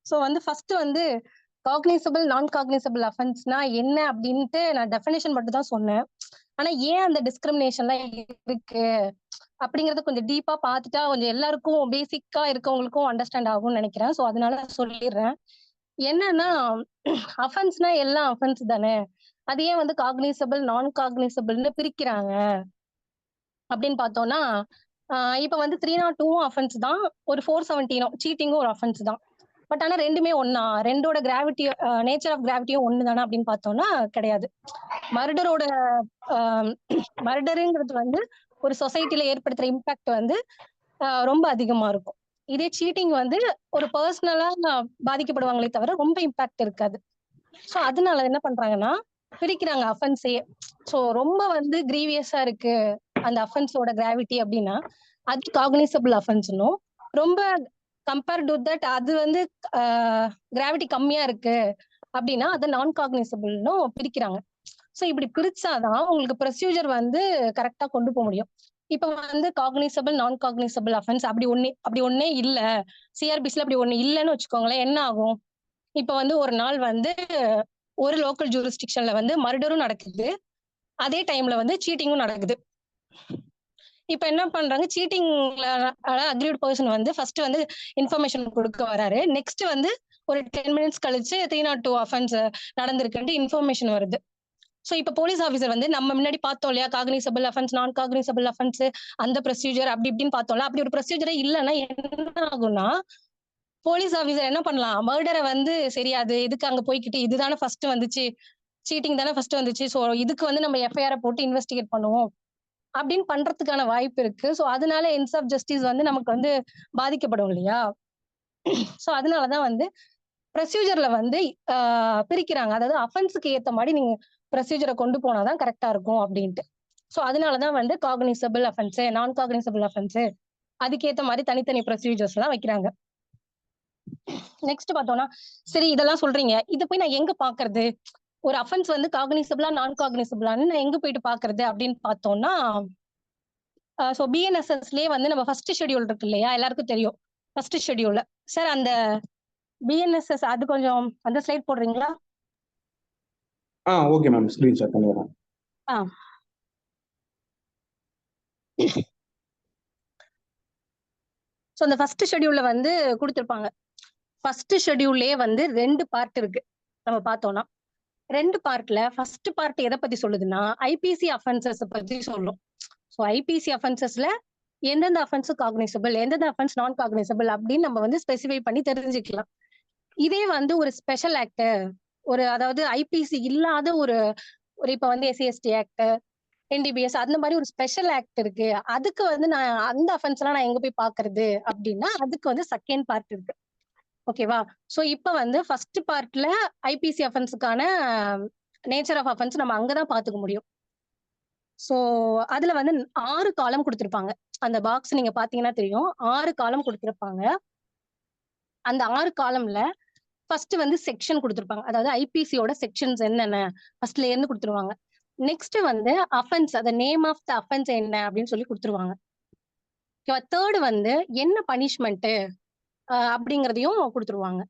So வந்து first வந்து cognisable நான் காக்னிசபிள் அஃபென்ஸ்னா என்ன அப்படின்ட்டு நான் டெஃபினேஷன் மட்டும் தான் சொன்னேன். ஆனா ஏன் அந்த டிஸ்கிரிமினேஷன்லாம் இருக்கு அப்படிங்கறத கொஞ்சம் டீப்பா பார்த்துட்டா கொஞ்சம் எல்லாருக்கும் பேசிக்கா இருக்கவங்களுக்கும் அண்டர்ஸ்டாண்ட் ஆகும்னு நினைக்கிறேன். ஸோ அதனால சொல்லிடுறேன். என்னன்னா அஃபென்ஸ்னா எல்லாம் அஃபென்ஸ் தானே, அது ஏன் வந்து காக்னிசபிள் நான் காக்னிசபிள்னு பிரிக்கிறாங்க அப்படின்னு பார்த்தோம்னா, இப்ப வந்து 302 அஃபென்ஸ் தான், ஒரு 417 சீட்டிங்கும் ஒரு அஃபென்ஸ் தான். பட் ஆனா ரெண்டுமே ஒன்னா, ரெண்டோட கிராவிட்டி நேச்சர் ஆஃப் கிராவிட்டியும் ஒண்ணு தானே அப்படின்னு பார்த்தோம்னா கிடையாது. மர்டரோட மர்டருங்கிறது வந்து ஒரு சொசைட்டில ஏற்படுத்துற இம்பாக்ட் வந்து ரொம்ப அதிகமா இருக்கும். இதே சீட்டிங் வந்து ஒரு பர்சனலா பாதிக்கப்படுவாங்களே தவிர ரொம்ப இம்பாக்ட் இருக்காது. சோ அதனால என்ன பண்றாங்கன்னா பிரிக்கிறாங்க அஃபென்ஸே. சோ ரொம்ப வந்து கிரீவியஸா இருக்கு அந்த அஃபென்ஸோட கிராவிட்டி அப்படின்னா அது காக்னிசபிள் அஃபென்ஸ்னும், ரொம்ப கம்பேர்ட் டு தட் அது வந்து கிராவிட்டி கம்மியா இருக்கு அப்படின்னா அதை நான் காக்னிசபிள்னும் பிரிக்கிறாங்க. சோ இப்படி பிரிச்சாதான் உங்களுக்கு ப்ரொசீஜர் வந்து கரெக்டா கொண்டு போக முடியும். இப்ப வந்து காக்னிசபிள் நான் காக்னிசபிள் அஃபென்ஸ் அப்படி ஒன்னே இல்ல, சிஆர்பிஸ்ல அப்படி ஒண்ணு இல்லைன்னு வச்சுக்கோங்களேன். என்ன ஆகும்? இப்ப வந்து ஒரு நாள் வந்து ஒரு லோக்கல் ஜூரிஸ்டிக்ஷன்ல வந்து மர்டரும் நடக்குது, அதே டைம்ல வந்து சீட்டிங்கும் நடக்குது. இப்ப என்ன பண்றாங்க, சீட்டிங்ல அக்ரீட் பர்சன் வந்து ஃபர்ஸ்ட் வந்து இன்ஃபர்மேஷன் கொடுக்க வராரு. நெக்ஸ்ட் வந்து ஒரு 10 மினிட்ஸ் கழிச்சு 302 அஃபென்ஸ் நடந்திருக்குன்ட்டு இன்ஃபர்மேஷன் வருது. சோ இப்ப போலீஸ் ஆபீசர் வந்து நம்ம முன்னாடி பார்த்தோம் இல்லையா, காக்னிசபிள் அஃபென்ஸ் நான் காக்னிசபிள் அஃபென்ஸ் அந்த ப்ரொசீஜர் அப்படி இப்படின்னு பார்த்தோம்ல. அப்படி ஒரு ப்ரொசீஜரே இல்லைன்னா என்ன ஆகும்னா, போலீஸ் ஆபீசர் என்ன பண்ணலாம், மர்டரை வந்து சரியாது இதுக்கு அங்க போய்கிட்டு இதுதானே ஃபர்ஸ்ட் வந்துச்சு, சீட்டிங் தானே ஃபர்ஸ்ட் வந்துச்சு, சோ இதுக்கு வந்து நம்ம எஃப்ஐஆர் போட்டு இன்வெஸ்டிகேட் பண்ணுவோம் அப்படின்னு பண்றதுக்கான வாய்ப்பு இருக்கு. சோ அதனால என்ஸ் ஆஃப் ஜஸ்டிஸ் வந்து நமக்கு வந்து பாதிக்கப்படும் இல்லையா. சோ அதனாலதான் வந்து ப்ரொசீஜர்ல வந்து பிரிக்கிறாங்க. அதாவது அஃபென்ஸுக்கு ஏத்த மாதிரி நீங்க ப்ரொசீஜரை கொண்டு போனாதான் கரெக்டா இருக்கும் அப்படின்ட்டு. சோ அதனாலதான் வந்து காக்னிசபிள் அஃபென்ஸ் நான் காக்னிசபிள் அஃபென்ஸ் அதுக்கேத்த மாதிரி தனித்தனி ப்ரொசீஜர்ஸ் எல்லாம் வைக்கிறாங்க. நெக்ஸ்ட் பார்த்தோம்னா, சரி இதெல்லாம் சொல்றீங்க, இதை போய் நான் எங்க பாக்குறது, ஒரு அஃபென்ஸ் வந்து காக்னிசபிளா நான் காக்னிசபிளான்னு நான் எங்க போயிட்டு பாக்குறது அப்படின்னு பார்த்தோம்னா, சோ பிஎன்எஸ்எஸ்லயே வந்து நம்ம ஃபர்ஸ்ட் ஷெட்யூல் இருக்கு இல்லையா, எல்லாருக்கும் தெரியும் ஃபர்ஸ்ட் ஷெட்யூல்ல. சார் அந்த பிஎன்எஸ்எஸ் அது கொஞ்சம் அந்த ஸ்லைட் போடுறீங்களா? ஓகே மேம், ஸ்கிரீன்ஷாட் பண்ணிடுறேன். சோ அந்த ஃபர்ஸ்ட் ஷெட்யூல்ல வந்து கொடுத்திருப்பாங்க. ஃபர்ஸ்ட் ஷெட்யூல்லே வந்து 2 பார்ட் இருக்கு. நம்ம பார்த்தோம்னா 2 பார்ட்ல ஃபர்ஸ்ட் பார்ட் எதை பத்தி சொல்லுதுன்னா ஐபிசி அஃபென்சஸ் பத்தி சொல்லும். சோ ஐபிசி அஃபென்சஸ்ல எந்தெந்த அஃபென்ஸ் காக்னிசபிள், எந்தெந்த அஃபென்ஸ் நான் காக்னிசபிள் அப்படின்னு நம்ம வந்து ஸ்பெசிஃபை பண்ணி தெரிஞ்சுக்கலாம். இதே வந்து ஒரு ஸ்பெஷல் ஆக்ட், ஒரு அதாவது ஐபிசி இல்லாத ஒரு ஒரு இப்ப வந்து எஸ்சிஎஸ்டி ஆக்ட், என்டிபிஎஸ் அந்த மாதிரி ஒரு ஸ்பெஷல் ஆக்ட் இருக்கு, அதுக்கு வந்து நான் அந்த அஃபென்ஸ் எல்லாம் நான் எங்க போய் பாக்குறது அப்படின்னா அதுக்கு வந்து செகண்ட் பார்ட் இருக்கு. ஓகேவா? சோ இப்ப வந்து ஃபர்ஸ்ட் பார்ட்ல ஐபிசி அஃபென்ஸுக்கான நேச்சர் ஆஃப் அஃபென்ஸ் நம்ம அங்கதான் பாத்துக்க முடியும். சோ அதுல வந்து 6 காலம் கொடுத்திருப்பாங்க. அந்த பாக்ஸ் நீங்க பாத்தீங்கன்னா தெரியும், 6 காலம் கொடுத்திருப்பாங்க. அந்த 6 காலம்ல ஃபர்ஸ்ட் வந்து செக்ஷன் கொடுத்திருப்பாங்க. அதாவது ஐபிசியோட செக்ஷன்ஸ் என்னென்ன ஃபர்ஸ்ட்ல இருந்து கொடுத்துருவாங்க. நெக்ஸ்ட் வந்து அஃபென்ஸ், அந்த நேம் ஆஃப் த அஃபென்ஸ் என்ன அப்படின்னு சொல்லி கொடுத்துருவாங்க. தேர்ட் வந்து என்ன பனிஷ்மெண்ட் அப்படிங்கறதையும் கொடுத்துருவாங்க.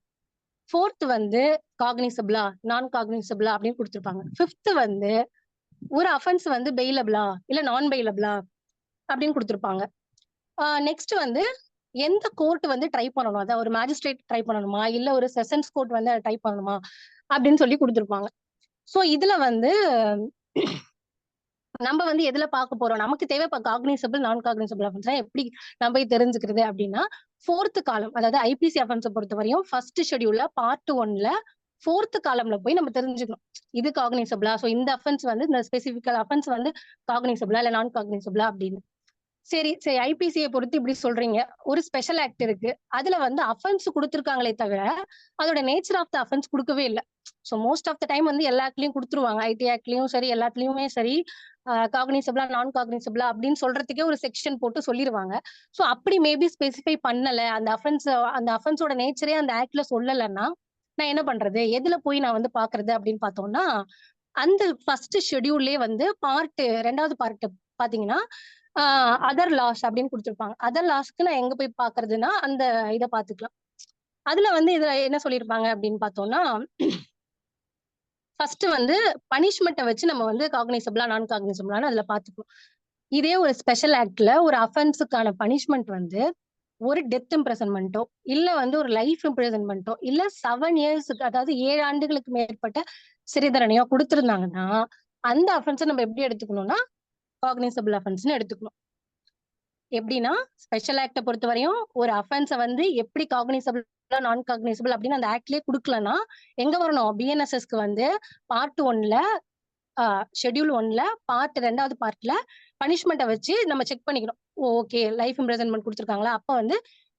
ஃபோர்த் வந்து காக்னிசபிளா நான் காக்னிசபிளா அப்படின்னு கொடுத்துருப்பாங்க. ஃபிஃப்த் வந்து ஒரு அஃபென்ஸ் வந்து பெயிலபிளா இல்ல நான் பெயிலபிளா அப்படின்னு கொடுத்துருப்பாங்க. நெக்ஸ்ட் வந்து எந்த கோர்ட் வந்து ட்ரை பண்ணணும், அதாவது ஒரு மேஜிஸ்ட்ரேட் ட்ரை பண்ணணுமா இல்ல ஒரு செஷன்ஸ் கோர்ட் வந்து ட்ரை பண்ணணுமா அப்படின்னு சொல்லி கொடுத்துருப்பாங்க. சோ இதுல வந்து நம்ம வந்து எதுல பார்க்க போறோம், நமக்கு தேவை இப்ப காக்னிசபிள் நான் காக்னிசபிள் அஃபென்ஸ் எப்படி நம்ம போய் தெரிஞ்சுக்கிறது அப்படின்னா, ஃபோர்த் காலம் அதாவது ஐபிசி அஃபென்ஸை பொறுத்த வரையும் ஃபர்ஸ்ட் ஷெட்யூல்ல பார்ட் 1ல ஃபோர்த் காலம்ல போய் நம்ம தெரிஞ்சுக்கணும் இது காக்னிசபிளா, சோ இந்த அஃபென்ஸ் வந்து இந்த ஸ்பெசிபிக்கல் அஃபென்ஸ் வந்து காக்னிசபிளா இல்ல நான் காக்னிசபிளா அப்படின்னு. சரி சரி ஐபிசியை பொறுத்து இப்படி சொல்றீங்க, ஒரு ஸ்பெஷல் ஆக்ட் இருக்கு, அதுல வந்து அஃபென்ஸ் கொடுத்துருக்காங்களே தவிர அதோட நேச்சர் ஆஃப் த அஃபென்ஸ் கொடுக்கவே இல்லை. So most of the time வந்து எல்லா ஆக்ட்லயும் கொடுத்துருவாங்க, ஐடி ஆக்ட்லயும் சரி எல்லாத்துலயுமே சரி காக்னிசபிளா நான் காக்னிசபிளா அப்படின்னு சொல்றதுக்கே ஒரு செக்ஷன் போட்டு சொல்லிருவாங்க. சோ அப்படி மேபி ஸ்பெசிஃபை பண்ணல, அந்த அஃபென்ஸோட நேச்சரே அந்த ஆக்ட்ல சொல்லலைன்னா நான் என்ன பண்றது, எதுல போய் நான் வந்து பாக்குறது அப்படின்னு பார்த்தோம்னா, அந்த ஃபர்ஸ்ட் ஷெட்யூல்லே வந்து ரெண்டாவது பார்ட் பாத்தீங்கன்னா அதர் லாஸ் அப்படின்னு கொடுத்துருப்பாங்க. அதர் லாஸ்க்கு நான் எங்க போய் பாக்குறதுன்னா அந்த இதை பாத்துக்கலாம், அதுல வந்து இதுல என்ன சொல்லியிருப்பாங்க அப்படின்னு பார்த்தோம்னா, ஃபர்ஸ்ட் வந்து பனிஷ்மெண்ட்ட வச்சு நம்ம வந்து காக்னிசபிளா, நான் காக்னிசபிளான்னு அதுல பார்த்துக்கணும். இதே ஒரு ஸ்பெஷல் ஆக்ட்ல ஒரு அஃபென்ஸுக்கான பனிஷ்மெண்ட் வந்து ஒரு டெத் இம்ப்ரிசன்மென்ட்டோ, இல்ல வந்து ஒரு லைஃப் இம்ப்ரிசன்மென்ட்டோ, இல்ல 7 இயர்ஸ்க்கு அதாவது 7 ஆண்டுகளுக்கு மேற்பட்ட சிறை தண்டனையோ குடுத்திருந்தாங்கன்னா, அந்த அஃபென்ஸ நம்ம எப்படி எடுத்துக்கணும்னா, காக்னிசபிள் அஃபென்ஸ்ன்னு எடுத்துக்கணும். எப்படின்னா, ஸ்பெஷல் ஆக்ட்ட பொறுத்தவரையும் ஒரு அஃபென்ஸ வந்து எப்படி காக்னிசபிள், நான் காக்னிசபிள் அப்படின்னு அந்த ஆக்ட்லயே குடுக்கலன்னா, எங்க வரணும்? பிஎன்எஸ்எஸ்க்கு வந்து பார்ட் 1ல ஷெட்யூல் 1ல பார்ட் 2வது பார்ட்ல பனிஷ்மெண்ட்ட வச்சு நம்ம செக் பண்ணிக்கணும். ஓகே லைஃப் இம்ப்ரிசன்மென்ட் குடுத்துருக்காங்களா? அப்ப வந்து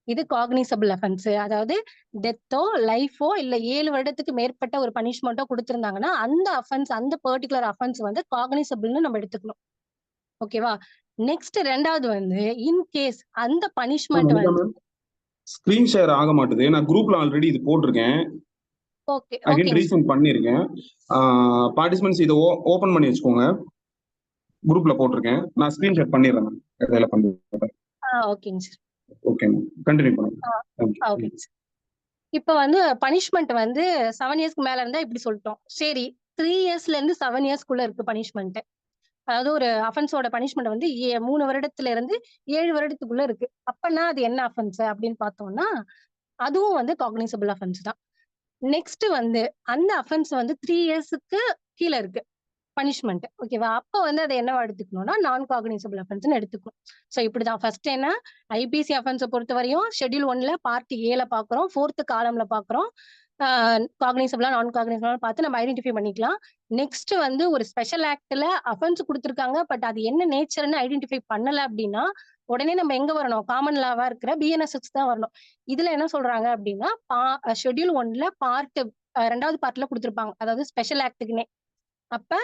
இது காக்னிசபிள் அஃபென்ஸ். அதாவது டெத்தோ, லைஃபோ இல்ல 7 வருடத்துக்கு மேற்பட்ட ஒரு பனிஷ்மென்ட்டோ குடுத்திருந்தாங்கன்னா, அந்த அஃபென்ஸ் அந்த பர்ட்டிகுலர் அஃபென்ஸ் வந்து காக்னிசபிள்ன்னு நம்ம எடுத்துக்கணும். ஓகேவா? நெக்ஸ்ட் 2வது வந்து இன் கேஸ் அந்த பனிஷ்மென்ட் வந்து ஸ்கிரீன் ஷேர் ஆக மாட்டுது. நான் குரூப்ல ஆல்ரெடி இது போட்டிருக்கேன். ஓகே, அகைன் ஓகேங்க சார். ரீசெண்ட் பண்ணியிருக்கேன். பார்ட்டிசிபென்ட்ஸ் இதை ஓபன் பண்ணி வச்சுக்கோங்க. குரூப்ல போட்டிருக்கேன். நான் ஸ்கிரீன் ஷேர் பண்ணிடுறேன். இடையில பண்ணிடுறேன். ஓகேங்க சார். ஓகே கண்டினியூ பண்ணுங்க. ஓகேங்க சார். இப்ப வந்து பனிஷ்மென்ட் வந்து 7 இயர்ஸ்க்கு மேல இருந்தா இப்படி சொல்லிட்டோம். சரி 3 இயர்ஸ்ல இருந்து 7 இயர்ஸ்க்குள்ள இருக்கு பனிஷ்மென்ட். அதாவது ஒரு அஃபென்ஸோட பனிஷ்மென்ட் வந்து 3 வருடத்துல இருந்து 7 வருடத்துக்குள்ள இருக்கு. அப்பன்னா அது என்ன அஃபென்ஸ் அப்படின்னு பார்த்தோம்னா, அதுவும் வந்து காக்னிசபிள் அஃபென்ஸ் தான். நெக்ஸ்ட் வந்து அந்த அஃபென்ஸ் வந்து 3 இயர்ஸ்க்கு கீழ இருக்கு பனிஷ்மென்ட். ஓகேவா? அப்ப வந்து அத என்னவா எடுத்துக்கணும்னா, நான் காக்னிசபிள் அஃபென்ஸ்ன்னு எடுத்துக்கணும். சோ இப்படிதான் ஃபர்ஸ்ட் என்ன ஐபிசி அஃபென்ஸ பொறுத்தவரையும் ஷெட்யூல் 1ல பார்ட் ஏல பார்க்கிறோம். 4த் காலம்ல பார்க்கிறோம். காக்னிசபிளா, நான் காக்னிசபிளா பார்த்து நம்ம ஐடென்டிஃபை பண்ணிக்கலாம். நெக்ஸ்ட் வந்து ஒரு ஸ்பெஷல் ஆக்ட்ல அஃபென்ஸ் குடுத்திருக்காங்க. பட் அது என்ன நேச்சர்ன்னு ஐடென்டிஃபை பண்ணல அப்படின்னா, உடனே நம்ம எங்க வரணும்? காமன் லாவா இருக்கிற பிஎன்எஸ்எஸ் தான் வரணும். இதுல என்ன சொல்றாங்க அப்படின்னா, ஷெட்யூல் 1ல பார்ட் 2வது பார்ட்ல குடுத்திருப்பாங்க. அதாவது ஸ்பெஷல் ஆக்ட்க்குன்னே. அப்ப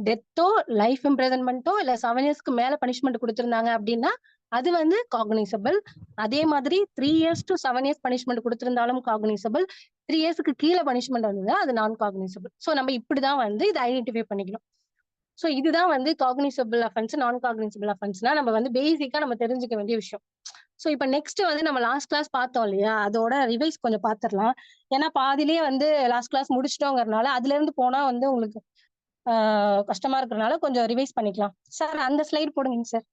டெத்தோ, லைஃப் இம்ப்ரிசன்மென்ட்டோ இல்ல 7 இயர்ஸ்க்கு மேல பனிஷ்மென்ட் குடுத்திருந்தாங்க அப்படின்னா, அது வந்து காக்னிசபிள். அதே மாதிரி 3 இயர்ஸ் டூ 7 இயர்ஸ் பனிஷ்மென்ட் குடுத்திருந்தாலும் காக்னிசபிள். 3 இயர்ஸ்க்கு கீழ பனிஷ்மென்ட் வந்ததுன்னா அது நான் காக்னிசபிள். சோ நம்ம இப்படிதான் வந்து இத ஐடென்டிஃபை பண்ணிக்கணும். சோ இதுதான் வந்து காக்னிசபிள் அஃபென்ஸ், நான் காக்னிசபிள் அஃபென்ஸ்னா நம்ம வந்து பேசிக்கா நம்ம தெரிஞ்சுக்க வேண்டிய விஷயம். சோ இப்ப நெக்ஸ்ட் வந்து நம்ம லாஸ்ட் கிளாஸ் பார்த்தோம் இல்லையா? அதோட ரிவைஸ் கொஞ்சம் பார்த்துரலாம். ஏன்னா பாதியிலேயே வந்து லாஸ்ட் கிளாஸ் முடிச்சிட்டோங்கிறனால அதுல இருந்து போனா வந்து உங்களுக்கு கஷ்டமா இருக்கிறனால கொஞ்சம் ரிவைஸ் பண்ணிக்கலாம். சார் அந்த ஸ்லைட் போடுங்க சார்.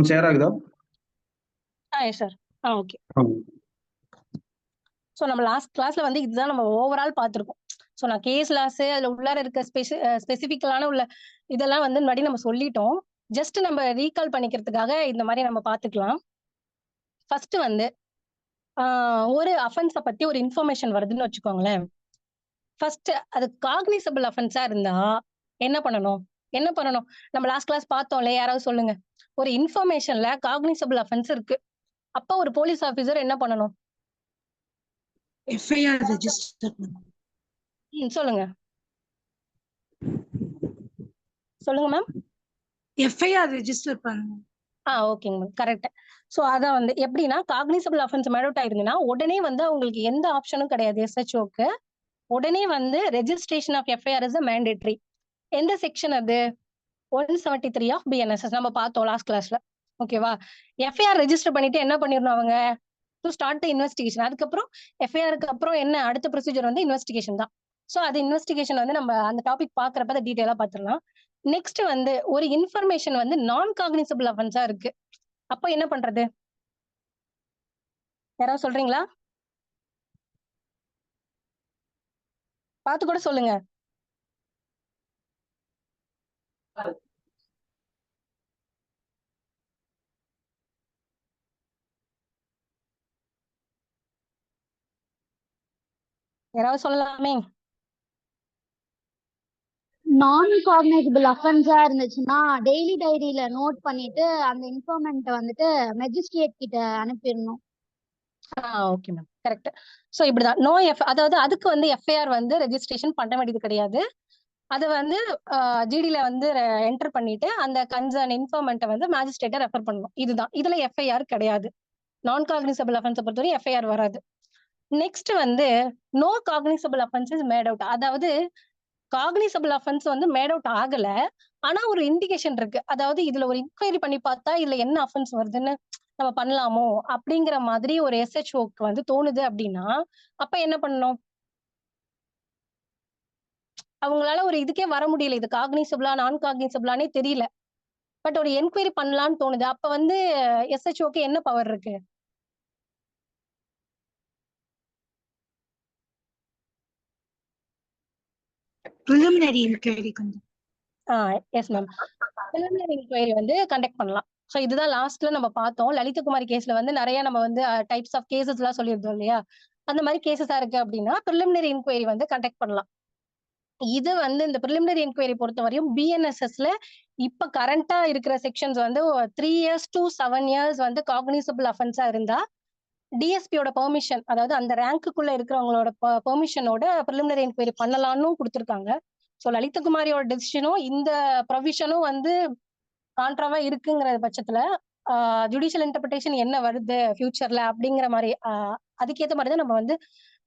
ஷேர் ஆகுதா? S sir. ஓகே. சோ நம்ம லாஸ்ட் கிளாஸ்ல வந்து இதுதான் நம்ம ஓவரால் பார்த்திருக்கோம். சோ நான் கேஸ் லாஸ் அதுல உள்ளார இருக்க ஸ்பெசிபிக்கலான உள்ள இதெல்லாம் வந்து முன்னாடி நம்ம சொல்லிட்டோம். ஜஸ்ட் நம்ம ரீகால் பண்ணிக்கிறதுக்காக இந்த மாதிரி நம்ம பார்த்துக்கலாம். ஃபர்ஸ்ட் வந்து ஒரு அஃபென்ஸ பத்தி ஒரு இன்ஃபர்மேஷன் வருதுன்னு வச்சுக்கோங்களேன். ஃபர்ஸ்ட் அது காக்னிசபிள் அஃபென்ஸா இருந்தா என்ன பண்ணணும்? என்ன பண்ணணும்? நம்ம லாஸ்ட் கிளாஸ் பார்த்தோம்ல, யாராவது சொல்லுங்க. ஒரு இன்ஃபர்மேஷன்ல காக்னிசபிள் அஃபென்ஸ் இருக்கு. அப்ப ஒரு போலீஸ் ஆபீசர் என்ன பண்ணணும்? எஃப்ஐஆர் ரெஜிஸ்டர் சொல்லுங்க. சொல்லுங்க மேம். எஃப்ஐஆர் ரெஜிஸ்டர் பண்ணணும். ஓகேங்க மேம். கரெக்ட். சோ அதான் வந்து எப்படின்னா காக்னிசபிள் அஃபென்ஸ் மெடோட் ஆயிருந்ததுன்னா உடனே வந்து உங்களுக்கு எந்த ஆப்ஷனும் கிடையாது எஸ்ஹெச்ஓக்கு. உடனே வந்து registration of FIR is mandatory. எந்த செக்ஷன் அது? 173 ஆஃப் பிஎன்எஸ்எஸ் நம்ம பார்த்தோம் லாஸ்ட் கிளாஸ்ல. ஓகேவா? எஃப்ஐஆர் ரெஜிஸ்டர் பண்ணிட்டு என்ன பண்ணிடணும் அவங்க? To start the investigation. அதுக்கப்புறம் எஃப்ஐஆருக்கு அப்புறம் என்ன அடுத்த ப்ரொசீஜர் வந்து இன்வெஸ்டிகேஷன் தான். சோ அது இன்வெஸ்டிகேஷன் வந்து நம்ம அந்த டாபிக் பாக்குறப்ப அதை டீடைலா பாத்துடலாம். நெக்ஸ்ட் வந்து ஒரு இன்ஃபர்மேஷன் வந்து நான் காக்னிசபிள் அஃபென்ஸா இருக்கு. அப்ப என்ன பண்றது? யாராவது சொல்றீங்களா? பார்த்து கூட சொல்லுங்க. யாராவது சொல்லலாமே. நான் காக்னைசபிள் அஃபென்ஸா இருந்துச்சுன்னா டெய்லி டைரியில நோட் பண்ணிட்டு அந்த இன்ஃபார்மெண்ட் வந்துட்டு மெஜிஸ்ட்ரேட் கிட்ட அனுப்பிடணும். Okay ma'am. கரெக்ட். சோ இப்படிதான் அதாவது அதுக்கு வந்து எஃப்ஐஆர் வந்து ரெஜிஸ்ட்ரேஷன் பண்ண வேண்டியது கிடையாது. அது வந்து ஜிடில வந்து என்டர் பண்ணிட்டு அந்த கன்சர்ன் இன்ஃபார்மெண்ட்டை வந்து மேஜிஸ்ட்ரேட்டை ரெஃபர் பண்ணணும். இதுதான். இதுல எஃப்ஐஆர் கிடையாது. நான் காக்னிசபிள் அஃபென்ஸை பொறுத்தவரை எஃப்ஐஆர் வராது. நெக்ஸ்ட் வந்து no cognizable offence is made out. அதாவது காக்னிசபிள் அஃபென்ஸ் வந்து மேட் அவுட் ஆகல, ஆனா ஒரு இண்டிகேஷன் இருக்கு. அதாவது இதுல ஒரு இன்கொயரி பண்ணி பார்த்தா இதுல என்ன அஃபென்ஸ் வருதுன்னு நம்ம பண்ணலாமோ அப்படிங்கிற மாதிரி ஒரு எஸ்ஹெச்ஓக்கு வந்து தோணுது அப்படின்னா, அப்ப என்ன பண்ணணும்? அவங்களால ஒரு இதுக்கே வர முடியல. இது காக்னிசபிளா நான் காக்னிசபிளானே தெரியல. பட் ஒரு என்கொயரி பண்ணலாம்னு தோணுது. அப்ப வந்து எஸ்ஹெச்ஓக்கு என்ன பவர் இருக்கு? preliminary inquiry கொஞ்சம். Yes ma'am. preliminary inquiry வந்து கண்டக்ட் பண்ணலாம். சோ இதுதான் லாஸ்ட்ல நம்ம பார்த்தோம். லலிதகுமாரி கேஸ்ல வந்து நிறைய நம்ம வந்து டைப்ஸ் ஆஃப் கேசஸ் எல்லாம் சொல்லியிருந்தோம் இல்லையா? அந்த மாதிரி கேசஸா இருக்கு அப்படின்னா preliminary inquiry வந்து கண்டக்ட் பண்ணலாம். இது வந்து இந்த preliminary inquiry பொறுத்தவரையும் பிஎன்எஸ்எஸ்ல இப்ப கரண்டா இருக்கிற செக்ஷன்ஸ் வந்து 3 years to 7 years வந்து காக்னிசபிள் அஃபென்ஸா இருந்தா டிஎஸ்பியோட பெர்மிஷன், அதாவது அந்த ரேங்க்குள்ள இருக்கிறவங்களோட பெர்மிஷனோட preliminary inquiry பண்ணலாம்னு கொடுத்திருக்காங்க. சோ லலிதகுமாரியோட டெசிஷனும் இந்த ப்ரொவிஷனும் வந்து கான்ட்ராவா இருக்குங்கிற பட்சத்துல ஜுடிஷியல் இன்டர்பிரேஷன் என்ன வருது ஃபியூச்சர்ல அப்படிங்கிற மாதிரி அதுக்கேற்ற மாதிரி தான் நம்ம வந்து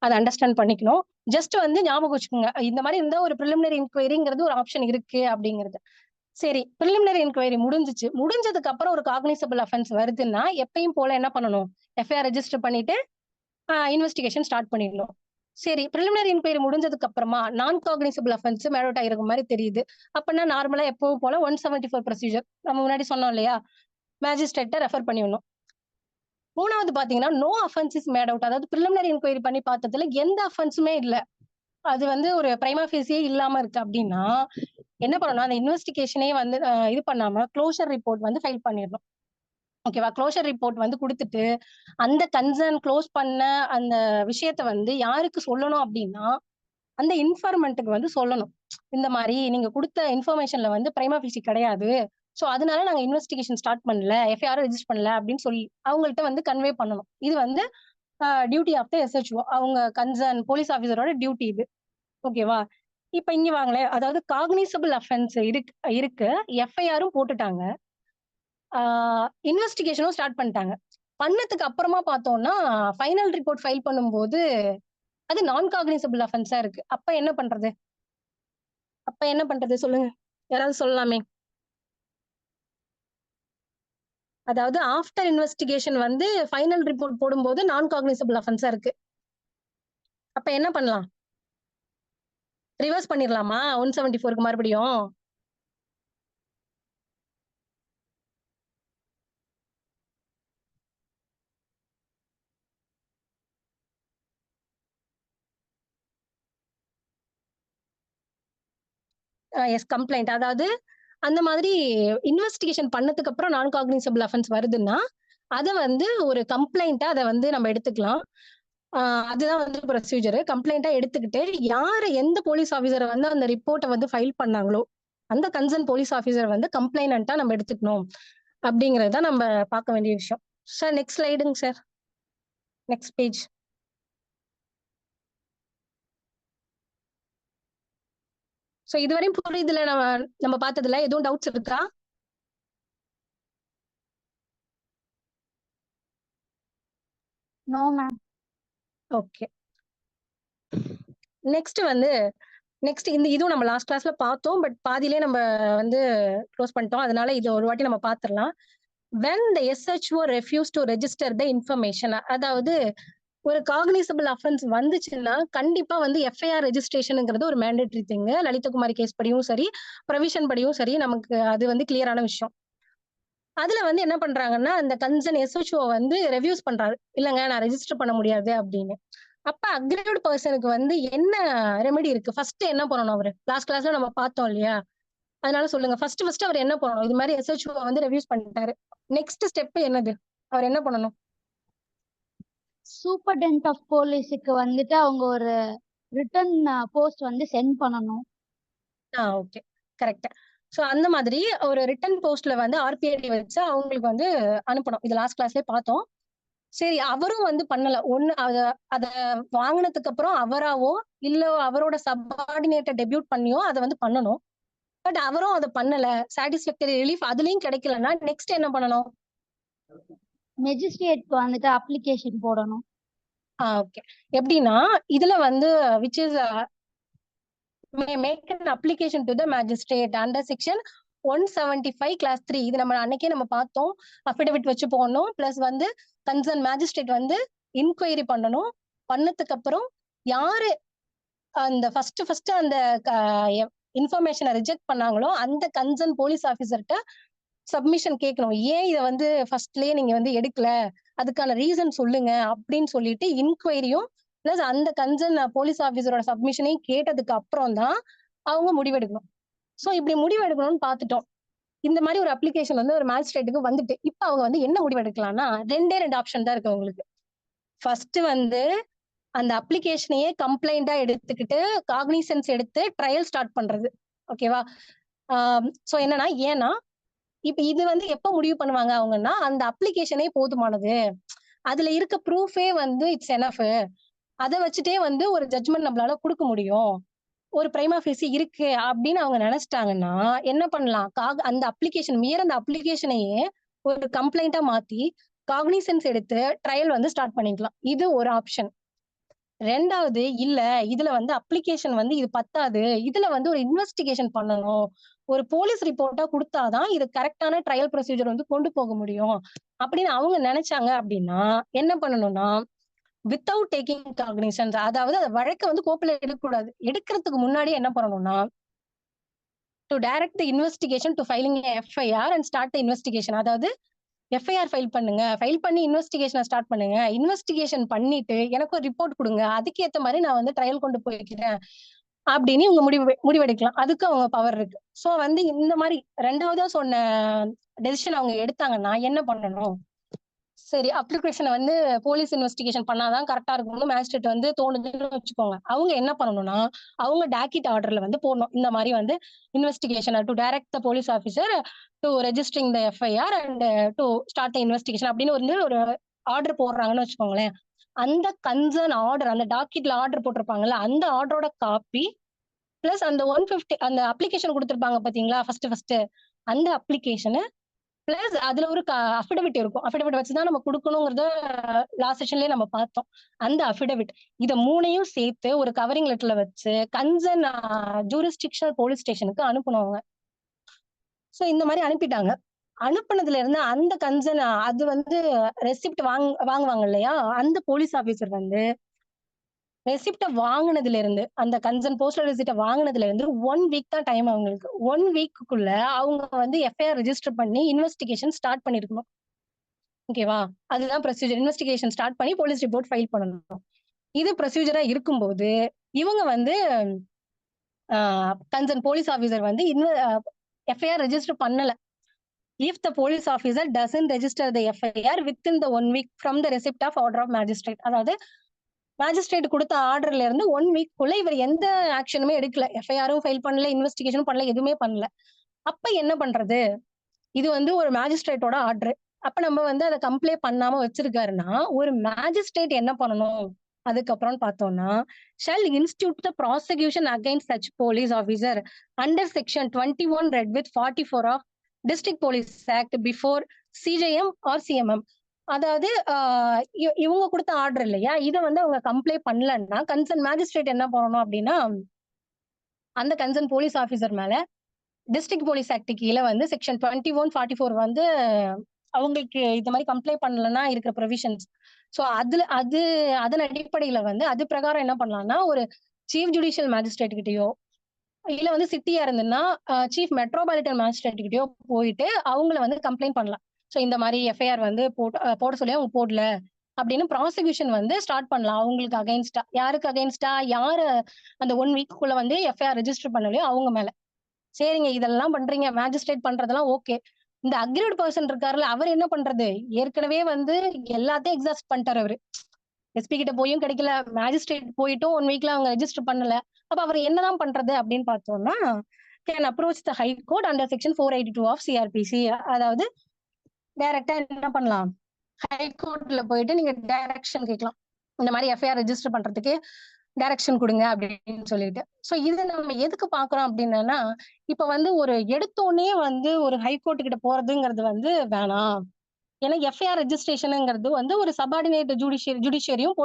அதை அண்டர்ஸ்டாண்ட் பண்ணிக்கணும். ஜஸ்ட் வந்து ஞாபகம் வச்சுக்கோங்க, இந்த மாதிரி இருந்தா ஒரு preliminary inquiryங்கிறது ஒரு ஆப்ஷன் இருக்கு அப்படிங்கிறது. சரி, preliminary inquiry முடிஞ்சதுக்கு அப்புறம் ஒரு காக்னிசபிள் அஃபென்ஸ் வருதுன்னா எப்பயும் போல என்ன பண்ணணும்? எஃப்ஐஆர் ரெஜிஸ்டர் பண்ணிட்டு இன்வெஸ்டிகேஷன் ஸ்டார்ட் பண்ணிடணும். சரி, preliminary inquiry முடிஞ்சதுக்கு அப்புறமா நான் காக்னிசபிள் அஃபென்ஸ் மேட் அவுட் ஆகிருக்க மாதிரி தெரியுது. அப்படின்னா நார்மலா எப்பவும் போல 174 ப்ரொசீஜர் நம்ம முன்னாடி சொன்னோம் இல்லையா, மேஜிஸ்ட்ரேட்டை ரெஃபர் பண்ணிடணும். மூணாவது பாத்தீங்கன்னா no offence is made out. அதாவது preliminary inquiry பண்ணி பார்த்ததுல எந்த அஃபென்ஸுமே இல்ல, அது வந்து ஒரு பிரைமா ஃபேஸியே இல்லாம இருக்கு அப்படின்னா என்ன பண்ணணும்? அந்த இன்வெஸ்டிகேஷனே வந்து இது பண்ணாம க்ளோஷர் ரிப்போர்ட் வந்து ஃபைல் பண்ணிடணும். ஓகேவா? க்ளோஷர் ரிப்போர்ட் வந்து கொடுத்துட்டு அந்த கன்சர்ன் க்ளோஸ் பண்ண அந்த விஷயத்த வந்து யாருக்கு சொல்லணும் அப்படின்னா அந்த இன்ஃபார்மெண்ட்டுக்கு வந்து சொல்லணும். இந்த மாதிரி நீங்க கொடுத்த இன்ஃபர்மேஷன்ல வந்து பிரைமா ஃபேசி கிடையாது, சோ அதனால நாங்க இன்வெஸ்டிகேஷன் ஸ்டார்ட் பண்ணல, எஃப்ஐஆர் ரெஜிஸ்டர் பண்ணல அப்படின்னு சொல்லி அவங்கள்ட்ட வந்து கன்வே பண்ணணும். இது வந்து டியூட்டி ஆஃப் த எஸ்ஹெச்ஓ, அவங்க கன்சர்ன் போலீஸ் ஆஃபீஸரோட டியூட்டி இது. ஓகேவா? இப்ப இங்க வாங்களேன், அதாவது காக்னிசபிள் அஃபென்ஸ் இருக்கு, எஃப்ஐஆரும் போட்டுட்டாங்க, இன்வெஸ்டிகேஷனும் ஸ்டார்ட் பண்ணிட்டாங்க. பண்ணதுக்கு அப்புறமா பார்த்தோம்னா ஃபைனல் ரிப்போர்ட் ஃபைல் பண்ணும்போது அது நான் காக்னிசபிள் அஃபென்ஸா இருக்கு. அப்ப என்ன பண்றது? சொல்லுங்க, யாராவது சொல்லலாமே. அதாவது ஆஃப்டர் இன்வெஸ்டிகேஷன் வந்து ஃபைனல் ரிப்போர்ட் போடும்போது நான் காக்னிசபிள் அஃபென்ஸா இருக்கு. அப்ப என்ன பண்ணலாம்? ரிவர்ஸ் பண்ணிடலாமா 174க்கு மறுபடியும்? Yes, complaint. அதாவது அந்த மாதிரி இன்வெஸ்டிகேஷன் பண்ணதுக்கு அப்புறம் நான் காக்னிசபிள் அஃபென்ஸ் வருதுன்னா அதை வந்து ஒரு கம்ப்ளைண்டா அதை வந்து நம்ம எடுத்துக்கலாம். அதுதான் வந்து ப்ரொசீஜர். கம்ப்ளைண்டா எடுத்துக்கிட்டு யாரு எந்த போலீஸ் ஆஃபீஸரை வந்து அந்த ரிப்போர்ட்டை வந்து ஃபைல் பண்ணாங்களோ அந்த கன்சர்ன் போலீஸ் ஆஃபீஸர் வந்து கம்ப்ளைண்டா நம்ம எடுத்துக்கணும் அப்படிங்கறது தான் நம்ம பார்க்க வேண்டிய விஷயம். சார் நெக்ஸ்ட் ஸ்லைடுங்க சார், நெக்ஸ்ட் பேஜ். சோ இதுவரையும் புரியுதுல நம்ம பார்த்ததுல எதுவும் டவுட்ஸ் இருக்கா? No ma'am. ஓகே, நெக்ஸ்ட் இதுவும் நம்ம லாஸ்ட் கிளாஸ்ல பார்த்தோம், பட் பாதியிலே நம்ம வந்து க்ளோஸ் பண்ணிட்டோம், அதனால இது ஒரு வாட்டி நம்ம பார்த்துடலாம். when the SHO refuse to register the information, அதாவது ஒரு காக்னிசபிள் அஃபென்ஸ் வந்துச்சுன்னா கண்டிப்பா வந்து எஃப்ஐஆர் ரெஜிஸ்ட்ரேஷனுங்கிறது ஒரு மேண்டேட்டரி திங். லலிதகுமாரி கேஸ் படியும் சரி, ப்ரொவிஷன் படியும் சரி, நமக்கு அது வந்து கிளியரான விஷயம். அதுல வந்து என்ன பண்றாங்கன்னா அந்த கன்சர்ன் எஸ்ஹெச்ஓ வந்து ரெவ்யூஸ் பண்றாரு, இல்லங்க நான் ரெஜிஸ்டர் பண்ண முடியாது அப்படின்னு. அப்ப அக்ரிவ்ட் பர்சனுக்கு வந்து என்ன ரெமெடி இருக்கு? ஃபர்ஸ்ட் என்ன பண்ணணும்? அவரு லாஸ்ட் கிளாஸ்ல நம்ம பார்த்தோம் இல்லையா, அதனால சொல்லுங்க, ஃபர்ஸ்ட் அவர் என்ன பண்ணணும்? இது மாதிரி எஸ்ஹெச்ஓ வந்து ரெவ்யூஸ் பண்ணிட்டாரு, நெக்ஸ்ட் ஸ்டெப் என்னது? அவர் என்ன பண்ணணும்? சூப்பர்டென்ட் ஆஃப் போலீஸுக்கு வந்துட்டு அவங்க ஒரு ரிட்டன் போஸ்ட் வந்து சென்ட் பண்ணணும். Okay, correct. சோ அந்த மாதிரி ஒரு ரிட்டன் போஸ்ட்ல வந்து ஆர்பிஐடி வச்சு அவங்களுக்கு வந்து அனுப்பணும். இது லாஸ்ட் கிளாஸ்லயே பார்த்தோம். சரி, அவரும் வந்து பண்ணல. ஒண்ணு அத வாங்கினதுக்கு அப்புறம் அவராவோ இல்ல அவரோட சப்பார்டினேட்டை டெபியூட் பண்ணியோ அதை வந்து பண்ணணும். பட் அவரும் அதை பண்ணல, சாட்டிஸ்ஃபேக்டரி ரிலீஃப் அதுலயும் கிடைக்கலன்னா நெக்ஸ்ட் என்ன பண்ணணும்? மெஜிஸ்ட்ரேட்க்கு வந்துட்டு அப்ளிகேஷன் போடணும். ஓகே. எப்படின்னா இதுல வந்து which is may make an application to the magistrate under section 175 class 3. இது நம்ம அன்னைக்கே நம்ம பார்த்தோம். அஃபிடவிட் வச்சு போடணும். பிளஸ் வந்து கன்சர்ன் மேஜிஸ்ட்ரேட் வந்து இன்கொயரி பண்ணணும். பண்ணதுக்கு அப்புறம் யாரு அந்த ஃபர்ஸ்ட் அந்த இன்ஃபர்மேஷனை ரிஜெக்ட் பண்ணாங்களோ அந்த கன்சர்ன் போலீஸ் ஆஃபீஸர்கிட்ட சப்மிஷன் கேட்கணும். ஏன் இதை வந்து ஃபர்ஸ்ட்லயே நீங்க வந்து எடுக்கல, அதுக்கான ரீசன் சொல்லுங்க அப்படின்னு சொல்லிட்டு இன்கொயரியும் பிளஸ் அந்த கன்சர்ன் போலீஸ் ஆஃபீஸரோட சப்மிஷனையும் கேட்டதுக்கு அப்புறம் தான் அவங்க முடிவெடுக்கணும். ஸோ இப்படி முடிவெடுக்கணும்னு பார்த்துட்டோம். இந்த மாதிரி ஒரு அப்ளிகேஷன் வந்து ஒரு மேஜிஸ்ட்ரேட்டுக்கு வந்துட்டு இப்ப அவங்க வந்து என்ன முடிவெடுக்கலாம்னா 2 ஆப்ஷன் தான் இருக்கு உங்களுக்கு. ஃபர்ஸ்ட் வந்து அந்த அப்ளிகேஷனையே கம்ப்ளைண்டா எடுத்துக்கிட்டு காக்னிசன்ஸ் எடுத்து ட்ரையல் ஸ்டார்ட் பண்றது. ஓகேவா? ஸோ என்னன்னா ஏன்னா இப்ப இது வந்து எப்ப முடிவு பண்ணுவாங்க அவங்கன்னா அந்த அப்ளிகேஷனே போதுமானது, அதுல இருக்க ப்ரூஃபே வந்து இட்ஸ் எனஃப், அதை வச்சுட்டே வந்து ஒரு ஜட்மெண்ட் நம்மளால கொடுக்க முடியும், ஒரு பிரைமா ஃபேசி இருக்கு அப்படின்னு அவங்க நினைச்சிட்டாங்கன்னா என்ன பண்ணலாம், அந்த அப்ளிகேஷன் அந்த அப்ளிகேஷனையே ஒரு கம்ப்ளைண்டா மாத்தி காக்னிசன்ஸ் எடுத்து ட்ரையல் வந்து ஸ்டார்ட் பண்ணிக்கலாம். இது ஒரு ஆப்ஷன். ரெண்டாவது இல்ல இதுல வந்து அப்ளிகேஷன் வந்து இது பத்தாது, இதுல வந்து ஒரு இன்வெஸ்டிகேஷன் பண்ணணும், ஒரு போலீஸ் ரிப்போர்ட்டா கொடுத்தாதான் இது கரெக்டான ட்ரையல் ப்ரொசீஜர் வந்து கொண்டு போக முடியும் அப்படின்னு அவங்க நினைச்சாங்க அப்படின்னா என்ன பண்ணணும்னா வித்தவுட் டேக்கிங் காக்னிசன்ஸ், அதாவது அந்த வழக்கை வந்து கோப்பில எடுக்கக்கூடாது. எடுக்கிறதுக்கு முன்னாடி என்ன பண்ணணும்னா to direct the investigation to filing FIR and start the investigation. அதாவது எஃப்ஐஆர் ஃபைல் பண்ணுங்க, ஃபைல் பண்ணி இன்வெஸ்டிகேஷனை ஸ்டார்ட் பண்ணுங்க, இன்வெஸ்டிகேஷன் பண்ணிட்டு எனக்கு ஒரு ரிப்போர்ட் கொடுங்க, அதுக்கேற்ற மாதிரி நான் வந்து ட்ரையல் கொண்டு போய்க்கிறேன் அப்படின்னு இவங்க முடிவெடுக்கலாம். அதுக்கு அவங்க பவர் இருக்கு. சோ வந்து இந்த மாதிரி ரெண்டாவதா சொன்ன டெசிஷன் அவங்க எடுத்தாங்கன்னா என்ன பண்ணணும், சரி அப்ளிகேஷனை வந்து போலீஸ் இன்வெஸ்டிகேஷன் பண்ணாதான் கரெக்டா இருக்கும்னு மேஜிஸ்ட்ரேட் வந்து தோணுதுன்னு வச்சுக்கோங்க. அவங்க என்ன பண்ணணும்னா அவங்க டாக்கெட் ஆர்டர்ல வந்து போடணும் இந்த மாதிரி வந்து investigation to direct the police officer to registering the FIR and to start the investigation அப்படின்னு ஒரு ஆர்டர் போடுறாங்கன்னு வச்சுக்கோங்களேன். அந்த கன்சர்ன் ஆர்டர், அந்த டாக்கெட்ல ஆர்டர் போட்டிருப்பாங்கல்ல அந்த ஆர்டரோட காப்பி பிளஸ் அந்த 150 அந்த அப்ளிகேஷன் கொடுத்திருப்பாங்க பாத்தீங்களா ஃபர்ஸ்ட் அந்த அப்ளிகேஷனு பிளஸ் அதுல ஒரு அஃபிடவிட் இருக்கும். அஃபிடவிட் வச்சுதான் நம்ம கொடுக்கணுங்கிறத லாஸ்ட் செஷன்லயே நம்ம பார்த்தோம். அந்த அஃபிடவிட் இத மூணையும் சேர்த்து ஒரு கவரிங் லெட்டர்ல வச்சு கன்சர்ன் ஜூரிஸ்டிக்ஷனல் போலீஸ் ஸ்டேஷனுக்கு அனுப்புனவங்க. சோ இந்த மாதிரி அனுப்பிட்டாங்க. அனுப்புனதுல இருந்து அந்த கன்சர்ன் அது வந்து ரெசிப்ட் வாங்குவாங்க இல்லையா, அந்த போலீஸ் ஆபீசர் வந்து ரெசிப்ட வாங்கினதுல இருந்து அந்த கன்சர்ன் போஸ்டல் ரெசிப்ட வாங்கினதுல இருந்து 1 வீக் தான் டைம் அவங்களுக்கு. 1 வீக்குள்ள அவங்க வந்து எஃப்ஐஆர் ரெஜிஸ்டர் பண்ணி இன்வெஸ்டிகேஷன் ஸ்டார்ட் பண்ணிருக்கணும். ஓகேவா? அதுதான் ப்ரொசீஜர். இன்வெஸ்டிகேஷன் ஸ்டார்ட் பண்ணி போலீஸ் ரிப்போர்ட் ஃபைல் பண்ணணும். இது ப்ரொசீஜரா இருக்கும்போது இவங்க வந்து கன்சர்ன் போலீஸ் ஆபீசர் வந்து எஃப்ஐஆர் ரெஜிஸ்டர் பண்ணல. If the police officer doesn't register the FIR within the 1 week from the receipt of order of magistrate, அதாவது மேஜிஸ்ட்ரேட் கொடுத்த ஆர்டர்ல இருந்து 1 வீக்குள்ள இவர் எந்த ஆக்ஷனுமே எடுக்கல, எஃப்ஐஆரும் ஃபைல் பண்ணல, இன்வெஸ்டிகேஷனும் பண்ணல, எதுவுமே பண்ணல. அப்ப என்ன பண்றது? இது வந்து ஒரு மேஜிஸ்ட்ரேட்டோட ஆர்டர். அப்ப நம்ம வந்து அதை கம்ப்ளைண்ட் பண்ணாம வச்சிருக்காருன்னா ஒரு மேஜிஸ்ட்ரேட் என்ன பண்ணணும் அதுக்கப்புறம் பார்த்தோம்னா shall institute the prosecution against such police officer under section 21 read with 44 of district police act before CJM or CMM. அதாவது இவங்க கொடுத்த ஆர்டர் இல்லையா, இதை வந்து அவங்க கம்ப்ளைண்ட் பண்ணலன்னா கன்சர்ன் மேஜிஸ்ட்ரேட் என்ன பண்ணணும் அப்படின்னா அந்த கன்சர்ன் போலீஸ் ஆபீசர் மேல டிஸ்ட்ரிக்ட் போலீஸ் ஆக்ட் கீழே வந்து செக்ஷன் 2144 வந்து அவங்களுக்கு இந்த மாதிரி கம்ப்ளைண்ட் பண்ணலன்னா இருக்கிற ப்ரொவிஷன்ஸ். ஸோ அதன் அடிப்படையில வந்து அது பிரகாரம் என்ன பண்ணலாம்னா ஒரு சீஃப் ஜுடிஷியல் மேஜிஸ்ட்ரேட் கிட்டயோ இல்ல வந்து சிட்டியா இருந்துன்னா சீஃப் மெட்ரோபாலிட்டன் மேஜிஸ்ட்ரேட் கிட்டயோ போயிட்டு அவங்கள வந்து கம்ப்ளைண்ட் பண்ணலாம். ஸோ இந்த மாதிரி எஃப்ஐஆர் வந்து போட சொல்லி அவங்க போடல அப்படின்னு ப்ராசிக்யூஷன் வந்து ஸ்டார்ட் பண்ணலாம் அவங்களுக்கு அகைன்ஸ்டா. யாருக்கு அகைன்ஸ்டா? யாரு அந்த 1 வீக்குள்ள வந்து எஃப்ஐஆர் ரெஜிஸ்டர் பண்ணலையோ அவங்க மேல. சரிங்க, இதெல்லாம் பண்றீங்க, மேஜிஸ்ட்ரேட் பண்றதெல்லாம் ஓகே. இந்த அக்ரிட் பர்சன் இருக்காருல்ல, அவர் என்ன பண்றது? ஏற்கனவே வந்து எல்லாத்தையும் எக்ஸாஸ்ட் பண்ணிட்டாரு அவரு. எஸ்பி கிட்ட போயும் கிடைக்கல, மேஜிஸ்ட்ரேட் போயிட்டும் 1 வீக்ல அவங்க ரெஜிஸ்டர் பண்ணல. அப்ப அவர் என்னதான் பண்றது அப்படின்னு பார்த்தோம்னா can approach the high court under section 482 of CrPC. அதாவது டைரக்டா என்ன பண்ணலாம், ஹை கோர்ட்ல போயிட்டு நீங்க டைரக்ஷன் கேட்கலாம், இந்த மாதிரி எஃப்ஐஆர் ரெஜிஸ்டர் பண்றதுக்கு டைரக்ஷன் கொடுங்க அப்படின்னு சொல்லிட்டு. சோ இது நம்ம எதுக்கு பாக்குறோம் அப்படின்னா இப்ப வந்து ஒரு எடுத்தோடனே வந்து ஒரு ஹைகோர்ட் கிட்ட போறதுங்கிறது வந்து வேணாம். ஏன்னா எஃப்ஐஆர் ரெஜிஸ்ட்ரேஷனுங்கிறது வந்து ஒரு சபார்டினேட் ஜுடிஷியரியும்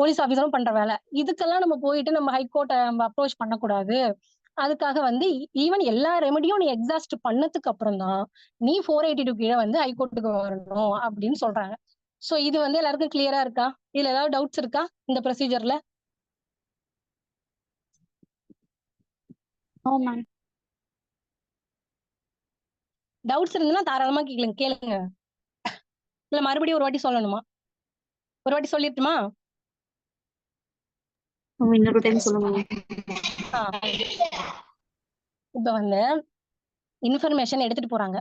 போலீஸ் ஆஃபீஸரும் பண்ற வேலை. இதுக்கெல்லாம் நம்ம போயிட்டு நம்ம ஹைகோர்ட்டை நம்ம அப்ரோச் பண்ணக்கூடாது. அதுக்காக வந்து ஈவன் எல்லா ரெமடியும் நீ எக்ஸாஸ்ட் பண்ணதுக்கு அப்புறம் தான் நீ 482 கீழே வந்து ஹைகோர்ட்டுக்கு வரணும் அப்படின்னு சொல்றாங்க. சோ இது வந்து எல்லாருக்கும் கிளியரா இருக்கா? இதுல ஏதாவது டவுட்ஸ் இருக்கா இந்த ப்ரொசீஜர்ல? No ma'am. டவுட்ஸ் இருந்ததுன்னா தாராளமா கேளுங்க. இல்ல மறுபடியும் ஒரு வாட்டி சொல்லணுமா? ஒரு வாட்டி சொல்லிட்டுமா? இன்னொரு டைம் சொல்லுங்க. இப்ப வந்து இன்ஃபர்மேஷன் எடுத்துட்டு போறாங்க.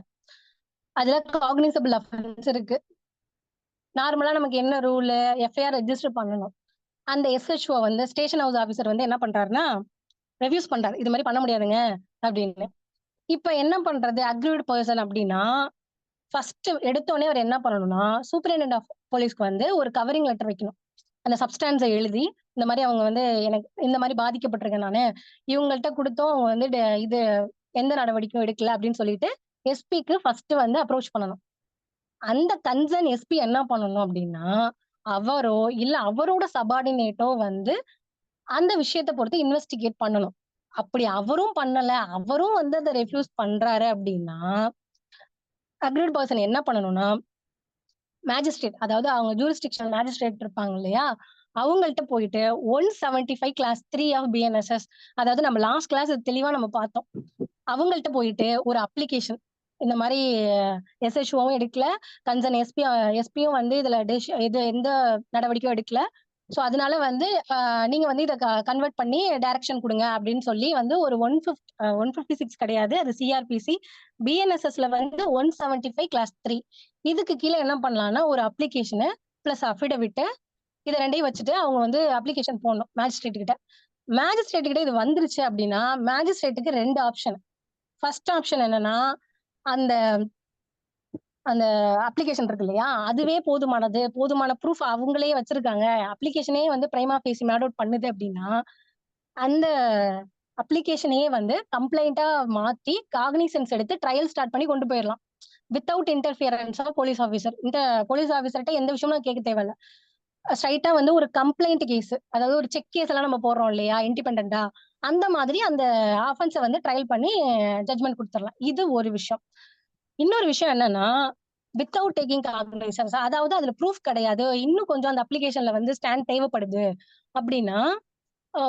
அதுல காக்னிசபிள் அஃபென்ஸ் இருக்கு. நார்மலா நமக்கு என்ன ரூல், எஃப்ஐஆர் ரெஜிஸ்டர் பண்ணணும். அந்த எஸ்ஹெச்ஓ வந்து ஸ்டேஷன் ஹவுஸ் ஆபீசர் வந்து என்ன பண்றாருன்னா ரெவ்யூஸ் பண்றாரு, இது மாதிரி பண்ண முடியாதுங்க அப்படின்னு. இப்ப என்ன பண்றது அக்ரீவ்ட் பர்சன் அப்படின்னா ஃபர்ஸ்ட் எடுத்தோடனே அவர் என்ன பண்ணணும்னா சூப்பரிண்டென்ட் ஆஃப் போலீஸ்க்கு வந்து ஒரு கவரிங் லெட்டர் வைக்கணும். அந்த சப்ஸ்டான்ஸை எழுதி இந்த மாதிரி அவங்க வந்து எனக்கு இந்த மாதிரி பாதிக்கப்பட்டிருக்கேன் நானு, இவங்கள்ட்ட கொடுத்தோம் அவங்க வந்து இது எந்த நடவடிக்கையும் எடுக்கல அப்படின்னு சொல்லிட்டு எஸ்பிக்கு ஃபர்ஸ்ட் வந்து அப்ரோச் பண்ணணும். அந்த கன்சர்ன் எஸ்பி என்ன பண்ணணும் அப்படின்னா அவரோ இல்ல அவரோட சபார்டினேட்டோ வந்து அந்த விஷயத்தை பொறுத்து இன்வெஸ்டிகேட் பண்ணணும். அப்படி அவரும் பண்ணல, அவரும் வந்து அதை ரெஃப்யூஸ் பண்றாரு அப்படின்னா அக்ரீட் பர்சன் என்ன பண்ணணும்னா மேஜிஸ்ட்ரேட், அதாவது அவங்க ஜூரிஸ்டிக்ஷனல் மேஜிஸ்ட்ரேட் இருப்பாங்க இல்லையா, அவங்கள்ட்ட போயிட்டு 175 கிளாஸ் 3 ஆஃப் பிஎன்எஸ்எஸ், அதாவது நம்ம லாஸ்ட் கிளாஸ் தெளிவா நம்ம பார்த்தோம். அவங்கள்ட்ட போயிட்டு ஒரு அப்ளிகேஷன் இந்த மாதிரி எஸ்ஹெச்ஓவும் எடுக்கல, கன்சர்ன் எஸ்பியும் வந்து இதுல இது எந்த நடவடிக்கையும் எடுக்கல, ஸோ அதனால வந்து நீங்க வந்து இதை கன்வெர்ட் பண்ணி டைரக்ஷன் கொடுங்க அப்படின்னு சொல்லி வந்து ஒரு 156 கிடையாது, அது சிஆர்பிசி பிஎன்எஸ்எஸ்ல வந்து 175 கிளாஸ் 3 இதுக்கு கீழே என்ன பண்ணலாம்னா ஒரு அப்ளிகேஷனு பிளஸ் அஃபிடவிட் இதை ரெண்டையும் வச்சுட்டு அவங்க வந்து அப்ளிகேஷன் போடணும் மேஜிஸ்ட்ரேட் கிட்ட. மேஜிஸ்ட்ரேட் கிட்ட இது வந்துருச்சு அப்படின்னா மேஜிஸ்ட்ரேட்டுக்கு 2 ஆப்ஷன். ஃபர்ஸ்ட் ஆப்ஷன் என்னன்னா அந்த அந்த அப்ளிகேஷன் இருக்கு இல்லையா, அதுவே போதுமானது, போதுமான ப்ரூஃப் அவங்களே வச்சிருக்காங்க, அப்ளிகேஷனே வந்து பிரைமா ஃபேசி மேட் அவுட் பண்ணுது அப்படின்னா அந்த அப்ளிகேஷனையே வந்து கம்ப்ளைண்டா மாத்தி காக்னிசன்ஸ் எடுத்து ட்ரையல் ஸ்டார்ட் பண்ணி கொண்டு போயிடலாம் without interference of police officer. இந்த போலீஸ் ஆஃபீஸர்கிட்ட எந்த விஷயமும் கேட்க தேவையில்ல. ஸ்ட்ரைட்டா வந்து ஒரு கம்ப்ளைண்ட் கேஸ், அதாவது ஒரு செக் கேஸ் எல்லாம் நம்ம போடுறோம் இல்லையா இண்டிபெண்டா, அந்த மாதிரி அந்த ஆஃபென்ஸை வந்து ட்ரையல் பண்ணி ஜட்மெண்ட் கொடுத்துடலாம். இது ஒரு விஷயம். இன்னொரு விஷயம் என்னன்னா வித்தவுட் டேக்கிங் காக்னிசன்ஸ், அதாவது அதுல ப்ரூஃப் கிடையாது, இன்னும் கொஞ்சம் அந்த அப்ளிகேஷன்ல வந்து ஸ்டாண்ட் தேவைப்படுது அப்படின்னா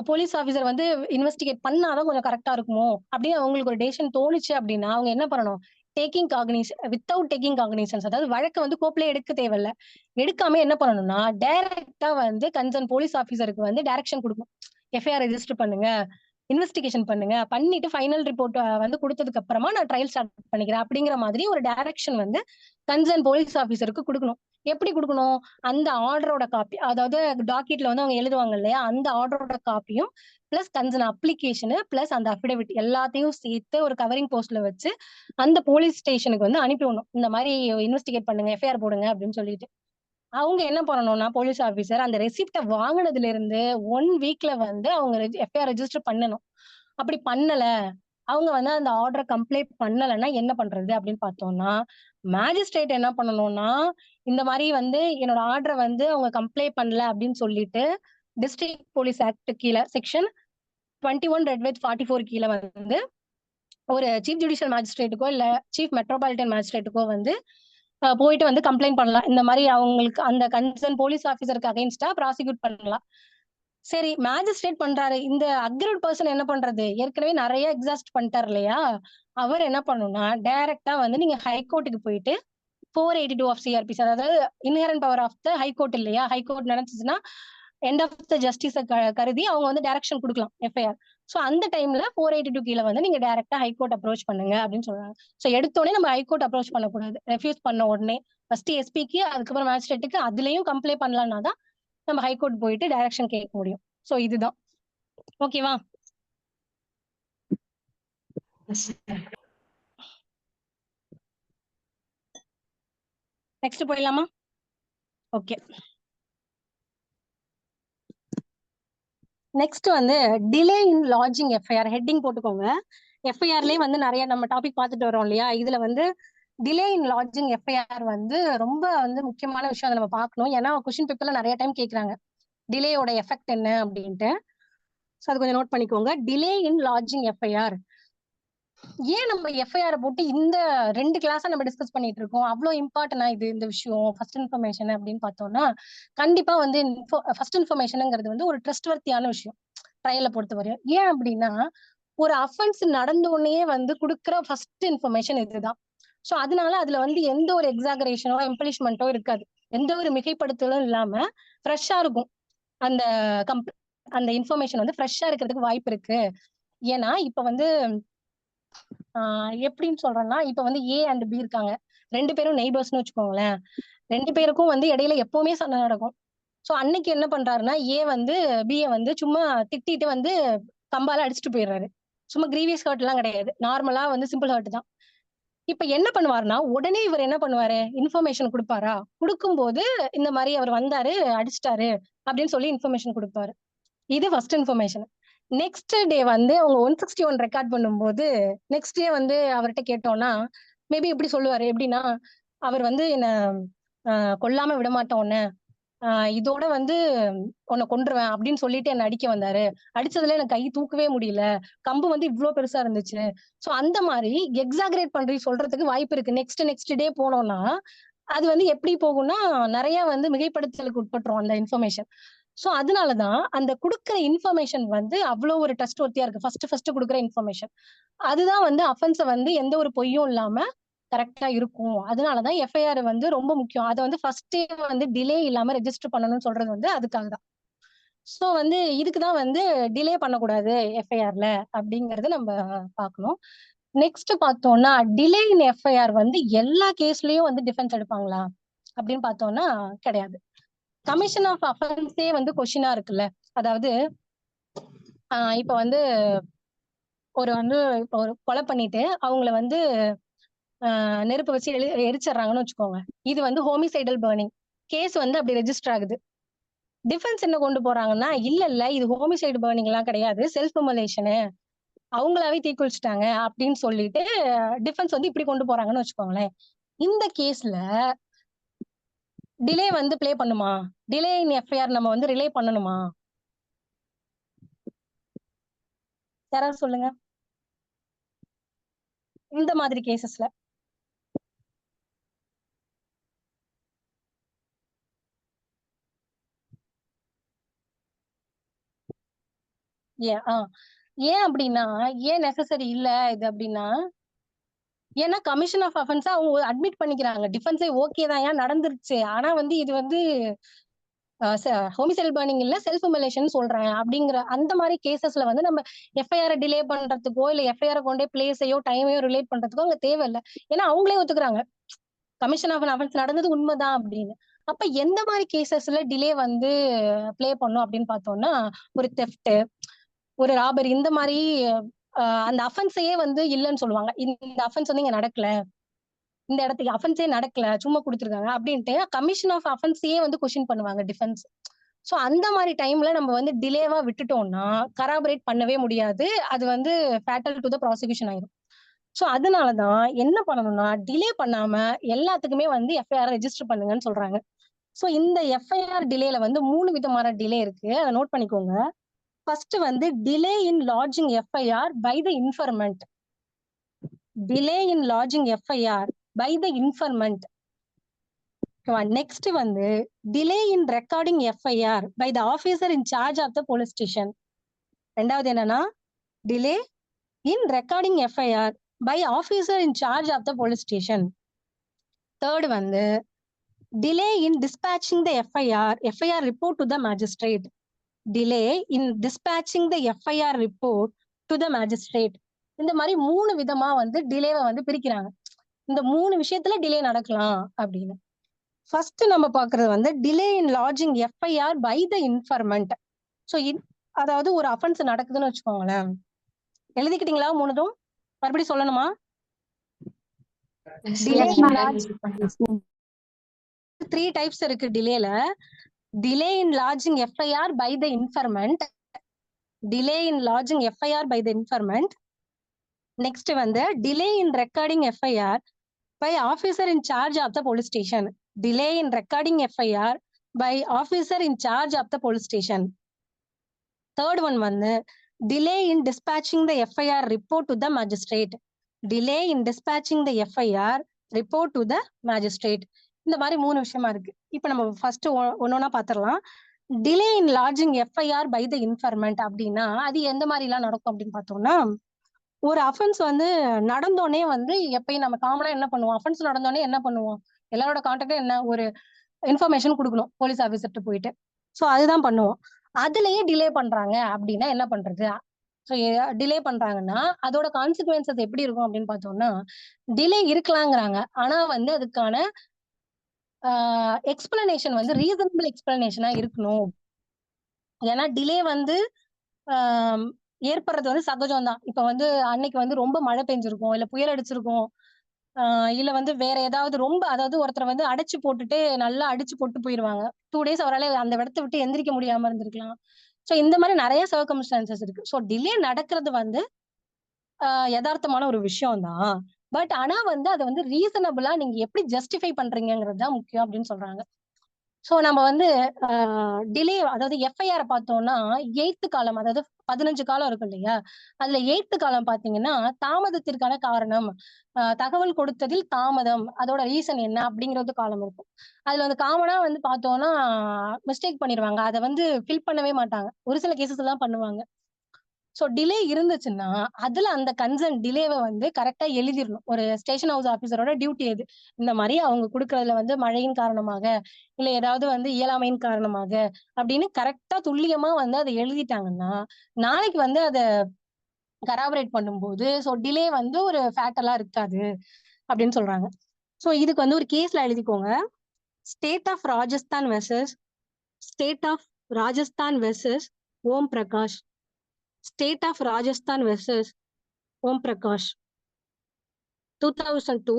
போலீஸ் ஆஃபீஸர் வந்து இன்வெஸ்டிகேட் பண்ணாதான் கொஞ்சம் கரெக்டா இருக்குமோ அப்படின்னு அவங்களுக்கு ஒரு டெசிஷன் தோணுச்சு அப்படின்னா அவங்க என்ன பண்ணணும், வித்தவுட் டேக்கிங் காக்னிசன்ஸ், அதாவது வழக்கு வந்து கோப்பிலே எடுக்க தேவையில்ல, எடுக்காம என்ன பண்ணணும்னா டைரக்டா வந்து கன்சர்ன் போலீஸ் ஆஃபீஸருக்கு வந்து டைரக்ஷன் கொடுக்கணும். எஃப்ஐஆர் ரெஜிஸ்டர் பண்ணுங்க, இன்வெஸ்டிகேஷன் பண்ணுங்க, பண்ணிட்டு ஃபைனல் ரிப்போர்ட் வந்து கொடுத்ததுக்கு அப்புறமா நான் ட்ரையல் ஸ்டார்ட் பண்ணிக்கிறேன் அப்படிங்கிற மாதிரி ஒரு டைரக்ஷன் வந்து கன்சர்ன் போலீஸ் ஆஃபீஸருக்கு கொடுக்கணும். எப்படி கொடுக்கணும், அந்த ஆர்டரோட காப்பி, அதாவது டாக்கெட்ல வந்து அவங்க எழுதுவாங்க இல்லையா, அந்த ஆர்டரோட காப்பியும் பிளஸ் கன்சர்ன் அப்ளிகேஷனு பிளஸ் அந்த அஃபிடவிட் எல்லாத்தையும் சேர்த்து ஒரு கவரிங் போஸ்ட்ல வச்சு அந்த போலீஸ் ஸ்டேஷனுக்கு வந்து அனுப்பிவிடணும். இந்த மாதிரி இன்வெஸ்டிகேட் பண்ணுங்க, எஃப்ஐஆர் போடுங்க அப்படின்னு சொல்லிட்டு. அவங்க என்ன பண்ணணும்னா போலீஸ் ஆஃபீஸர் அந்த ரெசிப்டை வாங்கினதுல இருந்து 1 வீக்ல வந்து அவங்க எஃப்ஐஆர் ரெஜிஸ்டர் பண்ணணும். அப்படி பண்ணல, அவங்க வந்து அந்த ஆர்டரை கம்ப்ளைண்ட் பண்ணலைன்னா என்ன பண்றது அப்படின்னு பார்த்தோம்னா மேஜிஸ்ட்ரேட் என்ன பண்ணணும்னா இந்த மாதிரி வந்து என்னோட ஆர்டரை வந்து அவங்க கம்ப்ளைண்ட் பண்ணல அப்படின்னு சொல்லிட்டு டிஸ்ட்ரிக்ட் போலீஸ் ஆக்ட் கீழே செக்ஷன் 21 ரெட் 44 கீழே வந்து ஒரு சீஃப் ஜுடிஷியல் மேஜிஸ்ட்ரேட்டுக்கோ இல்ல சீஃப் மெட்ரோபாலிட்டன் மேஜிஸ்ட்ரேட்டுக்கோ வந்து போயிட்டு வந்து கம்ப்ளைண்ட் பண்ணலாம். இந்த மாதிரி அவங்களுக்கு அந்த கன்சர்ன் போலீஸ் ஆஃபீஸருக்கு அகைன்ஸ்டா ப்ராசிக்யூட் பண்ணலாம். சரி, மேஜிஸ்ட்ரேட் பண்றாரு, இந்த அக்ரீவ்ட் பர்சன் என்ன பண்றது, ஏற்கனவே நிறைய எக்ஸாஸ்ட் பண்ணிட்டார் இல்லையா, அவர் என்ன பண்ணணும்னா டைரக்டா வந்து நீங்க ஹைகோர்ட்டுக்கு போயிட்டு 482 ஆஃப் சிஆர்பிசி, அதாவது inherent power of the high court இல்லையா, ஹைகோர்ட் நினைச்சுன்னா எண்ட் ஆஃப் த ஜஸ்டிஸ கருதி அவங்க வந்து டைரக்ஷன் கொடுக்கலாம் எஃப்ஐஆர். ஸோ அந்த டைம்ல 482 கீழே வந்து நீங்க டைரக்டா ஹைகோர்ட் அப்ரோச் பண்ணுங்க அப்படின்னு சொல்றாங்க. ஸோ எடுத்தோடனே நம்ம ஹைகோர்ட் அப்ரோச் பண்ணக்கூடாது, ரெஃப்யூஸ் பண்ண உடனே ஃபர்ஸ்ட் எஸ்பிக்கு அதுக்கப்புறம் மேஜிஸ்ட்ரேட்டுக்கு அதுலயும் கம்ப்ளைண்ட் பண்ணலாம்னா தான் நம்ம ஹைகோர்ட் போயிட்டு டைரக்ஷன் கேட்க முடியும். ஸோ இதுதான் ஓகேவா. நெக்ஸ்ட் போயிடலாமா? ஓகே, நெக்ஸ்ட் வந்து delay in lodging FIR. Heading போட்டுக்கோங்க. எஃப்ஐஆர்லயே வந்து நிறைய நம்ம டாபிக் பார்த்துட்டு வரோம் இல்லையா, இதுல வந்து டிலே இன் லாட்ஜிங் எஃப்ஐஆர் வந்து ரொம்ப வந்து முக்கியமான விஷயம் அதை நம்ம பார்க்கணும். ஏன்னா கொஸ்டின் பேப்பர்ல நிறைய டைம் கேட்கறாங்க டிலேயோட எஃபெக்ட் என்ன அப்படின்ட்டு. ஸோ அது கொஞ்சம் நோட் பண்ணிக்கோங்க. Delay in lodging FIR. ஏன் நம்ம எஃப்ஐஆர் போட்டு இந்த 2 கிளாஸா நம்ம டிஸ்கஸ் பண்ணிட்டு இருக்கோம்? அவ்வளோ இம்பார்ட்டன்டா இது இந்த விஷயம் ஃபர்ஸ்ட் இன்ஃபர்மேஷன் அப்படின்னு பார்த்தோம்னா, கண்டிப்பா வந்து ஃபர்ஸ்ட் இன்ஃபர்மேஷனுங்கிறது வந்து ஒரு ட்ரஸ்ட்வர்த்தியான விஷயம் ட்ரையலை பொறுத்தவரையும். ஏன் அப்படின்னா ஒரு அஃபென்ஸ் நடந்த உடனே வந்து கொடுக்குற ஃபர்ஸ்ட் இன்ஃபர்மேஷன் இதுதான். ஸோ அதனால அதுல வந்து எந்த ஒரு எக்ஸாகரேஷனோ எம்பலிஷ்மெண்ட்டோ இருக்காது. எந்த ஒரு மிகைப்படுத்தலும் இல்லாம ஃப்ரெஷ்ஷா இருக்கும். அந்த அந்த இன்ஃபர்மேஷன் வந்து ஃப்ரெஷ்ஷா இருக்கிறதுக்கு வாய்ப்பு இருக்கு. ஏன்னா இப்ப வந்து எப்படின்னு சொல்றேன்னா, இப்ப வந்து ஏ அண்ட் பி இருக்காங்க. 2 பேரும் நெய்பர்ஸ்னு வச்சுக்கோங்களேன். 2 பேருக்கும் வந்து இடையில எப்பவுமே சண்டை நடக்கும். சோ அன்னைக்கு என்ன பண்றாருன்னா, ஏ வந்து பிய வந்து சும்மா திட்டிட்டு வந்து கம்பால அடிச்சுட்டு போயிடுறாரு. சும்மா கிரீவியஸ் ஹர்ட் எல்லாம் கிடையாது. நார்மலா வந்து சிம்பிள் ஹர்ட் தான். இப்ப என்ன பண்ணுவாருன்னா, உடனே இவர் என்ன பண்ணுவாரு? இன்ஃபர்மேஷன் குடுப்பாரா? குடுக்கும்போது இந்த மாதிரி அவர் வந்தாரு, அடிச்சிட்டாரு அப்படின்னு சொல்லி இன்ஃபர்மேஷன் குடுப்பாரு. இது ஃபர்ஸ்ட் இன்ஃபர்மேஷன். நெக்ஸ்ட் டே வந்து அவங்க 161 ரெக்கார்ட் பண்ணும்போது நெக்ஸ்ட் டே வந்து அவர்கிட்ட கேட்டோம்னா மேபி இப்படி சொல்லுவாரு. எப்படின்னா, அவர் வந்து என்ன கொல்லாம விட மாட்டோம் உன்ன, இதோட வந்து உன்னை கொன்றுவேன் அப்படின்னு சொல்லிட்டு என்ன அடிக்க வந்தாரு. அடிச்சதுல எனக்கு கை தூக்கவே முடியல. கம்பு வந்து இவ்வளவு பெருசா இருந்துச்சு. சோ அந்த மாதிரி எக்ஸாகரேட் பண்றி சொல்றதுக்கு வாய்ப்பு இருக்கு. நெக்ஸ்ட் டே போனோம்னா அது வந்து எப்படி போகும்னா நிறைய வந்து மிகைப்படுத்தலுக்கு உட்பட்டுரும் அந்த இன்ஃபர்மேஷன். சோ அதனாலதான் அந்த குடுக்கிற இன்ஃபர்மேஷன் வந்து அவ்வளவு ஒரு ட்ரஸ்ட்வர்த்தியா இருக்கு. ஃபர்ஸ்ட் குடுக்குற இன்ஃபர்மேஷன் அதுதான் வந்து அஃபென்ஸ வந்து எந்த ஒரு பொய்யும் இல்லாம கரெக்டா இருக்கும். அதனாலதான் எஃப்ஐஆர் வந்து ரொம்ப முக்கியம். அதை வந்து ஃபர்ஸ்டே வந்து டிலே இல்லாம ரெஜிஸ்டர் பண்ணணும்னு சொல்றது வந்து அதுக்காக தான். சோ வந்து இதுக்குதான் வந்து டிலே பண்ணக்கூடாது எஃப்ஐஆர்ல அப்படிங்கறது நம்ம பார்க்கணும். நெக்ஸ்ட் பார்த்தோம்னா டிலே இன் எஃப்ஐஆர் வந்து எல்லா கேஸ்லயும் வந்து டிஃபென்ஸ் எடுப்பாங்களா அப்படின்னு பார்த்தோம்னா கிடையாது. கமிஷன் ஆஃப் அஃபென்ஸே வந்து கொஸ்டினா இருக்குல்ல. அதாவது இப்ப வந்து இப்ப ஒரு கொலை பண்ணிட்டு அவங்கள வந்து நெருப்பு வச்சு எரிச்சிடறாங்கன்னு வச்சுக்கோங்க. இது வந்து ஹோமிசைடல் பர்னிங் கேஸ் வந்து அப்படி ரெஜிஸ்டர் ஆகுது. டிஃபென்ஸ் என்ன கொண்டு போறாங்கன்னா, இல்ல இது ஹோமிசைடு பர்னிங் எல்லாம் கிடையாது, செல்ஃப் இமோலேஷனு, அவங்களாவே தீக்குளிச்சுட்டாங்க அப்படின்னு சொல்லிட்டு டிஃபென்ஸ் வந்து இப்படி கொண்டு போறாங்கன்னு வச்சுக்கோங்களேன். இந்த கேஸ்ல டிலே வந்து பிளே பண்ணுமா? டிலே இன் எஃப்ஐஆர் நம்ம வந்து ரிலே பண்ணணுமா? யாராவது சொல்லுங்க. இந்த மாதிரி கேசஸ்ல ஏன் அப்படின்னா, ஏன் நெசசரி இல்ல இது அப்படின்னா, ஏன்னா கமிஷன் ஆஃப் அஃபென்ஸா அவங்க அட்மிட் பண்ணிக்கிறாங்க. டிஃபென்ஸே ஓகே தான், ஏன் நடந்துருச்சு. ஆனா வந்து இது வந்து ஹோமிசைடல் பர்னிங் இல்ல, செல்ஃப் இமோலேஷன் சொல்றேன் அப்படிங்கிற அந்த மாதிரி கேசஸ்ல வந்து நம்ம எஃப்ஐஆர் டிலே பண்றதுக்கோ இல்ல எஃப்ஐஆர் கொண்டே பிளேஸையோ டைமையோ ரிலேட் பண்றதுக்கோ அங்க தேவையில்லை. ஏன்னா அவங்களே ஒத்துக்கிறாங்க கமிஷன் ஆஃப் அஃபென்ஸ் நடந்தது உண்மைதான் அப்படின்னு. அப்ப எந்த மாதிரி கேசஸ்ல டிலே வந்து பிளே பண்ணும் அப்படின்னு பார்த்தோம்னா, ஒரு தெஃப்ட், ஒரு ராபரி, இந்த மாதிரி அந்த அஃபென்ஸையே வந்து இல்லைன்னு சொல்லுவாங்க. இந்த அஃபென்ஸ் வந்து இங்க நடக்கல, இந்த இடத்துக்கு அஃபென்ஸே நடக்கல, சும்மா கொடுத்துருக்காங்க அப்படின்ட்டு கமிஷன் ஆஃப் அஃபென்ஸையே வந்து கொஸ்டின் பண்ணுவாங்க டிஃபென்ஸ். சோ அந்த மாதிரி டைம்ல நம்ம வந்து டிலேவா விட்டுட்டோம்னா கராபரேட் பண்ணவே முடியாது. அது வந்து ஃபேட்டல் டு த ப்ராசிக்யூஷன் ஆயிடும். சோ அதனாலதான் என்ன பண்ணணும்னா டிலே பண்ணாம எல்லாத்துக்குமே வந்து எஃப்ஐஆர் ரெஜிஸ்டர் பண்ணுங்கன்னு சொல்றாங்க. சோ இந்த எஃப்ஐஆர் டிலேல வந்து 3 விதமான டிலே இருக்கு. அதை நோட் பண்ணிக்கோங்க. ஃபர்ஸ்ட் வந்து delay in lodging FIR by the informant. Delay in lodging FIR by the informant. Next வந்து delay in recording FIR by the officer in charge of the police station. ரெண்டாவது என்னன்னா delay in recording FIR by officer in charge of the police station. Third வந்து delay in dispatching the FIR report to the magistrate. Delay in dispatching the FIR report to the magistrate. இந்த மாதிரி 3 விதமா வந்து டிலேவை வந்து பிரிக்கிறாங்க. இந்த 3 விஷயத்துல delay நடக்கலாம் அப்படின்னு. ஃபர்ஸ்ட் நம்ம பாக்குறது வந்து delay in lodging FIR by the informant. So அதாவது ஒரு அஃபென்ஸ் நடக்குதுன்னு வச்சுக்கோங்களேன். எழுதிக்கிட்டீங்களா? 3ம் மறுபடியும் சொல்லணுமா? டிலே இன் லாட்ஜ் 3 டைப்ஸ் இருக்கு டிலேல. Delay in lodging FIR by the informant, delay in lodging FIR by the informant. Next வந்து delay in recording FIR by officer in charge of the police station. Delay in recording FIR by officer in charge of the police station. Third one வந்து delay in dispatching the FIR report to the magistrate. Delay in dispatching the FIR report to the magistrate. இந்த மாதிரி 3 விஷயமா இருக்கு. இப்ப நம்ம first ஒன்னொன்னா பாத்திரலாம். Delay in lodging FIR by the informant அப்படின்னா அது எந்த மாதிரி எல்லாம் நடக்கும் அப்படின்னு பார்த்தோம்னா, ஒரு அஃபென்ஸ் வந்து நடந்தோடனே வந்து எப்பயும் நம்ம காமனா என்ன பண்ணுவோம், அஃபென்ஸ் நடந்தோடனே என்ன பண்ணுவோம், எல்லாரோட கான்டாக்டும் என்ன, ஒரு இன்ஃபர்மேஷன் கொடுக்கணும் போலீஸ் ஆஃபீஸர்கிட்ட போயிட்டு. ஸோ அதுதான் பண்ணுவோம். அதுலயே டிலே பண்றாங்க அப்படின்னா என்ன பண்றது? ஸோ டிலே பண்றாங்கன்னா அதோட கான்சிக்வன்சஸ் எப்படி இருக்கும் அப்படின்னு பார்த்தோம்னா, டிலே இருக்கலாங்கிறாங்க, ஆனா வந்து அதுக்கான எக்ஸ்பிளனேஷன் வந்து ரீசனபிள் எக்ஸ்பிளனேஷனா இருக்கணும். ஏன்னா டிலே வந்து ஏற்படுறது வந்து சகஜம் தான். இப்ப வந்து அன்னைக்கு வந்து ரொம்ப மழை பெஞ்சிருக்கும், இல்ல புயல் அடிச்சிருக்கும், இல்ல வந்து வேற ஏதாவது ரொம்ப, அதாவது ஒருத்தரை வந்து அடைச்சு போட்டுட்டு நல்லா அடிச்சு போட்டு போயிருவாங்க. 2 days அவரால் அந்த இடத்த விட்டு எந்திரிக்க முடியாம இருந்திருக்கலாம். ஸோ இந்த மாதிரி நிறைய சர்க்கம்ஸ்டான்சஸ் இருக்கு. ஸோ டிலே நடக்கிறது வந்து யதார்த்தமான ஒரு விஷயம் தான். பட் ஆனா வந்து அதை வந்து ரீசனபிளா நீங்க எப்படி ஜஸ்டிஃபை பண்றீங்கிறது தான் முக்கியம் அப்படின்னு சொல்றாங்க. ஸோ நம்ம வந்து டிலே, அதாவது எஃப்ஐஆர் பார்த்தோம்னா 8th காலம், அதாவது 15 காலம் இருக்கும் இல்லையா, அதுல 8th காலம் பாத்தீங்கன்னா தாமதத்திற்கான காரணம், தகவல் கொடுத்ததில் தாமதம், அதோட ரீசன் என்ன அப்படிங்கிறது காலம் இருக்கும். அதுல வந்து காமனா வந்து பார்த்தோம்னா மிஸ்டேக் பண்ணிடுவாங்க, அதை வந்து ஃபில் பண்ணவே மாட்டாங்க, ஒரு சில கேசஸ் எல்லாம் பண்ணுவாங்க. ஸோ டிலே இருந்துச்சுன்னா அதுல அந்த கன்சர்ன் டிலேவை வந்து கரெக்டா எழுதிடணும். ஒரு ஸ்டேஷன் ஹவுஸ் ஆபீசரோட டியூட்டி அது. இந்த மாதிரி அவங்க கொடுக்கறதுல வந்து மழையின் காரணமாக, இல்ல ஏதாவது வந்து இயலாமையின் காரணமாக அப்படின்னு கரெக்டா துல்லியமா வந்து அதை எழுதிட்டாங்கன்னா நாளைக்கு வந்து அதை கராபரேட் பண்ணும்போது ஸோ டிலே வந்து ஒரு ஃபேக்டலா இருக்காது அப்படின்னு சொல்றாங்க. ஸோ இதுக்கு வந்து ஒரு கேஸ்ல எழுதிக்கோங்க. State of Rajasthan versus state of Rajasthan versus Om Prakash. State of Rajasthan versus Om Prakash. 2002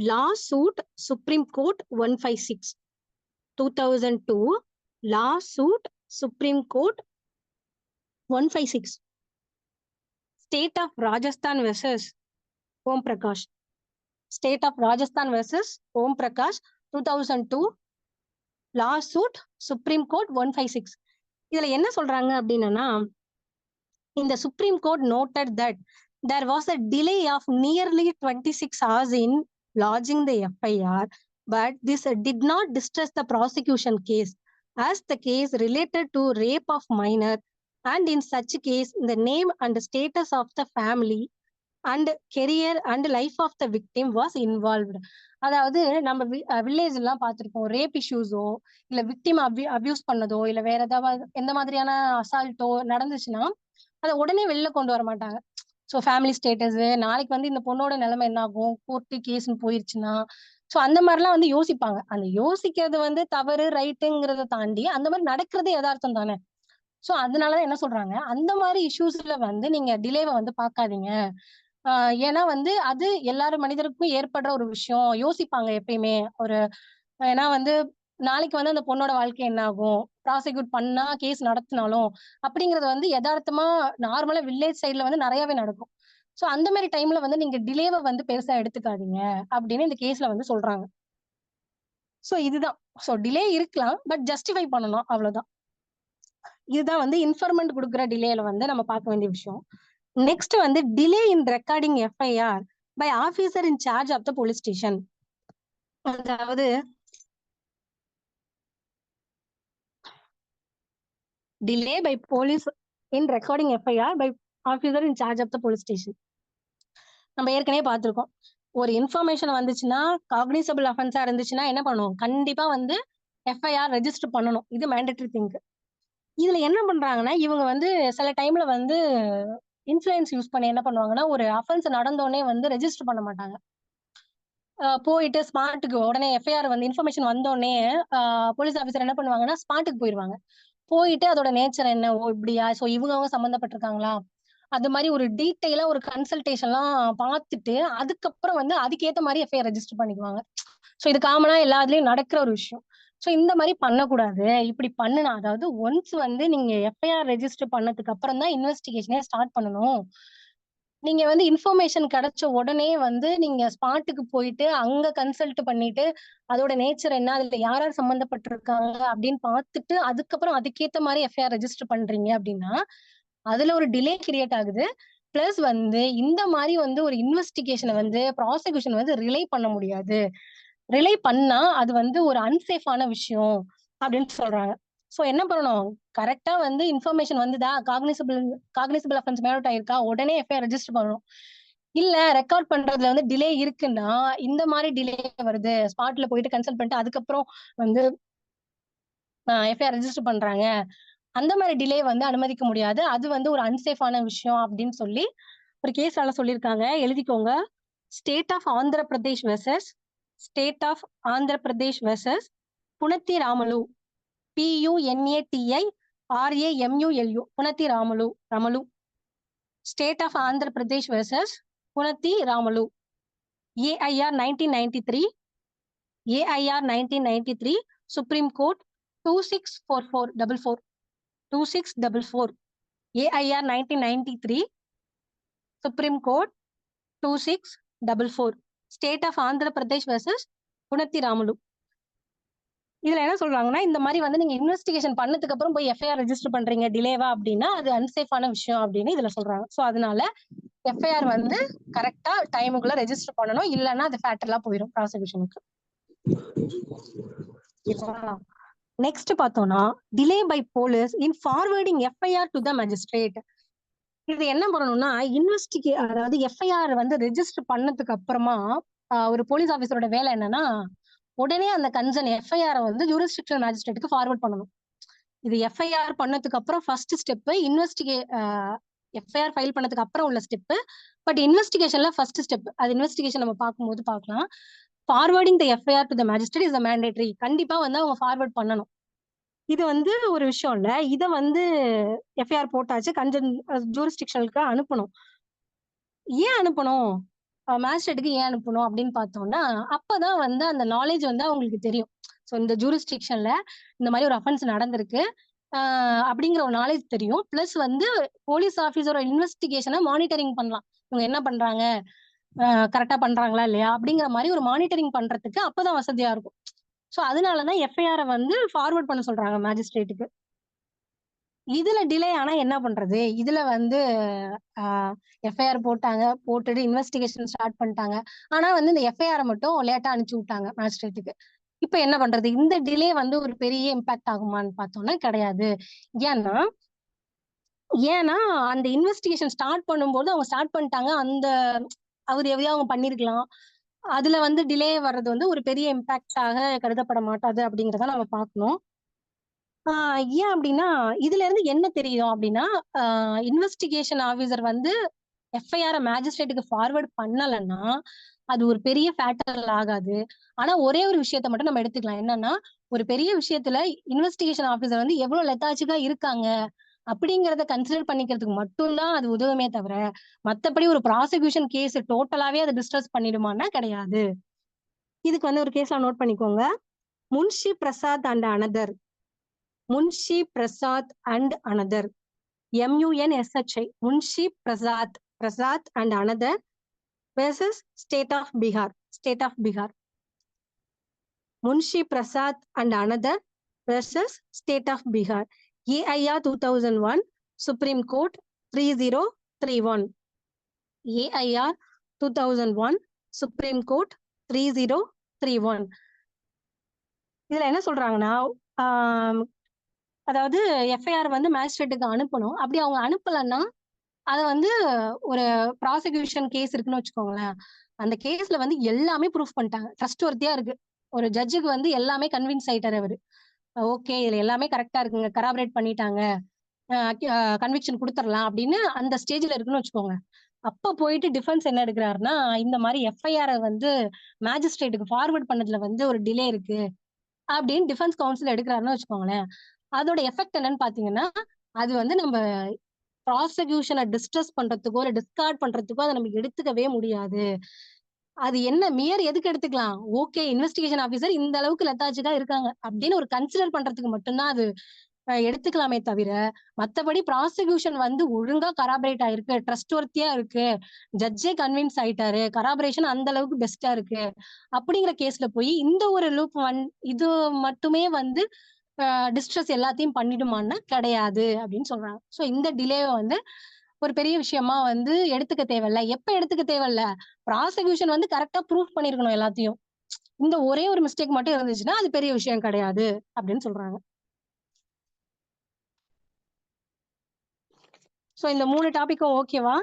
lawsuit Supreme Court 156. 2002 lawsuit Supreme Court 156. State of Rajasthan versus Om Prakash. State of Rajasthan versus Om Prakash 2002 lawsuit Supreme Court 156. இதுல என்ன சொல்றாங்க அப்படின்னா, in the Supreme Court noted that there was a delay of nearly 26 hours in lodging the FIR, but this did not distress the prosecution case, as the case related to rape of minor, and in such case the name and status of the family and career and life of the victim was involved. அதாவது நம்ம village எல்லாம் பார்த்திருப்போம், rape இஷ்யூஸோ இல்ல victim abuse பண்ணதோ இல்ல வேற ஏதாவது எந்த மாதிரியான அசால்ட்டோ நடந்துச்சுன்னா அதை உடனே வெளில கொண்டு வர மாட்டாங்க. ஸோ ஃபேமிலி ஸ்டேட்டஸ், நாளைக்கு வந்து இந்த பொண்ணோட நிலைமை என்ன ஆகும், கோர்ட்டு கேஸ்ன்னு போயிருச்சுன்னா, ஸோ அந்த மாதிரிலாம் வந்து யோசிப்பாங்க. அந்த யோசிக்கிறது வந்து தவறு ரைட்டுங்கிறத தாண்டி அந்த மாதிரி நடக்கிறது யதார்த்தம் தானே. ஸோ அதனாலதான் என்ன சொல்றாங்க, அந்த மாதிரி இஷ்யூஸ்ல வந்து நீங்க டிலேவை வந்து பார்க்காதீங்க. ஏன்னா வந்து அது எல்லாரும் மனிதருக்கும் ஏற்படுற ஒரு விஷயம், யோசிப்பாங்க எப்பயுமே. ஒரு ஏன்னா வந்து நாளைக்கு வந்து அந்த பொண்ணோட வாழ்க்கை என்ன ஆகும், ப்ராசிக்யூட் பண்ணா கேஸ் நடத்தினாலும் அப்படிங்கறது வந்து யதார்த்தமா நார்மலா வில்லேஜ் சைட்ல வந்து நிறையவே நடக்கும். சோ அந்த மாதிரி டைம்ல வந்து நீங்க டிலேவை வந்து பெருசா எடுத்துக்காதீங்க அப்படின்னு இந்த கேஸ்ல வந்து சொல்றாங்க. சோ இதுதான். சோ டிலே இருக்கலாம், பட் ஜஸ்டிஃபை பண்ணணும், அவ்வளவுதான். இதுதான் வந்து இன்ஃபர்மெண்ட் கொடுக்குற டிலேல வந்து நம்ம பார்க்க வேண்டிய விஷயம். நெக்ஸ்ட் வந்து delay in recording FIR by officer in charge of the police station. அதாவது delay by police in recording FIR by officer in charge of the police station. நம்ம ஏற்கனவே பார்த்திருக்கோம், ஒரு இன்ஃபர்மேஷன் வந்துச்சுன்னா காக்னிசபிள் அஃபென்ஸா இருந்துச்சுன்னா என்ன பண்ணுவோம், கண்டிப்பா வந்து FIR ரெஜிஸ்டர் பண்ணணும். இது மேண்டேட்டரி திங். இதுல என்ன பண்றாங்கன்னா இவங்க வந்து சில டைம்ல வந்து இன்ஃபுளுன்ஸ் யூஸ் பண்ணி என்ன பண்ணுவாங்கன்னா, ஒரு அஃபென்ஸ் நடந்தோடனே வந்து ரெஜிஸ்டர் பண்ண மாட்டாங்க. போயிட்டு ஸ்பாட்டுக்கு உடனே FIR வந்து இன்ஃபர்மேஷன் வந்தோடனே போலீஸ் ஆஃபீஸர் என்ன பண்ணுவாங்கன்னா ஸ்பாட்டுக்கு போயிடுவாங்க. போயிட்டு அதோட நேச்சர் என்ன, ஓ இப்படியா, சோ இவங்க சம்பந்தப்பட்டிருக்காங்களா, அது மாதிரி ஒரு டீட்டெயிலா ஒரு கன்சல்டேஷன்லாம் பார்த்துட்டு அதுக்கப்புறம் வந்து அதுக்கேற்ற மாதிரி FIR ரெஜிஸ்டர் பண்ணிக்குவாங்க. சோ இது காமனா எல்லாத்துலயும் நடக்கிற ஒரு விஷயம். சோ இந்த மாதிரி பண்ணக்கூடாது. இப்படி பண்ணுனா, அதாவது ஒன்ஸ் வந்து நீங்க FIR ரெஜிஸ்டர் பண்ணதுக்கு அப்புறம் தான் இன்வெஸ்டிகேஷனே ஸ்டார்ட் பண்ணணும். நீங்க வந்து இன்ஃபர்மேஷன் கிடைச்ச உடனே வந்து நீங்க ஸ்பாட்டுக்கு போயிட்டு அங்க கன்சல்ட் பண்ணிட்டு அதோட நேச்சர் என்ன, அதுல யார் யார் சம்பந்தப்பட்டிருக்காங்க அப்படின்னு பார்த்துட்டு அதுக்கப்புறம் அதுக்கேத்த மாதிரி எஃப்ஐஆர் ரெஜிஸ்டர் பண்றீங்க அப்படின்னா அதுல ஒரு டிலே கிரியேட் ஆகுது. பிளஸ் வந்து இந்த மாதிரி வந்து ஒரு இன்வெஸ்டிகேஷனை வந்து ப்ராசிக்யூஷன் வந்து ரிலே பண்ண முடியாது. ரிலே பண்ணா அது வந்து ஒரு அன்சேஃபான விஷயம் அப்படின்னு சொல்றாங்க. சோ என்ன பண்ணணும், கரெக்டா வந்து இன்ஃபர்மேஷன் வந்துதா, காக்னிசபிள் அஃபென்ஸ் மேலோட் ஆயிருக்கா, உடனே எஃப்ஐஆர் ரெஜிஸ்டர் பண்ணணும். இல்ல ரெக்கார்ட் பண்றதுல வந்து டிலே இருக்குன்னா இந்த மாதிரி டிலே வருது, ஸ்பாட்ல போயிட்டு கன்சல்ட் பண்ணிட்டு அதுக்கப்புறம் வந்து எஃப்ஐஆர் ரெஜிஸ்டர் பண்றாங்க, அந்த மாதிரி டிலே வந்து அனுமதிக்க முடியாது, அது வந்து ஒரு அன்சேஃபான விஷயம் அப்படின்னு சொல்லி ஒரு கேஸ்ல சொல்லியிருக்காங்க. எழுதிக்கோங்க. State of Andhra Pradesh versus state of Andhra Pradesh versus Punati Ramulu, PUNATI Punati Ramulu. State of Andhra Pradesh versus Punati Ramulu. AIR 1993 supreme court 2644 AIR 1993 supreme court 2644 state of Andhra Pradesh versus Punati Ramulu. இதுல என்ன சொல்றாங்கன்னா, இந்த மாதிரி வந்து நீங்க இன்வெஸ்டிகேஷன் பண்ணதுக்கு அப்புறம் போய் எஃப்ஐஆர் ரெஜிஸ்டர் பண்றீங்க டிலேவா அப்படின்னா அது அன்சேஃபான விஷயம் அப்படின்னு இதுல சொல்றாங்க. சோ அதனால எஃப்ஐஆர் வந்து கரெக்டா டைமுக்குள்ள ரெஜிஸ்டர் பண்ணணும், இல்லைன்னா அது ஃபேட்டலா போயிடும் ப்ராசிக்யூஷனுக்கு. நெக்ஸ்ட் பார்த்தோம்னா delay by police in forwarding FIR to the magistrate. இது என்ன பண்ணணும்னா அதாவது எஃப்ஐஆர் வந்து ரெஜிஸ்டர் பண்ணதுக்கு அப்புறமா ஒரு போலீஸ் ஆபீசரோட வேலை என்னன்னா உடனே அந்த கன்சர்ன் எஃப்ஐஆர் வந்து ஜூரிஸ்டிக்ஷனல் மேஜிஸ்ட்ரேட்டுக்கு ஃபார்வர்ட் பண்ணணும். இது எஃப்ஐஆர் பண்ணதுக்கு அப்புறம் ஃபர்ஸ்ட் ஸ்டெப் எஃப்ஐஆர் ஃபைல் பண்ணதுக்கு அப்புறம் உள்ள ஸ்டெப். பட் இன்வெஸ்டிகேஷன்ல ஃபர்ஸ்ட் ஸ்டெப், அது இன்வெஸ்டிகேஷன் நம்ம பார்க்கும்போது பார்க்கலாம். Forwarding the FIR to the magistrate is mandatory. கண்டிப்பா வந்து அவங்க ஃபார்வர்ட் பண்ணணும். இது வந்து ஒரு விஷயம் இல்ல, இதை வந்து எஃப்ஐஆர் போட்டாச்சு கன்சர்ன் ஜூரிஸ்டிக்ஷனுக்கு அனுப்பணும். ஏன் அனுப்பணும், மேஜிஸ்ட்ரேட்டுக்கு ஏன் அனுப்பணும் அப்படின்னு பார்த்தோம்னா அப்பதான் வந்து அந்த நாலேஜ் வந்து அவங்களுக்கு தெரியும். ஸோ இந்த ஜூரிஸ்டிக்ஷன்ல இந்த மாதிரி ஒரு அஃபென்ஸ் நடந்திருக்கு அப்படிங்கிற ஒரு நாலேஜ் தெரியும். பிளஸ் வந்து போலீஸ் ஆஃபீஸரோட இன்வெஸ்டிகேஷனை மானிட்டரிங் பண்ணலாம். இவங்க என்ன பண்றாங்க, கரெக்டா பண்றாங்களா இல்லையா அப்படிங்கிற மாதிரி ஒரு மானிட்டரிங் பண்றதுக்கு அப்பதான் வசதியா இருக்கும். ஸோ அதனாலதான் எஃப்ஐஆரை வந்து ஃபார்வர்ட் பண்ண சொல்றாங்க மேஜிஸ்ட்ரேட்டுக்கு. இதுல டிலே ஆனா என்ன பண்றது, இதுல வந்து எஃப்ஐஆர் போட்டுட்டு இன்வெஸ்டிகேஷன் ஸ்டார்ட் பண்ணிட்டாங்க. ஆனா வந்து இந்த எஃப்ஐஆரை மட்டும் லேட்டா அனுப்பிச்சு விட்டாங்க மேஜிஸ்ட்ரேட்டுக்கு. இப்ப என்ன பண்றது, இந்த டிலே வந்து ஒரு பெரிய இம்பாக்ட் ஆகுமான்னு பார்த்தோம்னா கிடையாது. ஏன்னா அந்த இன்வெஸ்டிகேஷன் ஸ்டார்ட் பண்ணும்போது அவங்க ஸ்டார்ட் பண்ணிட்டாங்க, அந்த அவர் எதையோ அவங்க பண்ணிருக்கலாம், அதுல வந்து டிலே வர்றது வந்து ஒரு பெரிய இம்பாக்டாக கருதப்பட மாட்டாது அப்படிங்கிறத நம்ம பார்க்கணும். ஏன் அப்படின்னா இதுல இருந்து என்ன தெரியும் அப்படின்னா இன்வெஸ்டிகேஷன் ஆபீசர் வந்து எஃப்ஐஆர் மேஜிஸ்ட்ரேட்டுக்கு ஃபார்வர்ட் பண்ணலன்னா அது ஒரு பெரிய ஃபேட்டல் ஆகாது. ஆனா ஒரே ஒரு விஷயத்த மட்டும் நம்ம எடுத்துக்கலாம், என்னன்னா ஒரு பெரிய விஷயத்துல இன்வெஸ்டிகேஷன் ஆபீசர் வந்து எவ்வளவு லெத்தாச்சிக்கா இருக்காங்க அப்படிங்கறத கன்சிடர் பண்ணிக்கிறதுக்கு மட்டும்தான் அது உதவுமே தவிர மத்தபடி ஒரு ப்ராசிக்யூஷன் கேஸ் டோட்டலாவே அதை டிஸ்ட்ரஸ் பண்ணிடுமான்னா கிடையாது. இதுக்கு வந்து ஒரு கேஸ்ல நோட் பண்ணிக்கோங்க. Munshi Prasad and another, Munshi Prasad and another, MUNSHI, Munshi Prasad and another versus state of Bihar. Munshi Prasad and another versus state of Bihar. AIR 2001 Supreme Court 3031. AIR 2001 Supreme Court 3031. இதுல என்ன சொல்றாங்கன்னா அதாவது எஃப்ஐஆர் வந்து மேஜிஸ்ட்ரேட்டுக்கு அனுப்பணும். அப்படி அவங்க அனுப்பலன்னா அதை வந்து ஒரு ப்ராசிக்யூஷன் கேஸ் இருக்குன்னு வச்சுக்கோங்களேன், அந்த கேஸ்ல வந்து எல்லாமே ப்ரூஃப் பண்ணிட்டாங்க, ட்ரஸ்ட் ஒர்த்தியா இருக்கு, ஒரு ஜட்ஜுக்கு வந்து எல்லாமே கன்வின்ஸ் ஆயிட்டாரு அவரு, ஓகே இதுல எல்லாமே கரெக்டா இருக்குங்க, கராபரேட் பண்ணிட்டாங்க, கன்விக்ஷன் கொடுத்துடலாம் அப்படின்னு அந்த ஸ்டேஜ்ல இருக்குன்னு வச்சுக்கோங்க. அப்ப போயிட்டு டிஃபென்ஸ் என்ன எடுக்கிறாருன்னா இந்த மாதிரி எஃப்ஐஆர் வந்து மேஜிஸ்ட்ரேட்டுக்கு ஃபார்வர்ட் பண்ணதுல வந்து ஒரு டிலே இருக்கு அப்படின்னு டிஃபென்ஸ் கவுன்சில் எடுக்கிறாருன்னு வச்சுக்கோங்களேன். அதோட எஃபெக்ட் என்னன்னு பாத்தீங்கன்னா அது வந்து நம்ம ப்ராசிக்யூஷனை டிஸ்ட்ரஸ் பண்றதுக்கோ இல்ல டிஸ்கார்ட் பண்றதுக்கோ அதை நம்ம எடுத்துக்கவே முடியாது. அது என்ன எதுக்கு எடுத்துக்கலாம், ஓகே இன்வெஸ்டிகேஷன் ஆபீசர் இந்த அளவுக்கு லெத்தாச்சிக்கா இருக்காங்க அப்படின்னு ஒரு கன்சிடர் பண்றதுக்கு மட்டும்தான் அது எடுத்துக்கலாமே தவிர மத்தபடி ப்ராசிக்யூஷன் வந்து ஒழுங்கா கராபரேட் ஆயிருக்கு, ட்ரஸ்ட் ஒர்த்தியா இருக்கு, ஜட்ஜே கன்வின்ஸ் ஆயிட்டாரு, கராபரேஷன் அந்த அளவுக்கு பெஸ்டா இருக்கு அப்படிங்கிற கேஸ்ல போய் இந்த ஒரு லூப் இது மட்டுமே வந்து டிஸ்ட்ரஸ் எல்லாத்தையும் பண்ணிடுமான்னா கிடையாது அப்படின்னு சொல்றாங்க. ஸோ இந்த டிலேவை வந்து ஒரு பெரிய விஷயமா வந்து எடுத்துக்க தேவையில்ல. எப்ப எடுத்துக்க தேவையில்ல, ப்ராசிக்யூஷன் வந்து கரெக்டா ப்ரூஃப் பண்ணிருக்கணும் எல்லாத்தையும். இந்த ஒரே ஒரு மிஸ்டேக் மட்டும் இருந்துச்சுன்னா அது பெரிய விஷயம் கிடையாது அப்படின்னு சொல்றாங்க. சோ இந்த 3 டாபிக்கும் ஓகேவா?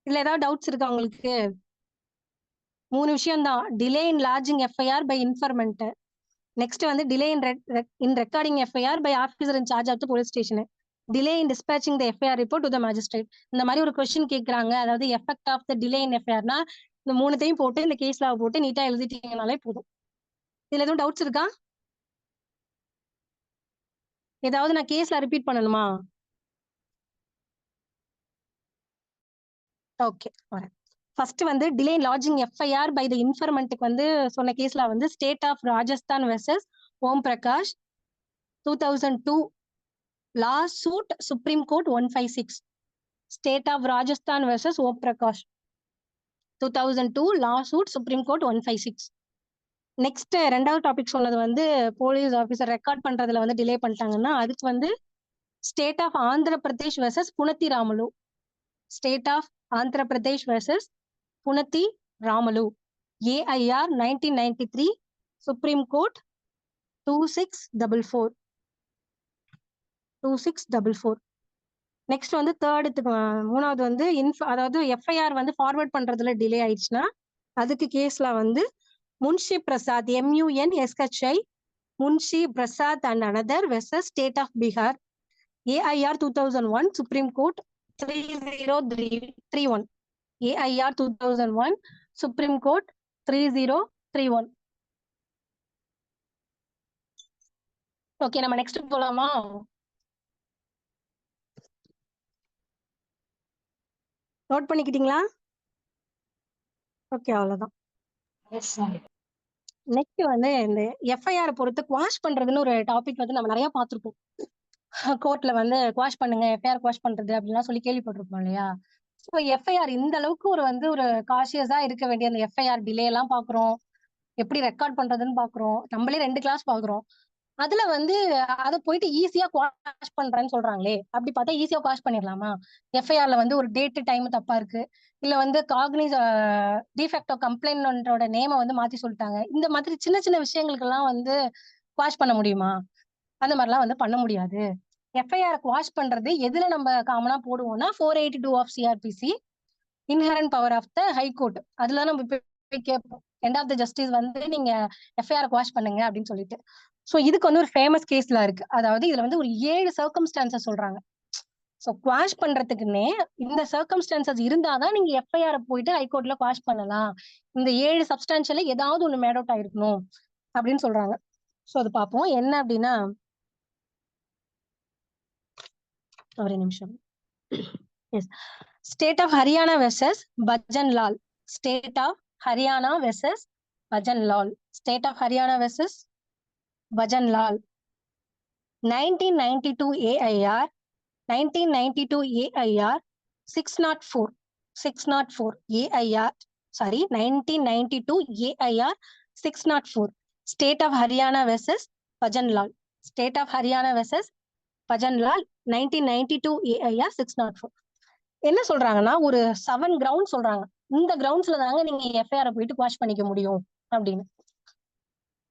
இல்ல ஏதாவது டவுட்ஸ் இருக்கா உங்களுக்கு? 3 விஷயம் தான். Delay in lodging FIR by informant. Next வந்து delay in recording FIR by officer in charge of the police station. Delay in dispatching the FIR report to the magistrate. இந்த மாதிரி ஒரு கொஸ்டின் கேட்கறாங்க. அதாவது effect of the delay in எஃப்ஐஆர்னா இந்த 3த்தையும் போட்டு இந்த கேஸ்ல போட்டு நீட்டா எழுதிட்டீங்கனாலே போதும். இதுல எதுவும் டவுட்ஸ் இருக்கா? ஏதாவது நான் கேஸ்ல ரிப்பீட் பண்ணணுமா? ஓகே, வரேன். ஃபர்ஸ்ட் வந்து delay lodging FIR by the இன்ஃபர்மெண்ட்டுக்கு வந்து சொன்ன கேஸ்ல வந்து state of Rajasthan versus Om Prakash 2002 law suit supreme court 156. State of Rajasthan versus Om Prakash 2002 law suit supreme court 156. Next ரெண்டாவது டாபிக் சொன்னது வந்து போலீஸ் ஆஃபீஸர் ரெக்கார்ட் பண்றதுல வந்து டிலே பண்ணிட்டாங்கன்னா அதுக்கு வந்து state of Andhra Pradesh versus Punati Ramulu. State of Andhra Pradesh versus Punati Ramulu. AIR 1993 supreme court 2644. 2644. Next வந்து மூணாவது வந்து அதாவது எஃப்ஐஆர் வந்து ஃபார்வர்ட் பண்றதுல டிலே ஆயிடுச்சுன்னா அதுக்கு கேஸ்ல வந்து Munshi Prasad MUNSHI Munshi Prasad and another versus state of Bihar. AIR 2001 supreme court 3031. AIR 2001 supreme court 3031. Okay, நம்ம நெக்ஸ்ட் போலாமா? நோட் பண்ணிக்கிட்டீங்களா? ஓகே, அவ்வளவுதான். நெக்ஸ்ட் வந்து இந்த எஃப்ஐஆர் பொறுத்து குவாஷ் பண்றதுன்னு ஒரு டாபிக் வந்து நம்ம நிறைய பார்த்திருப்போம். கோர்ட்ல வந்து குவாஷ் பண்ணுங்க, எஃப்ஐஆர் குவாஷ் பண்றது அப்படின்லாம் சொல்லி கேள்விப்பட்டிருப்போம் இல்லையா? ஸோ எஃப்ஐஆர் இந்த அளவுக்கு ஒரு காஷியஸா இருக்க வேண்டிய அந்த எஃப்ஐஆர் டிலே எல்லாம் பாக்குறோம், எப்படி ரெக்கார்ட் பண்றதுன்னு பாக்குறோம், நம்மளே 2 கிளாஸ் பாக்குறோம். அதுல வந்து அதை போயிட்டு ஈஸியா குவாஷ் பண்றேன்னு சொல்றாங்களே, அப்படி பார்த்தா ஈஸியா குவாஷ் பண்ணிடலாமா? எஃப்ஐஆர்ல வந்து ஒரு டேட் டைம் தப்பா இருக்கு, இல்ல வந்து டிஃபெக்டோ கம்ப்ளைண்டோட நேமை வந்து மாத்தி சொல்லிட்டாங்க, இந்த மாதிரி சின்ன சின்ன விஷயங்களுக்கெல்லாம் வந்து குவாஷ் பண்ண முடியுமா? அந்த மாதிரிலாம் வந்து பண்ண முடியாது. எஃப்ஐஆர் குவாஷ் பண்றது எதுல நம்ம காமனா போடுவோம்னா 482 of CrPC inherent power of the high court. அதுல நம்ம போய் கேட்போம், எண்ட் ஆஃப் த ஜஸ்டிஸ் வந்து நீங்க எஃப்ஐஆர் குவாஷ் பண்ணுங்க அப்படின்னு சொல்லிட்டு. ஸோ இதுக்கு வந்து ஒரு ஃபேமஸ் கேஸ்ல இருக்கு. அதாவது இதுல வந்து ஒரு 7 சர்க்கம்ஸ்டான்சஸ் சொல்றாங்க. ஸோ குவாஷ் பண்றதுக்குன்னே இந்த சர்க்கம்ஸ்டான்சஸ் இருந்தாதான் நீங்க எஃப்ஐஆர் போயிட்டு ஹைகோர்ட்ல குவாஷ் பண்ணலாம். இந்த 7 சப்ஸ்டான்ஷியல ஏதாவது ஒண்ணு மேட் அவுட் ஆயிருக்கணும் அப்படின்னு சொல்றாங்க. ஸோ அது பார்ப்போம் என்ன அப்படின்னா, ஒரு நிமிஷம். Yes, state of Haryana versus Bhajan Lal. State of Haryana versus Bhajan Lal. State of Haryana versus Bhajan Lal. 1992 AIR 604 AIR 1992 AIR 604. State of Haryana versus Bhajan Lal. State of Haryana versus Bhajan Lal 1992 AIR 604. என்ன சொல்றாங்கன்னா ஒரு 7 கிரவுண்ட் சொல்றாங்க. இந்த கிரவுண்ட்ஸ்ல தாங்க நீங்க எஃப்ஐஆர் போயிட்டு குவாஷ் பண்ணிக்க முடியும் அப்படின்னு.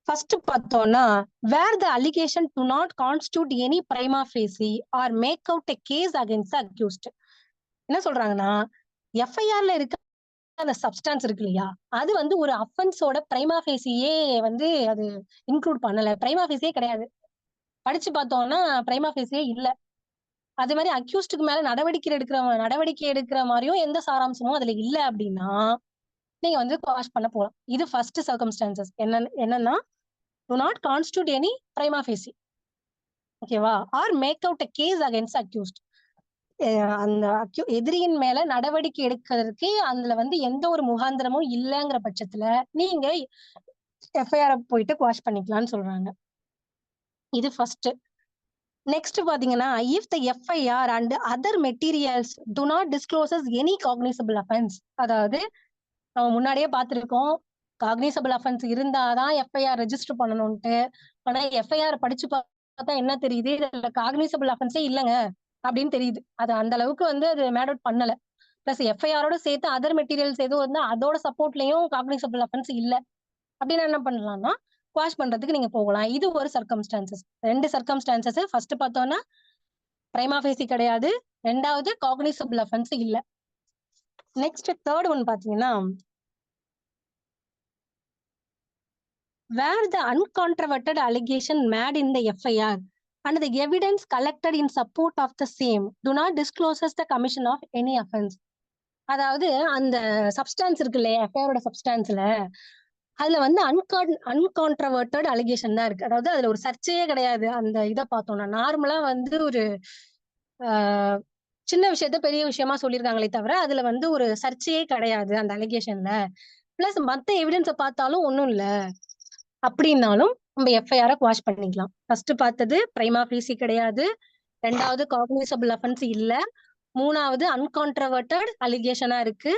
ஃபர்ஸ்ட் பார்த்தோம்னா, where the allegation do not constitute any prima facie or make out a case against the accused. என்ன சொல்றாங்கன்னா, எஃப்ஐஆர்ல இருக்க அந்த சப்ஸ்டான்ஸ் இருக்கு இல்லையா, அது வந்து ஒரு அஃபென்ஸோட பிரைமா ஃபேசியே வந்து அது இன்க்ளூட் பண்ணல, பிரைமா ஃபேசியே கிடையாது. படிச்சு பார்த்தோம்னா பிரைமா ஃபேசியே இல்ல. அதே மாதிரி அக்யூஸ்டுக்கு மேல நடவடிக்கை எடுக்கிற மாதிரியும் எந்த சாராம்சமும் அதுல இல்ல அப்படின்னா நீங்க வந்து குவாஷ் பண்ண போலாம். இது ஃபர்ஸ்ட் சர்க்கம்ஸ்டான்சஸ். என்னன்னா do not constitute any prima facie. ஓகேவா? Or make out a case against accused. அந்த எதிரியின் மேல நடவடிக்கை எடுக்கிறதுக்கு அதுல வந்து எந்த ஒரு முகாந்திரமும் இல்லைங்கிற பட்சத்துல நீங்க எஃப்ஐஆர் போயிட்டு குவாஷ் பண்ணிக்கலாம்னு சொல்றாங்க. இது ஃபர்ஸ்ட். நெக்ஸ்ட் பாத்தீங்கன்னா if the FIR and other materials do not discloses any cognizable offence. அதாவது நம்ம முன்னாடியே பார்த்திருக்கோம், காக்னிசபிள் அஃபென்ஸ் இருந்தாதான் எஃப்ஐஆர் ரெஜிஸ்டர் பண்ணணும்ட்டு. ஆனா எஃப்ஐஆர் படிச்சு பார்த்தா என்ன தெரியுது, இதுல காக்னிசபிள் அஃபென்ஸே இல்லைங்க அப்படின்னு தெரியுது. அது அந்த அளவுக்கு வந்து அது மேட் அவுட் பண்ணல. பிளஸ் எஃப்ஐஆரோட சேர்த்து அதர் மெட்டீரியல்ஸ் எதுவும் வந்து அதோட சப்போர்ட்லயும் காக்னிசபிள் அஃபென்ஸ் இல்ல அப்படின்னு என்ன பண்ணலாம்னா குவாஷ் பண்றதுக்கு நீங்க போகலாம். இது ஒரு சர்க்கம்ஸ்டான்சஸ். 2 சர்க்கம்ஸ்டான்சஸ். ஃபர்ஸ்ட் பார்த்தோம்னா பிரைமா ஃபேசி கிடையாது, 2வது காக்னிசபிள் அஃபென்ஸ் இல்ல. நெக்ஸ்ட் தேர்ட் ஒன் பாத்தீங்கன்னா where the uncontroverted allegation made in the FIR and the evidence collected in support of the same do not discloses the commission of any offense. அதாவது அந்த substance இருக்கு இல்லையா, எஃப்ஐஆரோட சப்ஸ்டான்ஸ்ல அதுல வந்து அன்கான்ட்ரவர்டட் allegation தான் இருக்கு. அதாவது அதுல ஒரு சர்ச்சையே கிடையாது. அந்த இதை பார்த்தோம்னா நார்மலா வந்து ஒரு சின்ன விஷயத்த பெரிய விஷயமா சொல்லியிருக்காங்களே தவிர அதுல வந்து ஒரு சர்ச்சையே கிடையாது அந்த அலிகேஷன்ல. பிளஸ் மத்த எவிடன்ஸை பார்த்தாலும் ஒன்றும் இல்லை அப்படின்னாலும் நம்ம எஃப்ஐஆரை குவாஷ் பண்ணிக்கலாம். ஃபர்ஸ்ட் பார்த்தது பிரைமா ஃபேசி கிடையாது, 2வது காக்னிசபிள் அஃபென்ஸ் இல்ல, 3வது அன்கான்ட்ரவர்டட் அலிகேஷனா இருக்கு,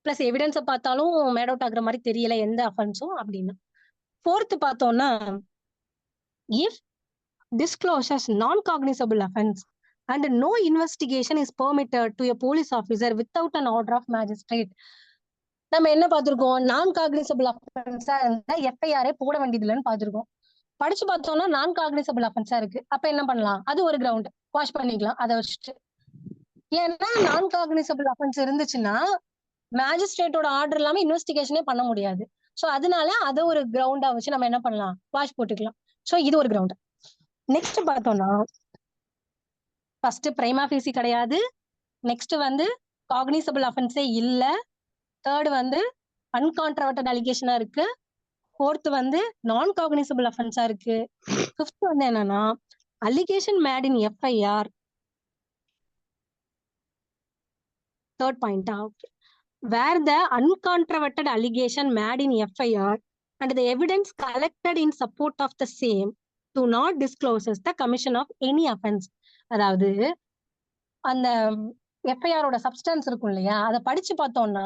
பிளஸ் எவிடன்ஸை பார்த்தாலும் மேட் அவுட் ஆகுற மாதிரி தெரியல எந்த அஃபென்ஸும் அப்படின்னு. 4th பார்த்தோம்னா இஃப் டிஸ்க்ளோசர்ஸ் நான் cognisable offence and no investigation is permitted to a police officer without an order of magistrate. நம்ம என்ன பார்த்திருக்கோம், நான் காக்னிசபிள் அஃபென்ஸா இருந்தா எஃப்ஐஆரே போட வேண்டியது இல்லைன்னு பார்த்திருக்கோம். படிச்சு பார்த்தோம்னா நான் காக்னிசபிள் அஃபென்ஸா இருக்கு. அப்ப என்ன பண்ணலாம், அது ஒரு கிரவுண்ட் வாஷ் பண்ணிக்கலாம் அதை வச்சுட்டு. ஏன்னா நான் காக்னிசபிள் அஃபென்ஸ் இருந்துச்சுன்னா மேஜிஸ்ட்ரேட்டோட ஆர்டர் இல்லாம இன்வெஸ்டிகேஷனே பண்ண முடியாது. சோ அதனால அதை ஒரு கிரவுண்டா வச்சு நம்ம என்ன பண்ணலாம், வாஷ் போட்டுக்கலாம். சோ இது ஒரு கிரவுண்ட். நெக்ஸ்ட் பார்த்தோம்னா ஃபர்ஸ்ட் பிரைமா ஃபேசி கிடையாது, நெக்ஸ்ட் வந்து காக்னிசபிள் அஃபென்ஸே இல்ல, தேர்ட் வந்து அன்கான்ட்ரவர்டட் அலிகேஷனா இருக்கு, 4th வந்து நான் காக்னிசபிள் அஃபென்ஸா இருக்கு, 5th வந்து என்னன்னா allegation made in FIR. Third பாயிண்டா, okay, where the uncontroverted allegation made in FIR and the evidence collected in support of the same do not discloses the commission of any offense. அதாவது அந்த எஃப்ஐஆரோட substance இருக்கும் இல்லையா, அதை படிச்சு பார்த்தோம்னா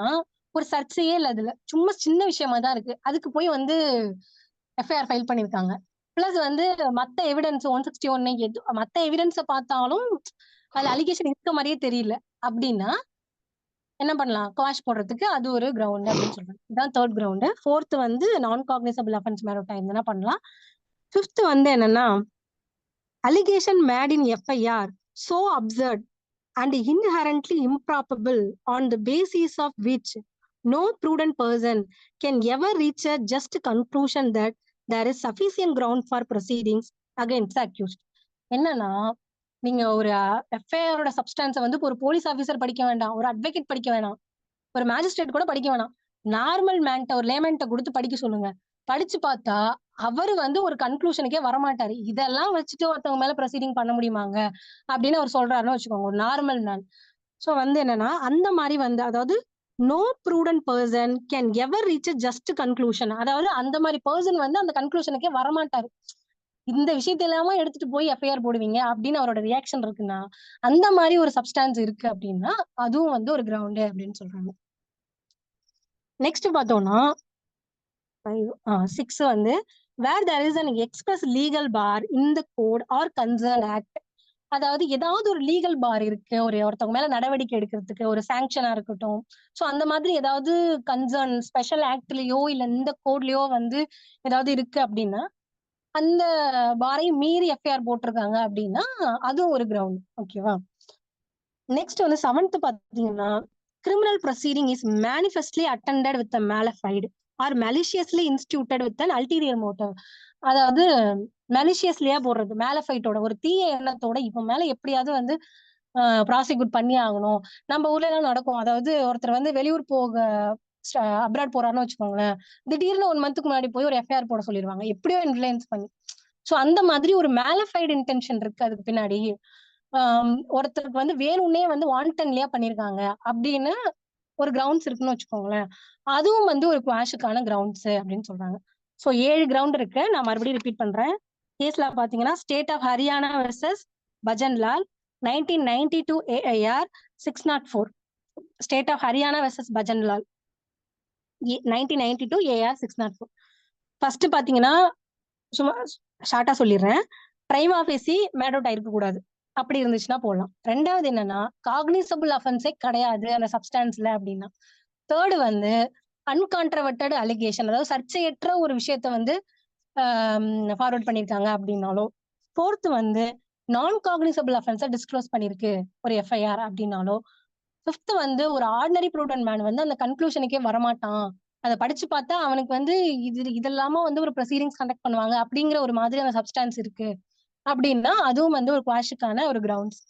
ஒரு சர்ச்சையே இல்லை, அதுல சும்மா சின்ன விஷயமா தான் இருக்கு, அதுக்கு போய் வந்து எஃப்ஐஆர் ஃபைல் பண்ணிருக்காங்க. பிளஸ் வந்து மத்த எவிடன்ஸ் 161 மத்த எவிடன்ஸை பார்த்தாலும் அதுல அலிகேஷன் இருக்க மாதிரியே தெரியல அப்படின்னா என்ன பண்ணலாம், குவாஷ் போடுறதுக்கு அது ஒரு கிரவுண்ட் அப்படின்னு சொல்றாங்க. இதுதான் தேர்ட் கிரவுண்டு. 4th வந்து நான் காக்னிசபிள் அஃபென்ஸ் மேட் அவுட் ஆயிருந்தா பண்ணலாம். 5th வந்து என்னன்னா allegation made in FIR so absurd and inherently improbable on the basis of which no prudent person can ever reach a just conclusion that there is sufficient ground for proceedings against the accused. என்னன்னா நீங்க ஒரு எஃப்ஐஆரோட சப்ஸ்டான்ஸை வந்து ஒரு police officer படிக்க வேண்டாம், ஒரு advocate படிக்க வேணாம், ஒரு மேஜிஸ்ட்ரேட் கூட படிக்க வேணாம், நார்மல் மேன்ட்ட ஒரு லேமென்ட்ட கொடுத்து படிக்க சொல்லுங்க. படிச்சு பார்த்தா அவரு வந்து ஒரு கன்க்ளூஷனுக்கே வரமாட்டாரு. இதெல்லாம் வச்சுட்டு ஒருத்தவங்க மேல ப்ரொசீடிங் பண்ண முடியுமாங்க அப்படின்னு அவர் சொல்றாருன்னு வச்சுக்கோங்க, ஒரு நார்மல் மேன். சோ வந்து என்னன்னா அந்த மாதிரி வந்து அதாவது no prudent person can ever reach a just conclusion. அதாவது அந்த மாதிரி பர்சன் வந்து அந்த கன்க்ளூஷனுக்கே வரமாட்டாரு. இந்த விஷயத்த எல்லாமே எடுத்துட்டு போய் எஃப்ஐஆர் போடுவீங்க அப்படின்னு அவரோட ரியாக்ஷன் இருக்குன்னா அந்த மாதிரி ஒரு சப்ஸ்டான்ஸ் இருக்கு அப்படின்னா அதுவும் வந்து ஒரு கிரவுண்டு அப்படின்னு சொல்றாங்க. நெக்ஸ்ட் பார்த்தோம்னா 6 வந்து where there is an express legal bar in the code or concerned act. அதாவது ஏதாவது ஒரு லீகல் பார் இருக்கு ஒருத்தவங்க மேல நடவடிக்கை எடுக்கிறதுக்கு, ஒரு சாங்ஷனா இருக்கட்டும், சோ அந்த மாதிரி ஏதாவது கன்சர்ன் ஸ்பெஷல் ஆக்ட்லயோ இல்ல இந்த கோட்லயோ வந்து ஏதாவது இருக்கு அப்படின்னா அந்த பாரை மீறி எஃப்ஐஆர் போட்டிருக்காங்க அப்படின்னா அதுவும் ஒரு கிரவுண்ட். ஓகேவா. நெக்ஸ்ட் வந்து 7th பாத்தீங்கன்னா criminal proceeding is manifestly attended with a malified or maliciously instituted with an ulterior motive. அதாவது மெலிஷியஸ்லியா போடுறது, மேலஃபைட்டோட ஒரு தீய எண்ணத்தோட இவன் மேல எப்படியாவது வந்து ப்ராசிக்யூட் பண்ணி ஆகணும். நம்ம ஊர்ல எல்லாம் நடக்கும், அதாவது ஒருத்தர் வந்து வெளியூர் போக அப்ராட் போறாருன்னு வச்சுக்கோங்களேன், திடீர்னு 1 மந்த்துக்கு முன்னாடி போய் ஒரு எஃப்ஐஆர் போட சொல்லிடுவாங்க எப்படியோ இன்ஃப்ளூயன்ஸ் பண்ணி. சோ அந்த மாதிரி ஒரு மேலஃபைடு இன்டென்ஷன் இருக்கு அதுக்கு பின்னாடி. ஒருத்தருக்கு வந்து வேணும்னே வந்து வாண்டன்லியா பண்ணிருக்காங்க அப்படின்னு ஒரு கிரவுண்ட்ஸ் இருக்குன்னு வச்சுக்கோங்களேன், அதுவும் வந்து ஒரு குவாஷுக்கான கிரவுண்ட்ஸ் அப்படின்னு சொல்றாங்க. சோ 7 கிரவுண்ட் இருக்கு. நான் மறுபடியும் ரிப்பீட் பண்றேன். கேஸ்ல பாத்தீங்கன்னா state of Haryana versus Bhajanlal, 1992 AIR 604, State of Haryana versus Bhajanlal, 1992 AIR 604. First பாத்தீங்கன்னா சும்மா ஷார்ட்டா சொல்லிடுறேன். பிரைமா ஃபேசி மேட் அவுட் ஆயிருக்க கூடாது, அப்படி இருந்துச்சுன்னா போடலாம். ரெண்டாவது என்னன்னா காக்னிசபிள் அஃபென்ஸே கிடையாது அந்த சப்ஸ்டான்ஸ்ல அப்படின்னா. தேர்டு வந்து அன்கான்ட்ரவர்டட் அலிகேஷன், அதாவது சர்ச்சையற்ற ஒரு விஷயத்த வந்து ஃபார்வர்ட் பண்ணிருக்காங்க அப்படின்னாலோ. ஃபோர்த் வந்து நான் காக்னிசபிள் அஃபென்ஸை டிஸ்க்ளோஸ் பண்ணிருக்கு ஒரு எஃப்ஐஆர் அப்படின்னாலோ. ஃபிஃப்த் வந்து ஒரு ஆர்டினரி ப்ரூடன்ட் மேன் வந்து அந்த கன்க்ளூஷனுக்கே வரமாட்டான், அதை படிச்சு பார்த்தா அவனுக்கு வந்து இதெல்லாம வந்து ஒரு ப்ரொசீடிங்ஸ் கண்டக்ட் பண்ணுவாங்க அப்படிங்கிற ஒரு மாதிரி அந்த சப்ஸ்டான்ஸ் இருக்கு அப்படின்னா அதுவும் வந்து ஒரு குவாஷுக்கான ஒரு கிரவுண்ட்ஸ்.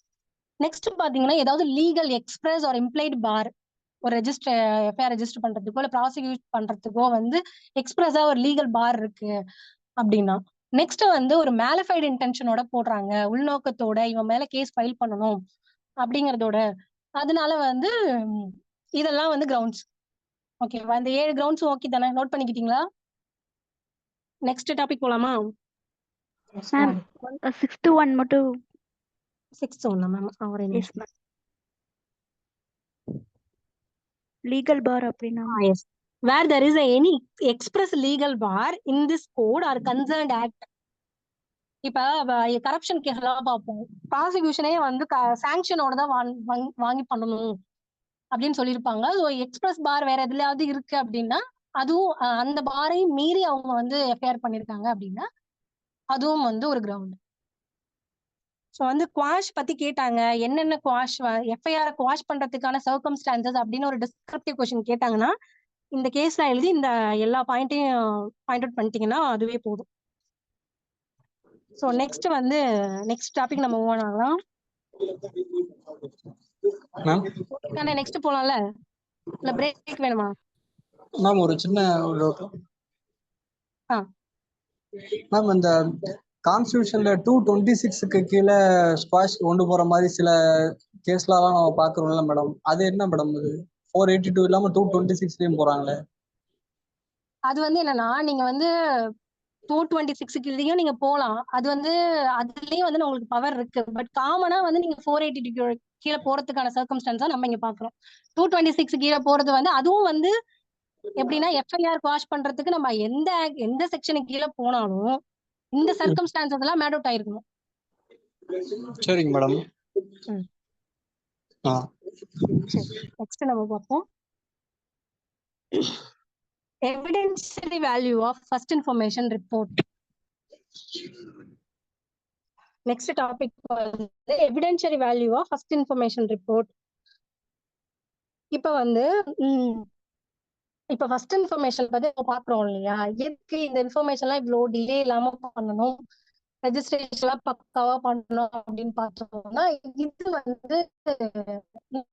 நெக்ஸ்ட் பாத்தீங்கன்னா ஏதாவது லீகல் எக்ஸ்பிரஸ் ஒரு இம்ப்ளைட் பார் ஒரு எஃப்ஐஆர் ரெஜிஸ்டர் பண்றதுக்கோ இல்ல ப்ராசிக்யூட் பண்றதுக்கோ வந்து எக்ஸ்பிரஸா ஒரு லீகல் பார் இருக்கு அப்படின்னா. நெக்ஸ்ட் வந்து ஒரு மேலிஃபைடு இன்டென்ஷனோட போடுறாங்க, உள்நோக்கத்தோட இவன் மேல கேஸ் ஃபைல் பண்ணணும் அப்படிங்கறதோட. அதனால வந்து இதெல்லாம் வந்து கிரவுண்ட்ஸ். ஓகேவா? இந்த 7 கிரவுண்ட்ஸ் ஓகே தானே? நோட் பண்ணிக்கிட்டீங்களா? நெக்ஸ்ட் டாபிக் போலாமா? மேம் 6th one மட்டும். 6th ஒண்ணா மேம்? ஒரு எஸ் மேம். லீகல் பார் அப்படின்னா yes. Where there is any express legal bar in this code or concerned act. இப்ப கரப்ஷன் கேஸ் எல்லாம் பார்ப்போம், ப்ராசிக்யூஷனே வந்து சாங்ஷனோட தான் வாங்கி பண்ணணும் அப்படின்னு சொல்லியிருப்பாங்க. ஸோ எக்ஸ்பிரஸ் பார் வேற எதுலயாவது இருக்கு அப்படின்னா அதுவும் அந்த பாரையும் மீறி அவங்க வந்து எஃப்ஐஆர் பண்ணிருக்காங்க அப்படின்னா அதுவும் வந்து ஒரு கிரவுண்ட். ஸோ வந்து குவாஷ் பத்தி கேட்டாங்க, என்னென்ன குவாஷ் எஃப்ஐஆர் குவாஷ் பண்றதுக்கான சர்க்கம்ஸ்டான்சஸ் அப்படின்னு ஒரு டிஸ்கிரிப்டிவ் கொஸ்டின் கேட்டாங்கன்னா இந்த கேஸ்ல எழுதி இந்த எல்லா பாயிண்ட்டையும் பாயிண்ட் அவுட் பண்ணிட்டீங்கன்னா அதுவே போதும். ஸோ நெக்ஸ்ட் வந்து நெக்ஸ்ட் டாபிக் நம்ம மூவ் ஆகலாம். நெக்ஸ்ட் போலாம்ல, இல்ல பிரேக் வேணுமா மேம்? ஒரு சின்ன மேம், இந்த கான்ஸ்டியூஷன்ல 226க்கு கீழே ஸ்குவாஷ் கொண்டு போற மாதிரி சில கேஸ்லாம் நம்ம பாக்குறோம்ல மேடம், அது என்ன மேடம்? இது 482 இல்லாம 226லயும் போறாங்களே. அது வந்து என்னன்னா நீங்க வந்து 226 நீங்க போலாம், அது வந்து அதுலயும் வந்து உங்களுக்கு பவர் இருக்கு. பட் காமனா வந்து நீங்க 482 கீழே போறதுக்கான சர்க்கம்ஸ்டான்ஸா நம்ம இங்க பாக்குறோம். 226 கீழே போறது வந்து அதுவும் வந்து எப்படின்னா எஃப்ஐஆர் குவாஷ் பண்றதுக்கு நம்ம எந்த செக்ஷனுக்கு கீழே போனாலும் இந்த சர்க்கம்ஸ்டான்சஸ் எல்லாம் மேட் அவுட் ஆயிருக்கணும். சரிங்க மேடம். நெக்ஸ்ட் நம்ம பார்ப்போம். Evidentiary value of first information report. Next topic வந்து evidentiary value of first information report. இப்ப வந்து இப்ப ஃபர்ஸ்ட் இன்ஃபர்மேஷன் பத்தி பாக்குறோம் இல்லையா, எதுக்கு இந்த இன்ஃபர்மேஷன்லாம் இவ்வளவு டிலே இல்லாம பண்ணணும், ரெஜிஸ்ட்ரேஷன் பக்காவா பண்ணணும் அப்படின்னு பார்த்தோம்னா இது வந்து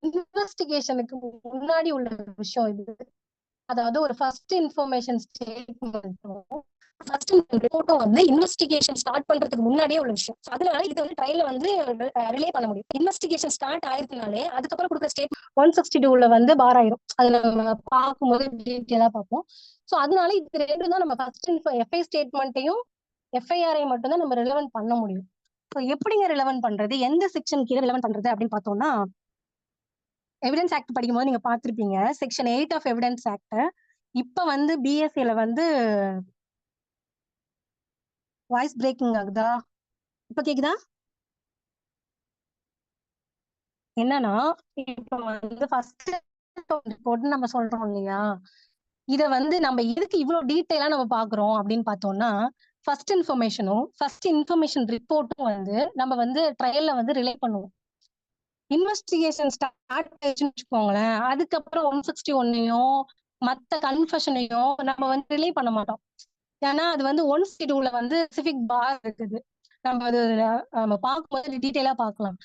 இன்வெஸ்டிகேஷனுக்கு முன்னாடி உள்ள விஷயம் இது. அதாவது ஒரு ஃபர்ஸ்ட் இன்ஃபர்மேஷன் ஸ்டேட்மெண்ட்டும் ஃபர்ஸ்ட் ரிப்போர்ட்டும் வந்து இன்வெஸ்டிகேஷன் ஸ்டார்ட் பண்றதுக்கு முன்னாடியே உள்ள விஷயம். அதனால இது வந்து ட்ரையல்ல வந்து ரிலே பண்ண முடியும். இன்வெஸ்டிகேஷன் ஸ்டார்ட் ஆயிருக்குனாலே அதுக்கப்புறம் கொடுக்குற ஸ்டேட் 162ல வந்து பார் ஆயிரும். அதுல நம்ம பார்க்கும்போது டீட்டெயிலா பார்ப்போம். ஸோ அதனால இது ரெண்டு தான் நம்ம ஃபர்ஸ்ட் எஃப்ஐ ஸ்டேட்மெண்ட்டையும் எஃப்ஐஆரை மட்டும் தான் நம்ம ரிலவென்ட் பண்ண முடியும். ஸோ எப்படிங்க ரிலவென்ட் பண்றது, எந்த செக்ஷன் கீழே ரிலவென்ட் பண்றது அப்படின்னு பார்த்தோம்னா எவிடன்ஸ் ஆக்ட் படிக்கும்போது நீங்க பார்த்திருப்பீங்க செக்ஷன் 8 ஆஃப் எவிடன்ஸ் ஆக்ட். இப்ப வந்து பிஎஸ்சில வந்து வாய்ஸ் பிரேக்கிங் ஆகுதா? இப்ப கேக்குதா? என்னன்னா இப்ப வந்து ஃபர்ஸ்ட் ரிப்போர்ட் நம்ம சொல்றோம் இல்லையா, இத வந்து நம்ம எதுக்கு இவ்வளவு டீட்டெயிலா நம்ம பாக்குறோம் அப்படின்னு பார்த்தோம்னா ஃபர்ஸ்ட் இன்ஃபர்மேஷனும் ஃபர்ஸ்ட் இன்ஃபர்மேஷன் ரிப்போர்ட்டும் வந்து நம்ம வந்து ட்ரையல்ல வந்து ரிலே பண்ணுவோம். இன்வெஸ்டிகேஷன் ஸ்டார்ட் ஆயிடுச்சுன்னு வச்சுக்கோங்களேன், அதுக்கப்புறம் 161ஐயும் மத்த கன்ஃபெஷனையும் நம்ம வந்து ரிலே பண்ண மாட்டோம். ஏன்னா அது வந்து 162ல வந்து ஸ்பெசிபிக் பார் இருக்குது. நம்ம அது நம்ம பார்க்கும்போது டீட்டெயிலா பார்க்கலாம்.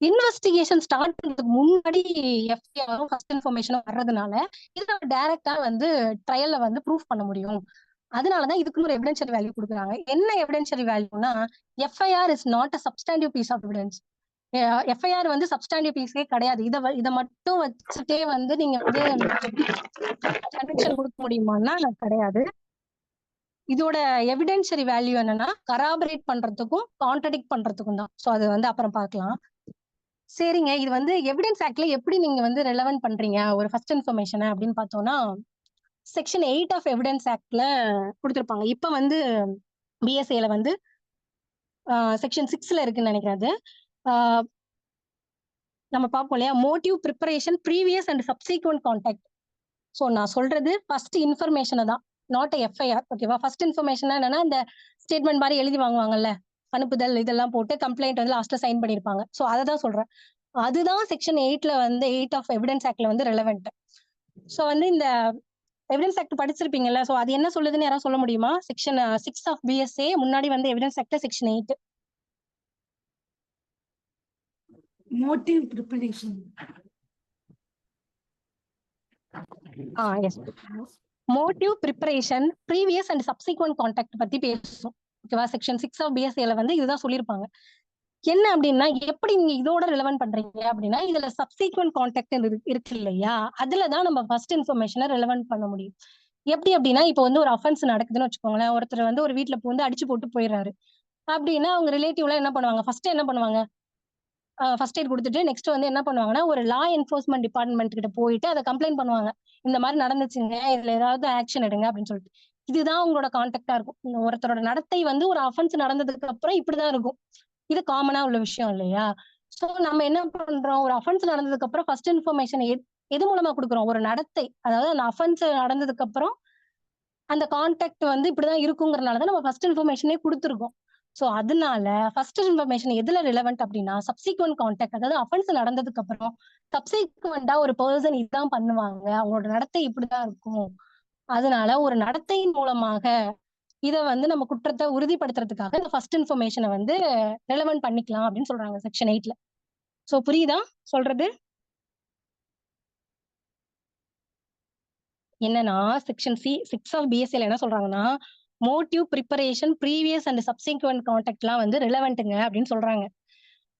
இன்வெஸ்டிகேஷன் ஸ்டார்ட் பண்றதுக்கு முன்னாடி எஃப்ஐஆரும் ஃபர்ஸ்ட் இன்ஃபர்மேஷனும் வர்றதுனால இதை நம்ம டைரக்டா வந்து ட்ரையல்ல வந்து ப்ரூஃப் பண்ண முடியும். அதனாலதான் இதுக்குன்னு ஒரு எவிடென்ஷியரி வேல்யூ கொடுக்குறாங்க. என்ன எவிடென்ஷியரி வேல்யூனா FIR is not a substantive piece of evidence. FIR வந்து சப்ஸ்டாண்டிவ் பீஸே கிடையாது. இதை மட்டும் வச்சுட்டே வந்து நீங்க வந்து கன்விக்ஷன் கொடுக்க முடியுமான்னா கிடையாது. இதோட எவிடென்ஷரி வேல்யூ என்னன்னா கராபரேட் பண்றதுக்கும் கான்ட்ரடிக்ட் பண்றதுக்கும் தான். ஸோ அது வந்து அப்புறம் பார்க்கலாம். சரிங்க, இது வந்து எவிடன்ஸ் ஆக்ட்ல எப்படி நீங்க வந்து ரெலவென்ட் பண்றீங்க ஒரு ஃபர்ஸ்ட் இன்ஃபர்மேஷனை அப்படின்னு பார்த்தோம்னா, செக்ஷன் 8 ஆஃப் எவிடன்ஸ் ஆக்ட்ல கொடுத்துருப்பாங்க. இப்ப வந்து பிஎஸ்ஏல வந்து செக்ஷன் 6ல இருக்குன்னு நினைக்கிறேன். அது நம்ம பார்ப்போம் இல்லையா, motive preparation previous and subsequent contact. So நான் சொல்றது ஃபர்ஸ்ட் இன்ஃபர்மேஷனை தான், நாட் எஃப்ஐஆர். ஓகேவா? ஃபர்ஸ்ட் இன்ஃபர்மேஷன் என்னன்னா இந்த ஸ்டேட்மெண்ட் மாதிரி எழுதி வாங்குவாங்கல்ல, அனுப்புதல் இதெல்லாம் போட்டு கம்ப்ளைண்ட் வந்து லாஸ்ட்ல சைன் பண்ணிருப்பாங்க. ஸோ அதை தான் சொல்றேன். அதுதான் செக்ஷன் 8ல வந்து 8 ஆஃப் எவிடன்ஸ் ஆக்ட்ல வந்து ரெலவெண்ட். ஸோ வந்து இந்த எவிடன்ஸ் ஆக்ட் படிச்சிருப்பீங்கல்ல, ஸோ அது என்ன சொல்லுதுன்னு யாராவது சொல்ல முடியுமா? செக்ஷன் 6 ஆஃப் பிஎஸ்ஏ முன்னாடி வந்து எவிடன்ஸ் ஆக்ட்ல section 8. motive preparation. Yes, motive preparation previous and subsequent conduct பத்தி பேசும். ஓகேவா? செக்ஷன் 6 ஆஃப் பிஎஸ்ஏல வந்து இதுதான் சொல்லியிருப்பாங்க. என்ன அப்படின்னா, எப்படி நீங்க இதோட ரிலவென்ட் பண்றீங்க அப்படின்னா, இதுல சப்சீக்வெண்ட் கான்டாக்ட் இருக்கு இல்லையா, அதுலதான் நம்ம ஃபர்ஸ்ட் இன்ஃபர்மேஷனை ரெலவென்ட் பண்ண முடியும். எப்படி அப்படின்னா, இப்போ வந்து ஒரு அஃபென்ஸ் நடக்குதுன்னு வச்சுக்கோங்களேன். ஒருத்தர் வந்து ஒரு வீட்டுல வந்து அடிச்சு போட்டு போயிடுறாரு அப்படின்னா, அவங்க ரிலேட்டிவ்ல என்ன பண்ணுவாங்க, ஃபர்ஸ்ட் என்ன பண்ணுவாங்க, ஃபர்ஸ்ட் எய்ட் கொடுத்துட்டு நெக்ஸ்ட் வந்து என்ன பண்ணுவாங்கன்னா, ஒரு லா என்ஃபோர்ஸ்மெண்ட் டிபார்ட்மெண்ட் கிட்ட போயிட்டு அதை கம்ப்ளைண்ட் பண்ணுவாங்க. இந்த மாதிரி நடந்துச்சுங்க, இதுல ஏதாவது ஆக்ஷன் எடுங்க அப்படின்னு சொல்லிட்டு. இதுதான் உங்களோட கான்டாக்டா இருக்கும். ஒருத்தரோட நடத்தை வந்து ஒரு அஃபென்ஸ் நடந்ததுக்கு அப்புறம் இப்படிதான் இருக்கும். இது காமனா உள்ள விஷயம் இல்லையா? சோ நம்ம என்ன பண்றோம், ஒரு அஃபென்ஸ் நடந்ததுக்கு அப்புறம் ஃபர்ஸ்ட் இன்ஃபர்மேஷன் எது மூலமா கொடுக்குறோம், ஒரு நடத்தை. அதாவது அந்த அஃபென்ஸ் நடந்ததுக்கு அப்புறம் அந்த கான்டாக்ட் வந்து இப்படிதான் இருக்குங்கிறதுனாலதான் நம்ம ஃபர்ஸ்ட் இன்ஃபர்மேஷனே கொடுத்துருக்கோம். சோ அதனால ஃபர்ஸ்ட் இன்ஃபர்மேஷன் எதுல ரிலவென்ட் அப்படின்னா, சப்சிக்வெண்ட் கான்டாக்ட். அதாவது அஃபென்ஸ் நடந்ததுக்கு அப்புறம் சப்சிக்வெண்டா ஒரு பர்சன் இதுதான் பண்ணுவாங்க, அவங்களோட நடத்தை இப்படிதான் இருக்கும், அதனால ஒரு நடத்தையின் மூலமாக இத வந்து நம்ம குற்றத்தை உறுதிப்படுத்துறதுக்காக இந்த ஃபர்ஸ்ட் இன்ஃபர்மேஷனை வந்து ரெலவென்ட் பண்ணிக்கலாம் அப்படின்னு சொல்றாங்க செக்ஷன் 8ல. சோ புரியுதா சொல்றது? என்னன்னா செக்ஷன் 6 ஆஃப் பிஎஸ்சில என்ன சொல்றாங்கன்னா, motive preparation previous and subsequent கான்டாக்ட்லாம் வந்து ரிலவென்ட்டுங்க அப்படின்னு சொல்றாங்க.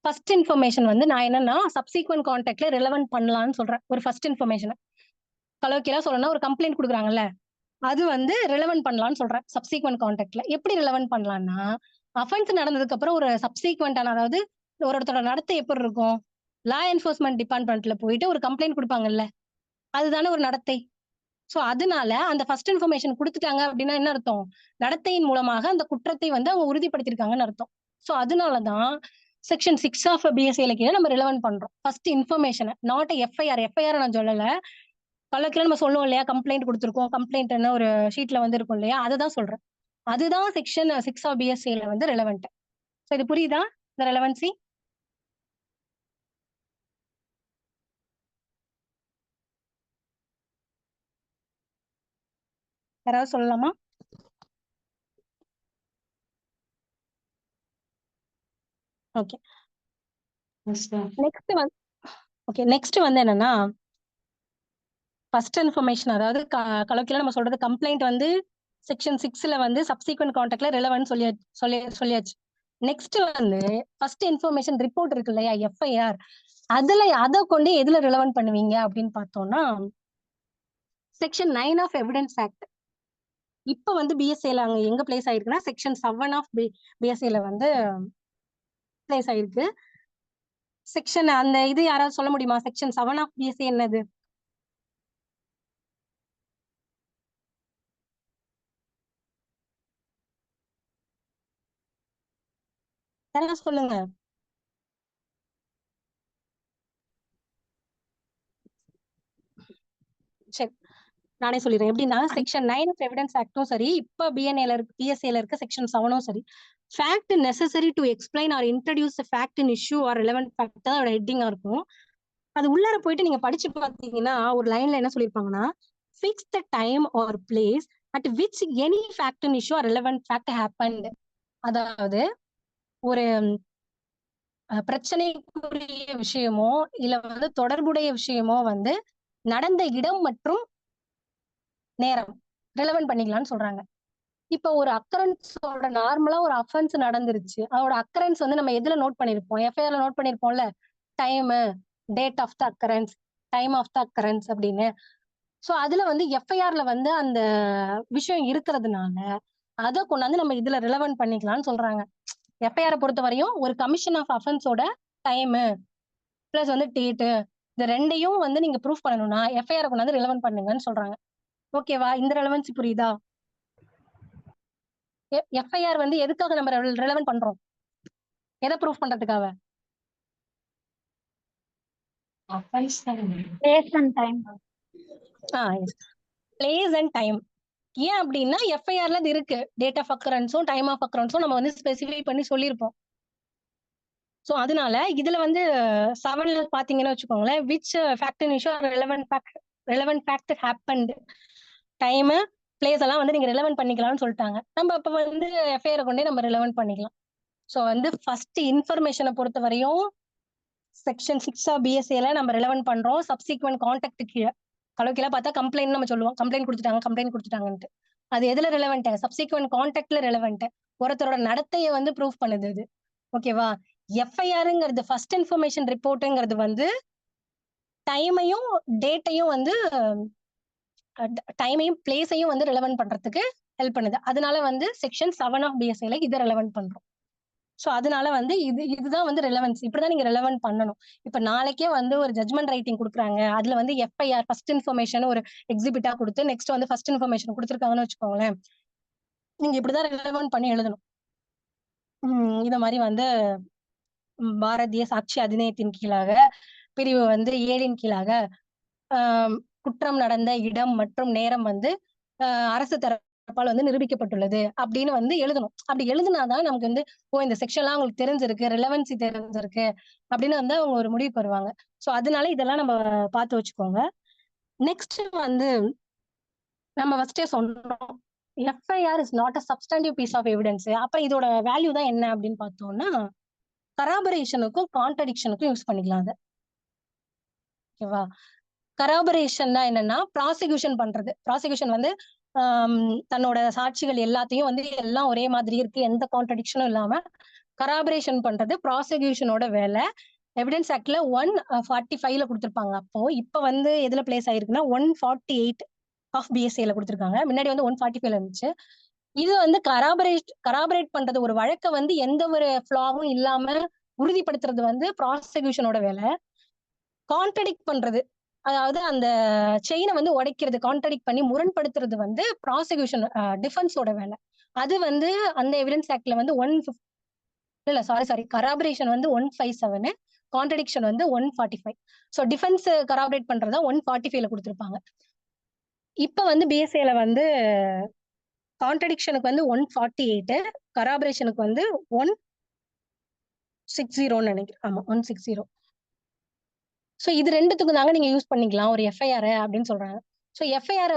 ஃபர்ஸ்ட் இன்ஃபர்மேஷன் வந்து நான் என்னன்னா சப்சிக்வெண்ட் கான்டாக்ட்ல ரிலவென்ட் பண்ணலாம்னு சொல்றேன். ஒரு ஃபர்ஸ்ட் இன்ஃபர்மேஷனை கலோக்கியலா சொல்லணும்னா, ஒரு கம்ப்ளைண்ட் கொடுக்குறாங்கல்ல, அது வந்து ரிலவென்ட் பண்ணலாம்னு சொல்றேன் சப்சீக்வெண்ட் கான்டாக்ட்ல. எப்படி ரிலவென்ட் பண்ணலாம்னா, அஃபென்ஸ் நடந்ததுக்கு அப்புறம் ஒரு சப்சீக்வெண்டான, அதாவது ஒருத்தரோட நடத்தை எப்படி இருக்கும், லா என்ஃபோர்ஸ்மெண்ட் டிபார்ட்மெண்ட்ல போயிட்டு ஒரு கம்ப்ளைண்ட் கொடுப்பாங்கல்ல, அதுதானே ஒரு நடத்தை. சோ அதனால அந்த ஃபர்ஸ்ட் இன்ஃபர்மேஷன் கொடுத்துட்டாங்க அப்படின்னா என்ன அர்த்தம், நடத்தையின் மூலமாக அந்த குற்றத்தை வந்து அவங்க உறுதிப்படுத்திருக்காங்கன்னு அர்த்தம். சோ அதனாலதான் செக்ஷன் 6 ஆஃப் பிஎஸ்சில கீழே நம்ம ரிலவென்ட் பண்றோம் ஃபர்ஸ்ட் இன்ஃபர்மேஷனை, நாட் எஃப்ஐஆர். எஃப்ஐஆர் நான் சொல்லல, பல்லக்கில நம்ம சொல்லுவோம் இல்லையா, கம்ப்ளைண்ட் கொடுத்துருக்கோம், கம்ப்ளைண்ட் என்ன ஒரு ஷீட்ல வந்து இருக்கும் இல்லையா, அதுதான் சொல்றேன். அதுதான் செக்ஷன் 6 ஆஃப் பிஎஸ்சில வந்து ரெலவென்ட். சோ இது புரியுதா இந்த ரெலவென்சி? யாராவது சொல்லலாமா? ஓகே, நெக்ஸ்ட் வந்து நெக்ஸ்ட் வந்து என்னன்னா, ஃபர்ஸ்ட் இன்ஃபர்மேஷன், அதாவது கலோக்கியலா நம்ம சொல்றது கம்ப்ளைண்ட் வந்து செக்ஷன் 6ல வந்து சப்சீக்வெண்ட் கான்டாக்ட்ல ரெலவென்ட் சொல்லியாச்சு. நெக்ஸ்ட் வந்து ஃபர்ஸ்ட் இன்ஃபர்மேஷன் ரிப்போர்ட் இருக்கு இல்லையா, எஃப்ஐஆர், அதை கொண்டு எதுல ரிலவென்ட் பண்ணுவீங்க அப்படின்னு பார்த்தோம்னா, செக்ஷன் 9 ஆஃப் எவிடன்ஸ் ஆக்ட். இப்ப வந்து பிஎஸ்சில அங்க எங்க பிளேஸ் ஆயிருக்குன்னா, செக்ஷன் 7 ஆஃப் பிஎஸ்சில வந்து பிளேஸ் ஆயிருக்கு. செக்ஷன் அந்த இது யாராவது சொல்ல முடியுமா, செக்ஷன் 7 ஆஃப் பிஎஸ்சி என்னது? யாராவது சொல்லுங்க. சரி, நானே சொல்லிடுறேன். எப்படின்னா, செக்ஷன் 9 ஆஃப் எவிடன்ஸ் ஆக்டும் சரி, இப்ப பிஎஸ்சில இருக்க செக்ஷன் 7ம் சரி, fact necessary to explain or introduce fact in issue or relevant fact தான் அதோட ஹெட்டிங்கா இருக்கும். அது உள்ளார போயிட்டு நீங்க படிச்சு பாத்தீங்கன்னா, ஒரு லைன்ல என்ன சொல்லிருப்பாங்கன்னா, fix the time or place at which any fact in issue or relevant fact happened. அதாவது ஒரு பிரச்சனைக்குரிய விஷயமோ இல்ல வந்து தொடர்புடைய விஷயமோ வந்து நடந்த இடம் மற்றும் நேரம் ரெலவென்ட் பண்ணிக்கலாம்னு சொல்றாங்க. இப்ப ஒரு அக்கரன்ஸோட நார்மலா ஒரு அஃபென்ஸ் நடந்துருச்சு, அதோட அக்கரன்ஸ் வந்து நம்ம எதுல நோட் பண்ணிருப்போம், எஃப்ஐஆர்ல நோட் பண்ணிருப்போம்ல, time, date of the occurrence, time of the occurrence அப்படின்னு. சோ அதுல வந்து எஃப்ஐஆர்ல வந்து அந்த விஷயம் இருக்கிறதுனால அதை கொண்டாந்து நம்ம இதுல ரிலவென்ட் பண்ணிக்கலாம்னு சொல்றாங்க. எஃப்ஐஆரை பொறுத்த வரையும் ஒரு கமிஷன் ஆஃப் அஃபென்ஸோட டைமு பிளஸ் வந்து டேட்டு இந்த ரெண்டையும் வந்து நீங்க ப்ரூஃப் பண்ணணும்னா எஃப்ஐஆரை கொண்டாந்து ரிலவென்ட் பண்ணுங்கன்னு சொல்றாங்க. ஓகேவா? இந்த ரெலவென்சி புரியுதா? எஃப்ஐஆர் வந்து எதுக்காக நம்ம ரிலவென்ட் பண்றோம்? எதை ப்ரூஃப் பண்றதுக்காக? Place and time. Place and time. ஏன் அப்படின்னா எஃப்ஐஆர்ல அது இருக்கு. டேட் ஆஃப் அக்கரன்ஸும் டைம் ஆஃப் அக்கரன்ஸும் நம்ம வந்து ஸ்பெசிஃபை பண்ணி சொல்லியிருப்போம். ஸோ அதனால இதுல வந்து 7ல பாத்தீங்கன்னு வச்சுக்கோங்களேன், which fact issue relevant fact happened, time place எல்லாம் வந்து நீங்க ரிலவென்ட் பண்ணிக்கலாம்னு சொல்லிட்டாங்க. நம்ம அப்ப வந்து எஃப்ஐஆரை கொண்டே நம்ம ரிலவென்ட் பண்ணிக்கலாம். ஸோ வந்து ஃபர்ஸ்ட் இன்ஃபர்மேஷனை பொறுத்த வரையும் செக்ஷன் 6 ஆஃப் பிஎஸ்ஏல நம்ம ரிலவென்ட் பண்றோம். சப்சிக்வெண்ட் கான்டாக்ட் கீழே கலோக்கியலா பார்த்தா கம்ப்ளைண்ட் நம்ம சொல்லுவோம். கம்ப்ளைண்ட் கொடுத்துட்டாங்கன்ட்டு. அது எதுல ரிலவென்ட்? Subsequent கான்டாக்ட்ல relevant. ஒருத்தரோட நடத்தையை வந்து ப்ரூஃப் பண்ணுது இது. ஓகேவா? எஃப்ஐஆருங்கிறது ஃபர்ஸ்ட் இன்ஃபர்மேஷன் ரிப்போர்ட்டுங்கிறது வந்து டைமையும் டேட்டையும் வந்து டைமையும் பிளேஸையும் வந்து ரிலவென்ட் பண்றதுக்கு ஹெல்ப் பண்ணுது. அதனால வந்து செக்ஷன் 7 ஆஃப் பிஎஸ்ஏல இதை ரிலவென்ட் பண்றோம். ஸோ அதனால வந்து இதுதான் வந்து ரெலவென்ஸ். இப்படிதான் நீங்க ரெலவென்ட் பண்ணணும். இப்ப நாளைக்கே வந்து ஒரு ஜட்மெண்ட் ரைட்டிங் கொடுக்குறாங்க. அதுல வந்து எஃப்ஐஆர் ஃபர்ஸ்ட் இன்ஃபர்மேஷன் ஒரு எக்ஸிபிட்டா கொடுத்து நெக்ஸ்ட் வந்து ஃபர்ஸ்ட் இன்ஃபர்மேஷன் கொடுத்துருக்காங்கன்னு வச்சுக்கோங்களேன், நீங்க இப்படிதான் ரெலவென்ட் பண்ணி எழுதணும். இத மாதிரி வந்து பாரதிய சாட்சி அதிநியத்தின் கீழாக பிரிவு வந்து 7ன் கீழாக குற்றம் நடந்த இடம் மற்றும் நேரம் வந்து அரசு தரப்பால் வந்து நிரூபிக்கப்பட்டுள்ளது அப்படின்னு வந்து எழுதணும். அப்படி எழுதுனாதான் நமக்கு வந்து இந்த செக்ஷன்லாம் அவங்களுக்கு தெரிஞ்சிருக்கு, ரெலவென்சி தெரிஞ்சிருக்கு அப்படின்னு வந்து அவங்க ஒரு முடிவுக்கு வருவாங்க. ஸோ அதனால இதெல்லாம் நம்ம பார்த்து வச்சுக்கோங்க. நெக்ஸ்ட் வந்து நம்ம ஃபர்ஸ்டே சொன்னோம், FIR is not a substantive piece of evidence. அப்ப இதோட வேல்யூ தான் என்ன அப்படின்னு பார்த்தோம்னா கராபரேஷனுக்கும் கான்ட்ரடிக்ஷனுக்கும் யூஸ் பண்ணிக்கலாம் அதை. ஓகேவா? கராபரேஷன்னா என்னன்னா ப்ராசிக்யூஷன் பண்றது. ப்ராசிக்யூஷன் வந்து தன்னோட சாட்சிகள் எல்லாத்தையும் வந்து எல்லாம் ஒரே மாதிரி இருக்கு, எந்த கான்ட்ரடிக்ஷனும் இல்லாம கராபரேஷன் பண்றது ப்ராசிக்யூஷனோட வேலை. எவிடன்ஸ் ஆக்ட்ல 145ல கொடுத்திருப்பாங்க. அப்போ இப்ப வந்து எதுல பிளேஸ் ஆயிருக்குன்னா 148 ஆஃப் பிஎஸ்ஏல கொடுத்திருக்காங்க. முன்னாடி வந்து 145ல இருந்துச்சு. இது வந்து கராபரேட் பண்றது, ஒரு வழக்கை வந்து எந்த ஒரு ஃபிளாவும் இல்லாம உறுதிப்படுத்துறது வந்து ப்ராசிக்யூஷனோட வேலை. கான்ட்ரடிக்ட் பண்றது, அதாவது அந்த செயினை வந்து உடைக்கிறது, கான்ட்ரடிக்ட் பண்ணி முரண்படுத்துறது வந்து ப்ராசிக்யூஷன் டிஃபென்ஸோட வேலை. அது வந்து அந்த எவிடன்ஸ் ஆக்ட்ல வந்து கராபரேஷன் வந்து 157, கான்ட்ரடிக்ஷன் வந்து 145. ஸோ டிஃபென்ஸ் கராபரேட் பண்றதா 145ல கொடுத்திருப்பாங்க. இப்ப வந்து பிஎஸ்ஏல வந்து கான்ட்ரடிக்ஷனுக்கு வந்து 148, கராபரேஷனுக்கு வந்து 160 நினைக்கிறேன். ஆமா 160. ஸோ இது ரெண்டுத்துக்கும் தாங்க நீங்க யூஸ் பண்ணிக்கலாம் ஒரு எஃப்ஐஆர் அப்படின்னு சொல்றாங்க. ஸோ எஃப்ஐஆர்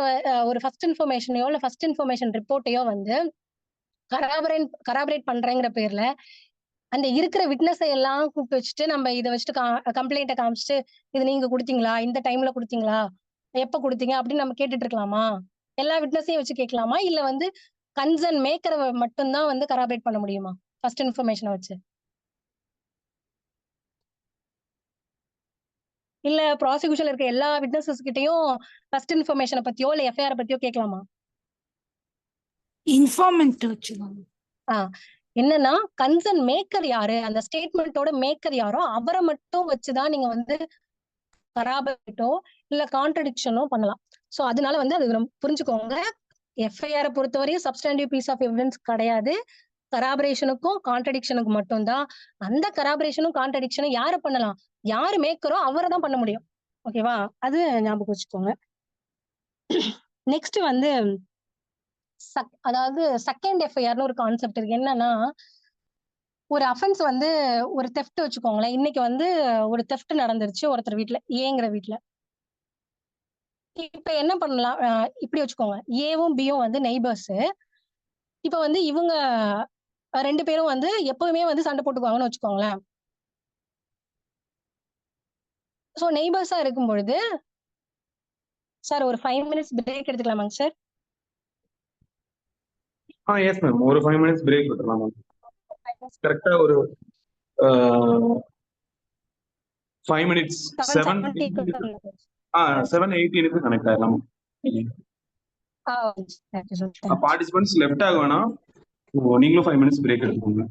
ஒரு ஃபர்ஸ்ட் இன்ஃபர்மேஷனையோ இல்ல ஃபர்ஸ்ட் இன்ஃபர்மேஷன் ரிப்போர்ட்டையோ வந்து கராபரேட் பண்றேங்கிற பேர்ல அந்த இருக்கிற விட்னஸை எல்லாம் கூப்பிட்டு வச்சுட்டு நம்ம இதை வச்சுட்டு கம்ப்ளைண்ட்டை காமிச்சிட்டு இது நீங்க கொடுத்தீங்களா, இந்த டைம்ல கொடுத்தீங்களா, எப்ப கொடுத்தீங்க அப்படின்னு நம்ம கேட்டுட்டு இருக்கலாமா? எல்லா விட்னஸையும் வச்சு கேட்கலாமா? இல்ல வந்து கன்சர்ன் மேக்கரை மட்டும்தான் வந்து கராபரேட் பண்ண முடியுமா ஃபர்ஸ்ட் இன்ஃபர்மேஷனை வச்சு? இல்ல ப்ராசிக்யூஷன்ல இருக்க எல்லா விட்னஸஸ் கிட்டயும் ஃபர்ஸ்ட் இன்ஃபர்மேஷனை பத்தியோ இல்ல எஃப்ஐஆர் பத்தியோ கேட்கலாமா? இன்ஃபார்மெண்ட் வச்சுக்கோங்க. என்னன்னா கன்சர்ன் மேக்கர் யாரு, அந்த ஸ்டேட்மெண்டோட மேக்கர் யாரோ அவரை மட்டும் வச்சுதான் நீங்க வந்து கராபரேட்டோ இல்ல கான்ட்ரடிக்ஷனோ பண்ணலாம். சோ அதனால வந்து அது புரிஞ்சுக்கோங்க. எஃப்ஐஆரை பொறுத்தவரையும் சப்ஸ்டாண்டிவ் பீஸ் ஆஃப் எவிடன்ஸ் கிடையாது. கராபரேஷனுக்கும் கான்ட்ரடிக்ஷனுக்கு மட்டும்தான். அந்த கராபரேஷனும் கான்ட்ரடிக்ஷனும் யாரு பண்ணலாம்? யாரு மேக்கரோ அவரை தான் பண்ண முடியும். ஓகேவா? அது ஞாபகம் வச்சுக்கோங்க. நெக்ஸ்ட் வந்து அதாவது செகண்ட் எஃப்ஐஆர்னு ஒரு கான்செப்ட் இருக்கு. என்னன்னா ஒரு அஃபென்ஸ் வந்து ஒரு தெஃப்ட் வச்சுக்கோங்களேன். இன்னைக்கு வந்து ஒரு தெஃப்ட் நடந்துருச்சு ஒருத்தர் வீட்டுல, ஏங்கிற வீட்டுல. இப்ப என்ன பண்ணலாம், இப்படி வச்சுக்கோங்க, ஏவும் பியும் வந்து நெய்பர்ஸ். இப்ப வந்து இவங்க 2 பேரும் வந்து எப்பவுமே வந்து சண்டை போட்டுக்குவாங்கன்னு வச்சுக்கோங்களேன். சோ நெய்பர்ஸா இருக்கும் பொழுது சார் ஒரு 5 minutes பிரேக் எடுத்துக்கலாமாங்க சார்? எஸ் மேம், ஒரு 5 minutes பிரேக் விட்டுறலாம் மேம். கரெக்டா ஒரு 5 minutes 7:18 கனெக்ட் ஆயிடலாம். பார்ட்டிசிபென்ட்ஸ் லெஃப்ட் ஆக வேணாம், நீங்களும் 5 மினிட்ஸ் பிரேக் எடுத்துக்கோங்க.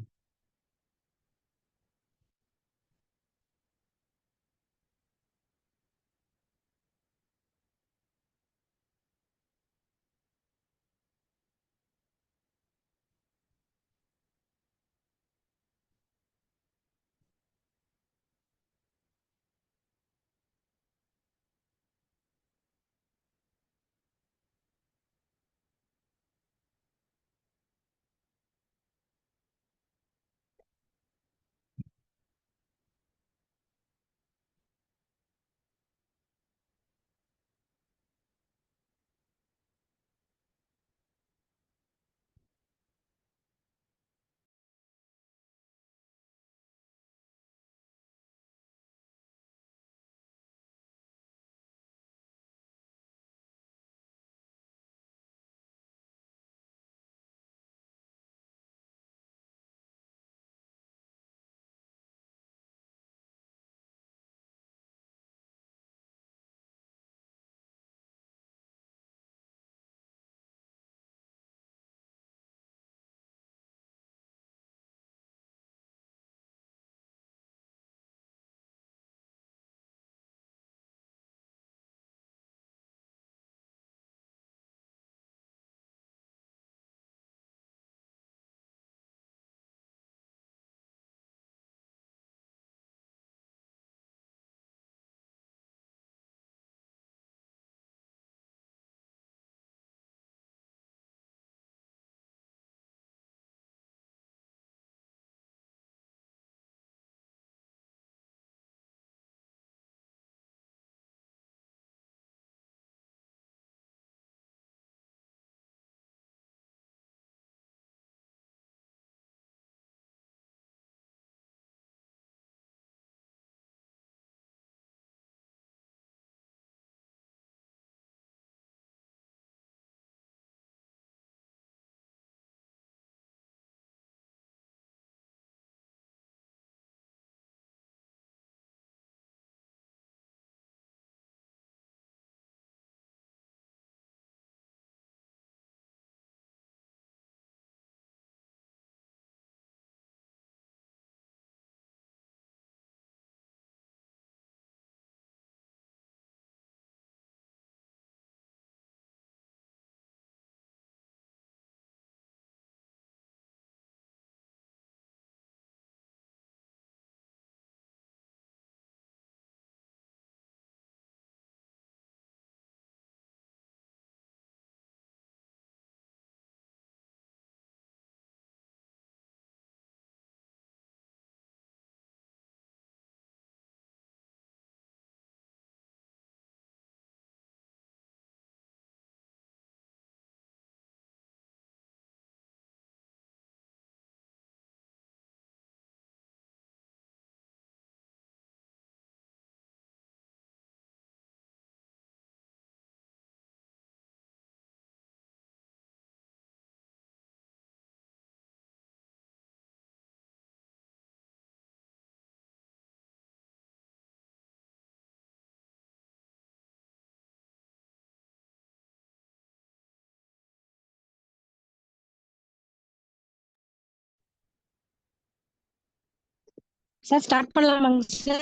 சார் ஸ்டார்ட் பண்ணலாமாங்க சார்?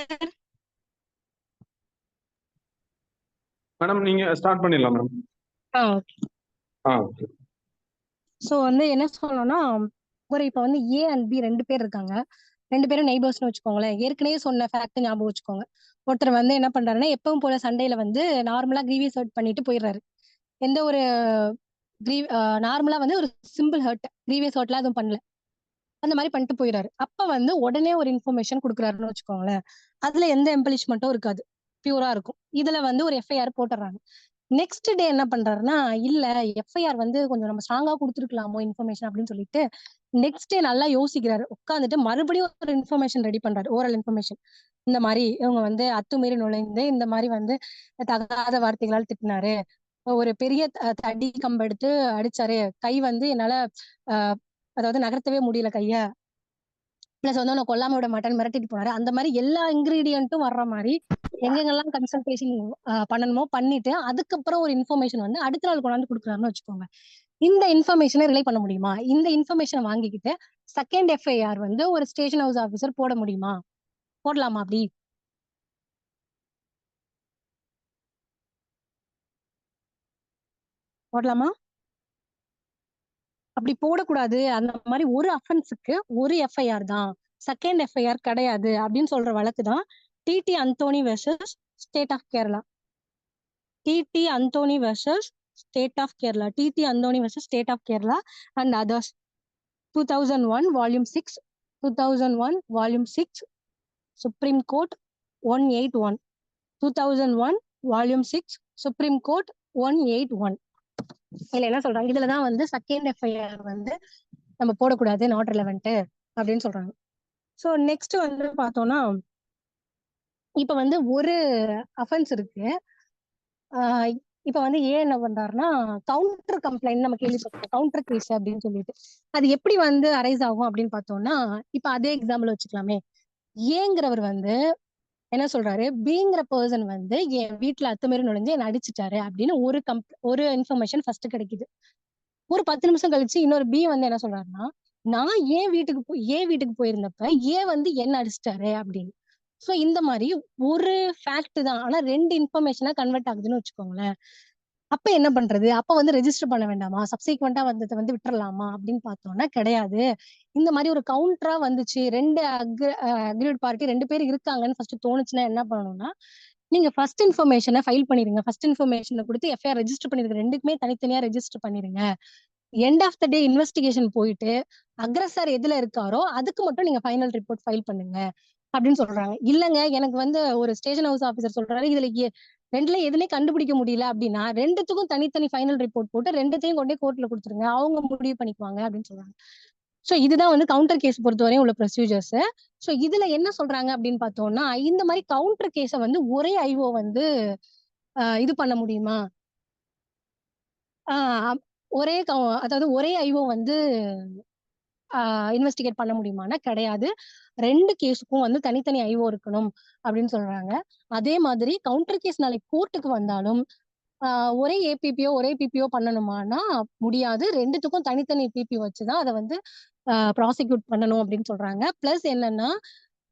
மேடம் நீங்க ஸ்டார்ட் பண்ணிடலாம் மேடம். ஓகே. ஓகே. ஸோ வந்து என்ன சொல்லணும்னா, ஒரு இப்போ வந்து ஏ அண்ட் பி 2 பேர் இருக்காங்க. 2 பேரும் நெய்பர்ஸ்னு வச்சுக்கோங்களேன். ஏற்கனவே சொன்ன ஃபேக்ட் ஞாபகம் வச்சுக்கோங்க. ஒருத்தர் வந்து என்ன பண்றாருன்னா, எப்பவும் போல சண்டையில வந்து நார்மலா கிரீவியஸ் ஹர்ட் பண்ணிட்டு போயிடுறாரு. எந்த ஒரு நார்மலா வந்து ஒரு சிம்பிள் ஹர்ட், கிரீவியஸ் ஹர்ட்லாம் எதுவும் பண்ணல. அந்த மாதிரி பண்ணிட்டு போயிடுறாரு. அப்ப வந்து உடனே ஒரு இன்ஃபர்மேஷன் கொடுக்குறாருன்னு வச்சுக்கோங்களேன். அதுல எந்த எம்பலிஷ்மெண்ட்டும் இருக்காது, பியூரா இருக்கும். இதுல வந்து ஒரு எஃப்ஐஆர் போட்டுறாங்க. நெக்ஸ்ட் டே என்ன பண்றாருன்னா, இல்ல எஃப்ஐஆர் வந்து கொஞ்சம் நம்ம ஸ்ட்ராங்கா கொடுத்துருக்கலாமோ இன்ஃபர்மேஷன் அப்படின்னு சொல்லிட்டு நெக்ஸ்ட் டே நல்லா யோசிக்கிறாரு. உட்காந்துட்டு மறுபடியும் ஒரு இன்ஃபர்மேஷன் ரெடி பண்றாரு, ஓரல் இன்ஃபர்மேஷன். இந்த மாதிரி இவங்க வந்து அத்துமீறி நுழைந்து இந்த மாதிரி வந்து தகாத வார்த்தைகளால் திட்டினாரு, ஒரு பெரிய தடி கம்பு எடுத்து அடிச்சாரு, கை வந்து என்னால அதாவது நகர்த்தவே முடியல கைய, பிளஸ் வந்து நான் கொல்லாம விட மாட்டேன்னு மிரட்டிட்டு போனாரு. அந்த மாதிரி எல்லா இன்கிரீடியன்ட்டும் வர்ற மாதிரி எங்கெங்கெல்லாம் கன்சல்டேஷன் பண்ணணுமோ பண்ணிட்டு அதுக்கப்புறம் ஒரு இன்ஃபர்மேஷன் வந்து அடுத்த நாள் கொண்டாந்து கொடுக்குறாருன்னு வச்சுக்கோங்க. இந்த இன்ஃபர்மேஷனை ரிலே பண்ண முடியுமா? இந்த இன்ஃபர்மேஷனை வாங்கிக்கிட்டு செகண்ட் எஃப்ஐஆர் வந்து ஒரு ஸ்டேஷன் ஹவுஸ் ஆபீசர் போட முடியுமா? போடலாமா? அப்படி போடலாமா? அப்படி போடக்கூடாது. அந்த மாதிரி ஒரு அஃபென்ஸுக்கு ஒரு எஃப்ஐஆர் தான், செகண்ட் எஃப்ஐஆர் கிடையாது அப்படின்னு சொல்ற வழக்கு தான் T T Antony versus state of Kerala. T T Antony versus state of Kerala. T T Antony versus state of Kerala and others. 2001 Volume 6, 2001 Volume 6, Supreme Court 181. 2001 Volume 6, Supreme Court 181. இதுல என்ன சொல்றாங்க? இதுலதான் வந்து செகண்ட் எஃப்ஐஆர் வந்து நம்ம போடக்கூடாது, நாட் ரிலவெண்ட் அப்படின்னு சொல்றாங்க. ஸோ நெக்ஸ்ட் வந்து பார்த்தோம்னா, இப்ப வந்து ஒரு அஃபென்ஸ் இருக்கு. இப்ப வந்து ஏன் என்ன பண்றாருன்னா, கவுண்டர் கம்ப்ளைண்ட் நம்ம கேள்விப்பட்டோம், கவுண்டர் கேஸ் அப்படின்னு சொல்லிட்டு. அது எப்படி வந்து அரைஸ் ஆகும் அப்படின்னு பார்த்தோம்னா, இப்ப அதே எக்ஸாம்பிள் வச்சுக்கலாமே. ஏங்கிறவர் வந்து என்ன சொல்றாரு, பிங்கிற பர்சன் வந்து என் வீட்டுல அத்துமீறி நுழைஞ்சு என்ன அடிச்சுட்டாரு அப்படின்னு ஒரு இன்ஃபர்மேஷன் ஃபர்ஸ்ட் கிடைக்குது. ஒரு 10 நிமிஷம் கழிச்சு இன்னொரு பி வந்து என்ன சொல்றாருன்னா, நான் ஏன் வீட்டுக்கு போயிருந்தப்ப ஏன் வந்து என்ன அடிச்சிட்டாரு அப்படின்னு. சோ இந்த மாதிரி ஒரு ஃபேக்ட் தான், ஆனா 2 இன்ஃபர்மேஷனா கன்வெர்ட் ஆகுதுன்னு வச்சுக்கோங்களேன். அப்ப என்ன பண்றது? அப்ப வந்து ரெஜிஸ்டர் பண்ண வேண்டாமா? சப்சீக்வெண்டா வந்ததை வந்து விட்டுறலாமா அப்படின்னு பார்த்தோம்னா கிடையாது. இந்த மாதிரி ஒரு கவுண்டரா வந்துச்சு, 2 அக்ரிட் பார்ட்டி 2 பேர் இருக்காங்கன்னு ஃபர்ஸ்ட் தோணுச்சுன்னா என்ன பண்ணணும்னா, நீங்க ஃபர்ஸ்ட் இன்ஃபர்மேஷனை ஃபைல் பண்ணிருங்க. ஃபர்ஸ்ட் இன்ஃபர்மேஷனை கொடுத்து எஃப்ஐஆர் ரெஜிஸ்டர் பண்ணிருங்க. 2க்குமே தனித்தனியா ரெஜிஸ்டர் பண்ணிருங்க. End of the day investigation போயிட்டு அக்ரஸர் எதுல இருக்காரோ அதுக்கு மட்டும் நீங்க ஃபைனல் ரிப்போர்ட் ஃபைல் பண்ணுங்க அப்படின்னு சொல்றாங்க. இல்லங்க, எனக்கு வந்து ஒரு ஸ்டேஷன் ஹவுஸ் ஆபீசர் சொல்றாரு இதுல 2ல எதுவுமே கண்டுபிடிக்க முடியல அப்படின்னா 2த்துக்கும் தனித்தனி ஃபைனல் ரிப்போர்ட் போட்டு 2த்தையும் கொண்டே கோர்ட்ல கொடுத்துருங்க, அவங்க முடிவு பண்ணிக்குவாங்க அப்படின்னு சொல்றாங்க. சோ இதுதான் வந்து கவுண்டர் கேஸ் பொறுத்தவரையும் உள்ள ப்ரொசீஜர்ஸ். சோ இதுல என்ன சொல்றாங்க அப்படின்னு பார்த்தோம்னா, இந்த மாதிரி கவுண்டர் கேஸை வந்து ஒரே ஐஓ வந்து இது பண்ண முடியுமா? அதாவது ஒரே ஐஓ வந்து இன்வெஸ்டிகேட் பண்ண முடியுமானா கிடையாது. 2 கேஸுக்கும் வந்து தனித்தனி ஐஓ இருக்கணும் அப்படின்னு சொல்றாங்க. அதே மாதிரி கவுண்டர் கேஸ் நாளைக்கு கோர்ட்டுக்கு வந்தாலும் ஒரே ஏபிபிஓ ஒரே பிபிஓ பண்ணணுமானா முடியாது. 2த்துக்கும் தனித்தனி பிபி வச்சுதான் அதை வந்து ப்ராசிக்யூட் பண்ணணும் அப்படின்னு சொல்றாங்க. பிளஸ் என்னன்னா,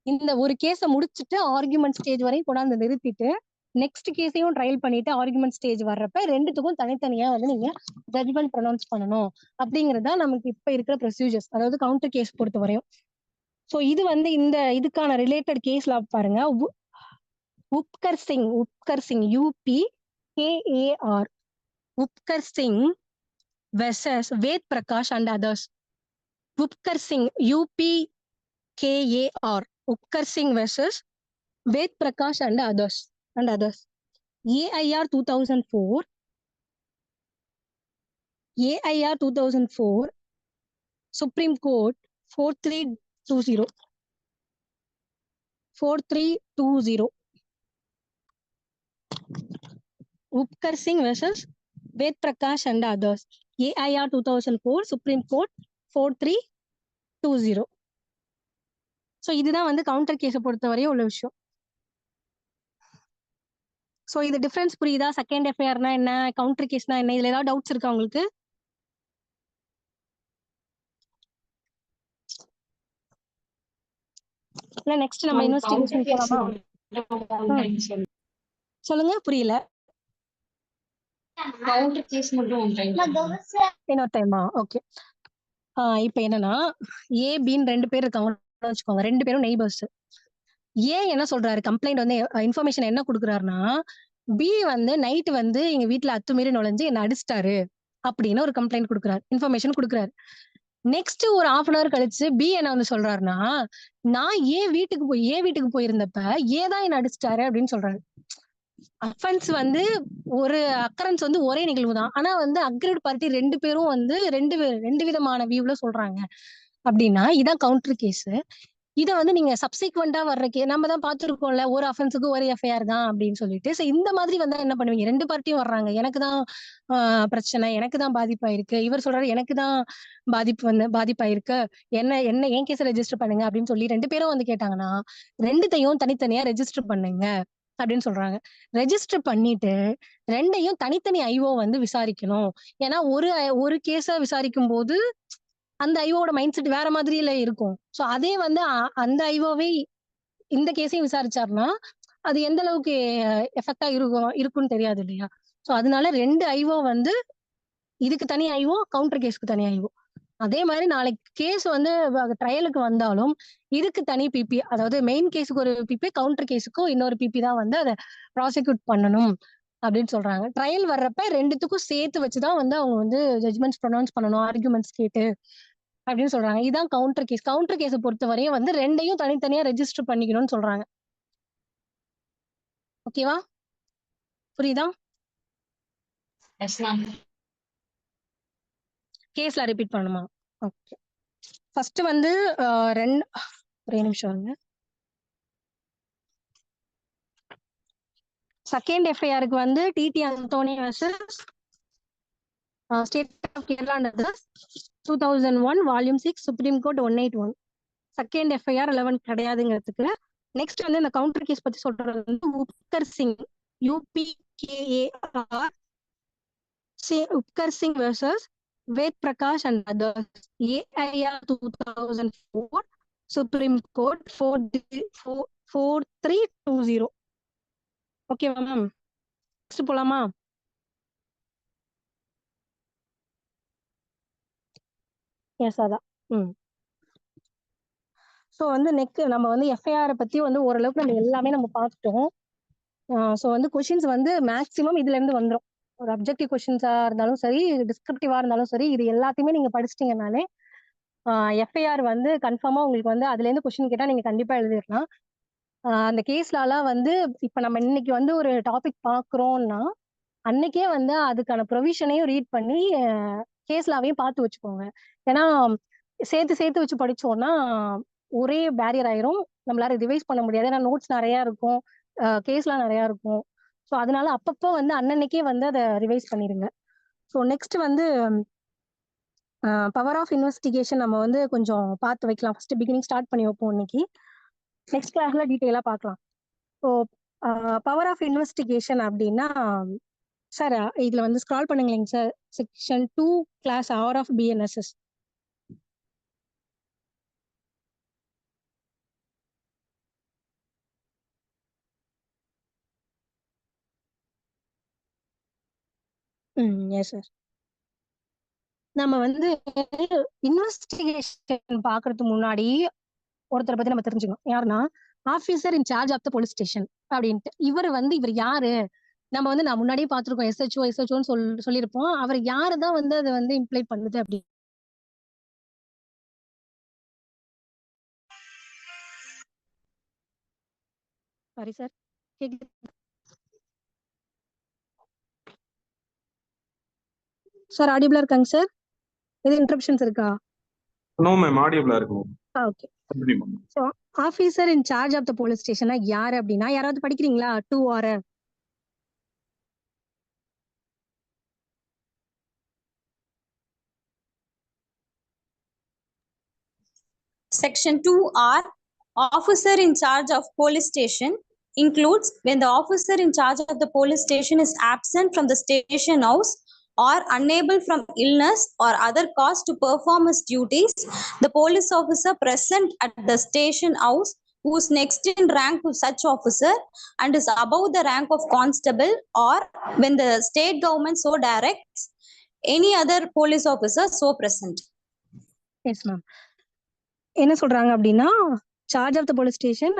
இந்த ஒரு கேஸை முடிச்சுட்டு ஆர்குமெண்ட் ஸ்டேஜ் வரையும் கொண்டாந்து நிறுத்திட்டு நெக்ஸ்ட் கேஸையும் ட்ரையல் பண்ணிட்டு ஆர்குமெண்ட் ஸ்டேஜ் வர்றப்ப 2த்துக்கும் தனித்தனியா வந்து நீங்க ஜட்ஜ்மெண்ட் ப்ரொனவுன்ஸ் பண்ணணும் அப்படிங்கறதா நமக்கு இப்ப இருக்கிற ப்ரொசீஜர்ஸ், அதாவது கவுண்டர் கேஸ் பொறுத்த வரையும். சோ இது வந்து இதுக்கான ரிலேட்டட் கேஸ்ல பாருங்க. Upkar Singh UPKAR Upkar Singh versus Ved Prakash and others. Upkar Singh UPKAR Upkar Singh versus Ved Prakash and others. AIR 2004 Supreme Court 4320 Upkar Singh versus Ved Prakash and others. AIR 2004 Supreme Court 4320. So இதுதான் வந்து கவுண்டர் கேஸை பொறுத்தவரையும் உள்ள விஷயம். சோ இது டிஃபரன்ஸ் புரியுதா? செகண்ட் எஃப்ஐஆர்னா என்ன, கவுண்டர் கேஸ்னா என்ன? இதுல ஏதாவது டவுட்ஸ் இருக்கா உங்களுக்கு? இல்ல நெக்ஸ்ட் நம்ம இன்வெஸ்டிகேஷன் போலாமா? சொல்லுங்க, புரியல. கவுண்டர் கேஸ் மட்டும் இன்னொரு டைமா? ஓகே. இப்ப என்னன்னா, ஏ பின்னு 2 பேர் இருக்காங்கன்னு வச்சுக்கோங்க. 2 பேரும் நெய்பர்ஸ். ஏன் என்ன சொல்றாரு, கம்ப்ளைண்ட் வந்து இன்ஃபர்மேஷன் என்ன கொடுக்குறாருன்னா, பி வந்து நைட் வந்து எங்க வீட்டுல அத்துமீறி நுழைஞ்சு என்ன அடிச்சிட்டாரு அப்படின்னு ஒரு கம்ப்ளைண்ட் கொடுக்குறாரு, இன்ஃபர்மேஷன் கொடுக்குறாரு. நெக்ஸ்ட் ஒரு 1/2 hour கழிச்சு பி என்ன வந்து சொல்றாருன்னா, நான் ஏன் வீட்டுக்கு போயிருந்தப்ப ஏதான் என்ன அடிச்சிட்டாரு அப்படின்னு சொல்றாரு. அஃபென்ஸ் வந்து ஒரு அக்கரன்ஸ் வந்து ஒரே நிகழ்வு தான், ஆனா வந்து அக்ரிட் பார்ட்டி 2 பேரும் வந்து ரெண்டு விதமான வியூல சொல்றாங்க அப்படின்னா இதான் கவுண்டர் கேஸ். இதை வந்து நீங்க சப்சிக்வெண்டா வர்றக்கே நம்ம தான் பார்த்துருக்கோம்ல, ஒரு அஃபென்ஸுக்கு ஒரு எஃப்ஐஆர் தான் அப்படின்னு சொல்லிட்டு. ஸோ இந்த மாதிரி வந்தா என்ன பண்ணுவீங்க? 2 பார்ட்டியும் வர்றாங்க. எனக்கு தான் பிரச்சனை, எனக்கு தான் பாதிப்பாயிருக்கு. இவர் சொல்றாரு எனக்கு தான் பாதிப்பாயிருக்கு. என்ன என்ன என் கேஸ ரெஜிஸ்டர் பண்ணுங்க அப்படின்னு சொல்லி 2 பேரும் வந்து கேட்டாங்கன்னா, 2த்தையும் தனித்தனியா ரெஜிஸ்டர் பண்ணுங்க அப்படின்னு சொல்றாங்க. ரெஜிஸ்டர் பண்ணிட்டு 2யும் தனித்தனி ஐஓ வந்து விசாரிக்கணும். ஏன்னா ஒரு கேஸ விசாரிக்கும்போது அந்த ஐஓட மைண்ட் செட் வேற மாதிரில இருக்கும். சோ அதே வந்து அந்த ஐஓவே இந்த கேஸையும் விசாரிச்சாருன்னா, அது எந்த அளவுக்கு எஃபெக்ட்டா இருக்கும்னு தெரியாது இல்லையா? சோ அதனால 2 ஐஓ வந்து இதுக்கு தனி ஐஓ, கவுண்டர் கேஸ்க்கு தனி ஐஓ. அதே மாரி நாளைக்கு கேஸ் வந்து ட்ரையலுக்கு வந்தாலும், இதுக்கு தனி பிபி. அதாவது மெயின் கேஸ்க்கு ஒரு பிபி, கவுண்டர் கேஸ்க்கும் இன்னொரு பிபி தான் வந்து அத ப்ராசிக்யூட் பண்ணணும் அப்படின்னு சொல்றாங்க. ட்ரையல் வர்றப்ப 2த்துக்கும் சேர்த்து வச்சு தான் வந்து அவங்க வந்து ஜட்ஜ்மெண்ட்ஸ் ப்ரொனவுன்ஸ் பண்ணணும், ஆர்குமெண்ட்ஸ் கேட்டு அப்படின்னு சொல்றாங்க. இதான் கவுண்டர் கேஸ். கவுண்டர் கேஸ பொறுத்தவரையும் வந்து 2யும் தனித்தனியா ரெஜிஸ்டர் பண்ணிக்கணும்னு சொல்றாங்க. ஓகேவா? புரியுதா? Yes ma'am. கேஸ்ல ரிப்பீட் பண்ணணுமா? ஓகே. ஃபர்ஸ்ட் வந்து ஒரே நிமிஷம் இருங்க. செகண்ட் எஃப்ஐஆருக்கு வந்து TT Antony versus state of Kerala under 2001 volume 6 supreme court 181. Second FIR 11 கிடையாதுங்கிறதுக்கு. நெக்ஸ்ட் வந்து இந்த கவுண்டர் கேஸ் பத்தி சொல்றது வந்து Upkar Singh UPKAR Upkar Singh versus Ved Prakash and others AIR 2004 supreme court 4320. ஓகேவா மேம்? நெக்ஸ்ட் போலாமா? எஸ் அதான். ஸோ வந்து நம்ம வந்து எஃப்ஐஆர் பத்தி வந்து ஓரளவுக்கு நம்ம எல்லாமே நம்ம பார்த்துட்டோம். ஸோ வந்து கொஷின்ஸ் வந்து மேக்ஸிமம் இதுல இருந்து வந்துடும். ஒரு அப்ஜெக்டிவ் கொஷின்ஸா இருந்தாலும் சரி, டிஸ்கிரிப்டிவா இருந்தாலும் சரி, இது எல்லாத்தையுமே நீங்க படிச்சிட்டீங்கனாலே எஃப்ஐஆர் வந்து கன்ஃபார்மா உங்களுக்கு வந்து அதுல இருந்து கொஸ்டின் கேட்டா நீங்க கண்டிப்பா எழுதிடலாம். அந்த கேஸ்லாம் வந்து இப்ப நம்ம இன்னைக்கு வந்து ஒரு டாபிக் பாக்குறோம்னா அன்னைக்கே வந்து அதுக்கான ப்ரொவிஷனையும் ரீட் பண்ணி கேஸ்லாவையும் பார்த்து வச்சுக்கோங்க. ஏன்னா சேர்த்து வச்சு படிச்சோம்னா ஒரே பேரியர் ஆயிரும், நம்மளால ரிவைஸ் பண்ண முடியாது. ஏன்னா நோட்ஸ் நிறைய இருக்கும், கேஸ்லாம் நிறைய இருக்கும். ஸோ அதனால அப்பப்போ வந்து அன்னன்னைக்கே வந்து அதை ரிவைஸ் பண்ணிடுங்க. ஸோ நெக்ஸ்ட் வந்து பவர் ஆஃப் இன்வெஸ்டிகேஷன் நம்ம வந்து கொஞ்சம் பார்த்து வைக்கலாம். ஃபர்ஸ்ட் பிகினிங் ஸ்டார்ட் பண்ணி வைப்போம் இன்னைக்கு. நெக்ஸ்ட் கிளாஸ்ல டீட்டெயிலா பார்க்கலாம். ஸோ பவர் ஆஃப் இன்வெஸ்டிகேஷன் அப்படின்னா சார் இதுல வந்து ஸ்க்ரால் பண்ணுங்களேங்க sir. Section 2 clause R of BNSS. Yes sir. நம்ம வந்து இன்வெஸ்டிகேஷன் பாக்குறதுக்கு முன்னாடி ஒருத்தரை பத்தி நம்ம தெரிஞ்சுக்கணும். யாருன்னா officer in charge of the police station அப்படின்ட்டு. இவர் யாரு? நம்ம வந்து நான் முன்னாடியே பார்த்திருக்கோம், SHOன்னு சொல்லியிருப்போம். அவர் யாருதான் வந்து அதை வந்து இம்ப்ளை பண்ணுது அப்படி. சாரி சார், சார் ஆடிபிளா இருக்காங்க சார்? எது இன்டரப்ஷன்ஸ் இருக்கா? நோ மேம், ஆடியபிளா இருக்கு. Okay. So officer in charge of the police ஸ்டேஷனா யாரு அப்படின்னா, யாராவது படிக்கிறீங்களா 2 R? Section 2R, officer in charge of police station includes when the officer in charge of the police station is absent from the station house or unable from illness or other cause to perform his duties, the police officer present at the station house who is next in rank to such officer and is above the rank of constable, or when the state government so directs, any other police officer so present. Yes ma'am. என்ன சொல்றாங்க அப்படின்னா, charge of the police station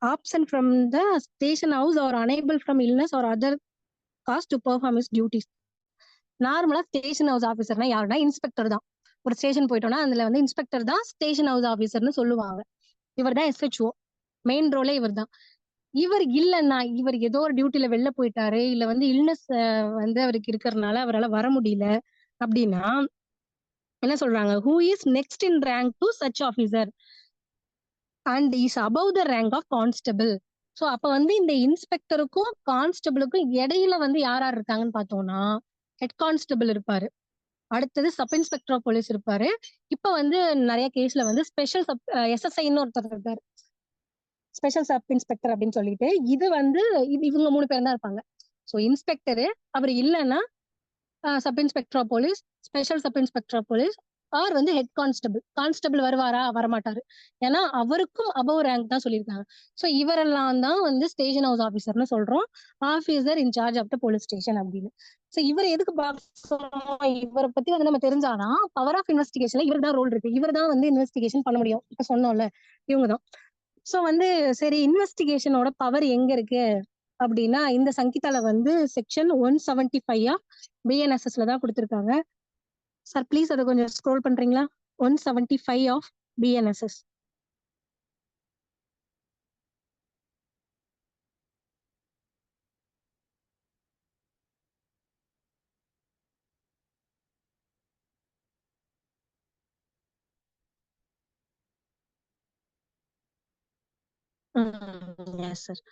absent from the station house or unable from illness or other cause to perform his duties. நார்மலா station house ஆஃபீஸர்னா யாருன்னா inspector தான். ஒரு station போயிட்டோம்னா அதுல வந்து இன்ஸ்பெக்டர் தான் ஸ்டேஷன் ஹவுஸ் ஆஃபீஸர்னு சொல்லுவாங்க. இவர் தான் SHO, மெயின் ரோலே இவர் தான். இவர் இல்லைன்னா, இவர் ஏதோ ஒரு டியூட்டில வெளில போயிட்டாரு, இல்ல வந்து இல்னஸ் வந்து அவருக்கு இருக்கிறதுனால அவரால் வர முடியல அப்படின்னா என்ன சொல்றாங்க, who is next in rank to such officer. And is above the rank of constable. So அப்ப வந்து இந்த இன்ஸ்பெக்டருக்கும் கான்ஸ்டபிளுக்கும் இடையில வந்து யார் யார் இருக்காங்கன்னு பார்த்தோம்னா ஹெட் கான்ஸ்டபிள் இருப்பாரு, அடுத்தது சப் இன்ஸ்பெக்டர் ஆஃப் போலீஸ் இருப்பாரு, இப்ப வந்து நிறைய கேஸ்ல வந்து ஸ்பெஷல் SSIன்னு ஒருத்தர் இருக்காரு, ஸ்பெஷல் சப் இன்ஸ்பெக்டர் அப்படின்னு சொல்லிட்டு. இது வந்து இவங்க 3 பேர் தான் இருப்பாங்க. ஸோ இன்ஸ்பெக்டரு அவர் இல்லைன்னா sub inspector of police, special sub inspector of police, or வந்து ஹெட் கான்ஸ்டபிள். கான்ஸ்டபிள் வருவாரா? வரமாட்டாரு, ஏன்னா அவருக்கும் அபவ் ரேங்க் தான் சொல்லியிருக்காங்க. ஸோ இவரெல்லாம் தான் வந்து ஸ்டேஷன் ஹவுஸ் ஆஃபீஸர்னு சொல்றோம், officer in charge of the police station அப்படின்னு. ஸோ இவர் எதுக்கு பார்க்கணும்? இவரை பத்தி வந்து நம்ம தெரிஞ்சாதான் பவர் ஆஃப் இன்வெஸ்டிகேஷன்ல இவர் தான் ரோல் இருக்கு, இவர் தான் வந்து இன்வெஸ்டிகேஷன் பண்ண முடியும். இப்ப சொன்னோம்ல இவங்க தான். ஸோ வந்து சரி, இன்வெஸ்டிகேஷனோட பவர் எங்க இருக்கு அப்படின்னா இந்த சங்கீதால வந்து செக்ஷன் 175 BNSSல தான் கொடுத்திருக்காங்க. சார் ப்ளீஸ் அதை கொஞ்சம் ஸ்க்ரோல் பண்றீங்களா? 175 of BNSS. Yes sir.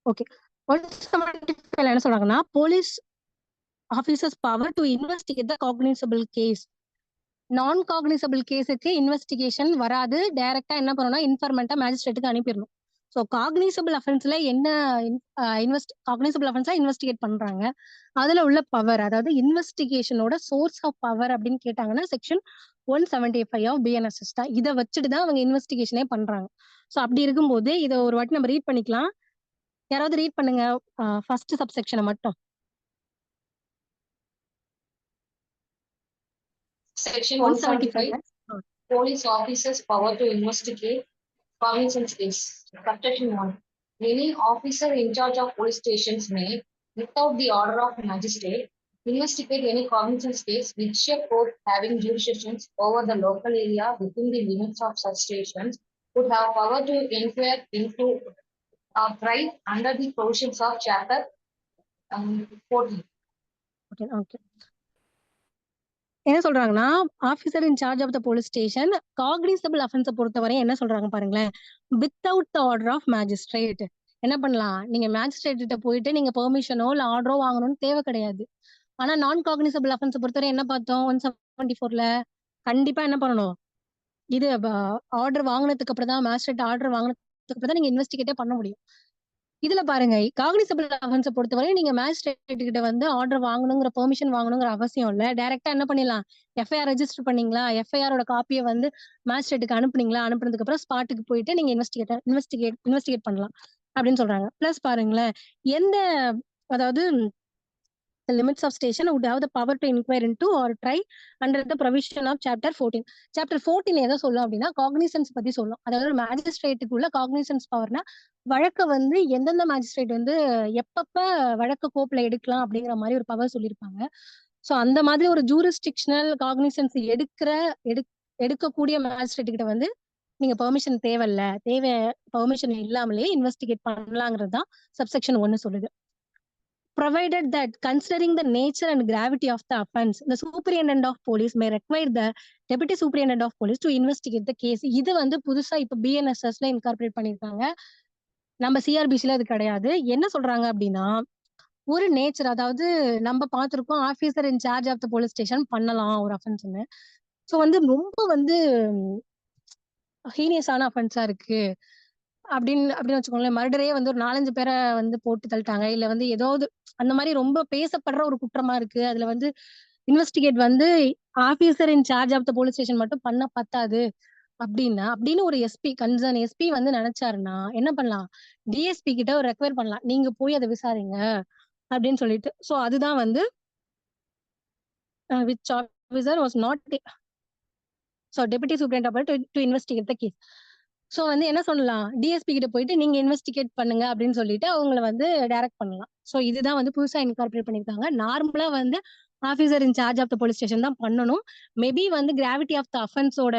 Okay, 175 என்ன சொல்றாங்கன்னா police officers power to investigate the cognizable case. Non cognizable கேஸுக்கு இன்வெஸ்டிகேஷன் வராது, டைரக்டா என்ன பண்ணணும்னா இன்ஃபர்மெண்ட்டை மேஜிஸ்ட்ரேட்டுக்கு அனுப்பிடணும். ஸோ காக்னிசபிள் அஃபென்ஸ்ல என்ன காக்னிசபிள் அஃபென்ஸா இன்வெஸ்டிகேட் பண்றாங்க, அதுல உள்ள பவர், அதாவது இன்வெஸ்டிகேஷனோட சோர்ஸ் ஆஃப் பவர் அப்படின்னு கேட்டாங்கன்னா செக்ஷன் 175 ஆஃப் BNSS தான். இதை வச்சுட்டு தான் அவங்க இன்வெஸ்டிகேஷனே பண்றாங்க. ஸோ அப்படி இருக்கும்போது இதை ஒரு வாட்டி நம்ம ரீட் பண்ணிக்கலாம். யாராவது ரீட் பண்ணுங்க ஃபர்ஸ்ட் சப்செக்ஷனை மட்டும். Section 175. 175. Police officers power to investigate cognizance case. Subsection 1. Any officer in charge of police stations may, without the order of magistrate, investigate any cognizance case which a court having jurisdictions over the local area within the limits of such stations would have power to inquire into or try under the provisions of chapter 14. Okay okay, என்ன சொல்றாங்கன்னா officer in charge of the police station cognizable அஃபென்ஸை பொறுத்தவரை என்ன சொல்றாங்க பாருங்களேன், without the order of magistrate என்ன பண்ணலாம், நீங்க மேஜிஸ்ட்ரேட் கிட்ட போயிட்டு நீங்க பெர்மிஷனோ இல்ல ஆர்டரோ வாங்கணும்னு தேவை கிடையாது. ஆனா நான் காக்னிசபிள் அஃபென்ஸை பொறுத்தவரை என்ன பார்த்தோம் 174ல, கண்டிப்பா என்ன பண்ணணும், இது ஆர்டர் வாங்கினதுக்கு அப்புறம் தான், மேஜிஸ்ட்ரேட் ஆர்டர் வாங்கினதுக்கு அப்புறம் தான் நீங்க இன்வெஸ்டிகேட்டே பண்ண முடியும். இதுல பாருங்க காக்னிசபிள் அஃபென்ஸை பொறுத்தவரை நீங்க மேஜிஸ்ட்ரேட் கிட்ட வந்து ஆர்டர் வாங்கணுங்கிற பெர்மிஷன் வாங்கணுங்கிற அவசியம் இல்ல, டைரக்டா என்ன பண்ணிடலாம், FIR ரெஜிஸ்டர் பண்ணீங்களா, FIR காப்பியை வந்து மேஜிஸ்ட்ரேட்டுக்கு அனுப்புனீங்களா, அனுப்புனதுக்கு அப்புறம் ஸ்பாட்டுக்கு போயிட்டு நீங்க இன்வெஸ்டிகேட் பண்ணலாம் அப்படின்னு சொல்றாங்க. பிளஸ் பாருங்களேன், எந்த அதாவது the limits of station would have the power to inquire into or try under the provision of chapter 14. chapter 14 எதை சொல்லும் அப்படின்னா காக்னிசன்ஸ் பத்தி சொல்லும். அதாவது மேஜிஸ்ட்ரேட்டுக்கு உள்ள காக்னிசன்ஸ் பவர்னா வழக்க வந்து எந்தெந்த மேஜிஸ்ட்ரேட் வந்து எப்பப்ப வழக்கு கோப்புல எடுக்கலாம் அப்படிங்கிற மாதிரி ஒரு பவர் சொல்லியிருப்பாங்க. ஸோ அந்த மாதிரி ஒரு ஜூரிஸ்டிக்ஷனல் காக்னிசன்ஸ் எடுக்கக்கூடிய மேஜிஸ்ட்ரேட் கிட்ட வந்து நீங்க பெர்மிஷன் பெர்மிஷன் இல்லாமலே இன்வெஸ்டிகேட் பண்ணலாங்கிறது தான் சப்செக்ஷன் 1 சொல்லுது. Provided that considering the nature and gravity of the offense, the superintendent of police may require the deputy superintendent of police to investigate the case. இது வந்து புதுசா இப்ப BNSSல இன்கார்பரேட் பண்ணிருக்காங்க, நம்ம CRBCல அது கிடையாது. என்ன சொல்றாங்க அப்படின்னா ஒரு நேச்சர், அதாவது நம்ம பார்த்திருக்கோம் officer in charge of the police station பண்ணலாம் ஒரு அஃபென்ஸ்னு. ஸோ வந்து ரொம்ப வந்து ஹீனியஸான அஃபென்ஸா இருக்கு அப்படின்னு வச்சுக்கோங்களேன், மர்டரே வந்து ஒரு 4-5 பேரை வந்து போட்டு தள்ளிட்டாங்க, இல்ல வந்து ஏதாவது அந்த மாதிரி ரொம்ப பேசப்படுற ஒரு குற்றமா இருக்கு, அதுல வந்து இன்வெஸ்டிகேட் வந்து officer in charge of the police station மட்டும் பண்ண பத்தாது அப்படின்னு ஒரு கன்சர்ன் எஸ்பி வந்து நினைச்சாருன்னா என்ன பண்ணலாம், DSP கிட்ட ஒரு ரெக்வயர் பண்ணலாம், நீங்க போய் அதை விசாரிங்க அப்படின்னு சொல்லிட்டு. ஸோ அதுதான் வந்து which officer was not deputy superintendent to investigate the case. So வந்து என்ன சொல்லலாம், DSP கிட்ட போயிட்டு நீங்க இன்வெஸ்டிகேட் பண்ணுங்க அப்படின்னு சொல்லிட்டு அவங்கள வந்து டைரக்ட் பண்ணலாம். ஸோ இதுதான் வந்து புதுசா இன்கார்பரேட் பண்ணிருக்காங்க. நார்மலா வந்து officer in charge of the police station தான் பண்ணணும். மேபி வந்து கிராவிட்டி ஆஃப் த அஃபென்ஸோட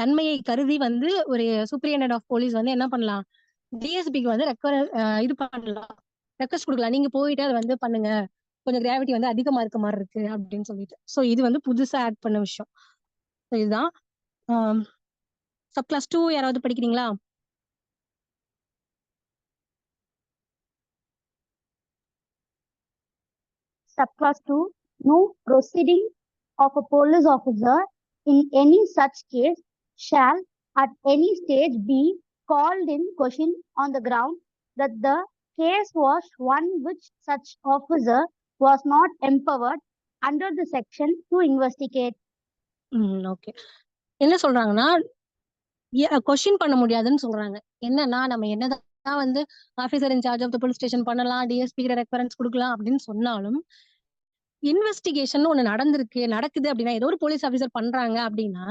தன்மையை கருதி வந்து ஒரு சூப்பரிண்டென்டென்ட் ஆஃப் போலீஸ் வந்து என்ன பண்ணலாம், DSPக்கு வந்து ரெக்வஸ்ட் கொடுக்கலாம், நீங்க போயிட்டு அதை வந்து பண்ணுங்க, கொஞ்சம் கிராவிட்டி வந்து அதிகமா இருக்க மாதிரி இருக்கு அப்படின்னு சொல்லிட்டு. ஸோ இது வந்து புதுசா ஆட் பண்ண விஷயம். So இதுதான் சப் கிளாஸ் 2 யாராவது படிக்கிறீங்களா? Subclass 2, no proceeding of a police officer in any such case shall at any stage be called in question on the ground that the case was one which such officer was not empowered under the section to investigate. Okay. என்ன சொல்றாங்கன்னா question பண்ண முடியாதுன்னு சொல்றாங்க. என்னன்னா நம்ம என்னதான் வந்து officer in charge of the police station பண்ணலாம், டிஎஸ்பி கிட்ட ரெஃபரன்ஸ் கொடுக்கலாம் அப்படின்னு சொன்னாலும் இன்வெஸ்டிகேஷன் ஒண்ணு நடக்குது அப்படின்னா ஏதோ ஒரு போலீஸ் ஆபீசர் பண்றாங்க அப்படின்னா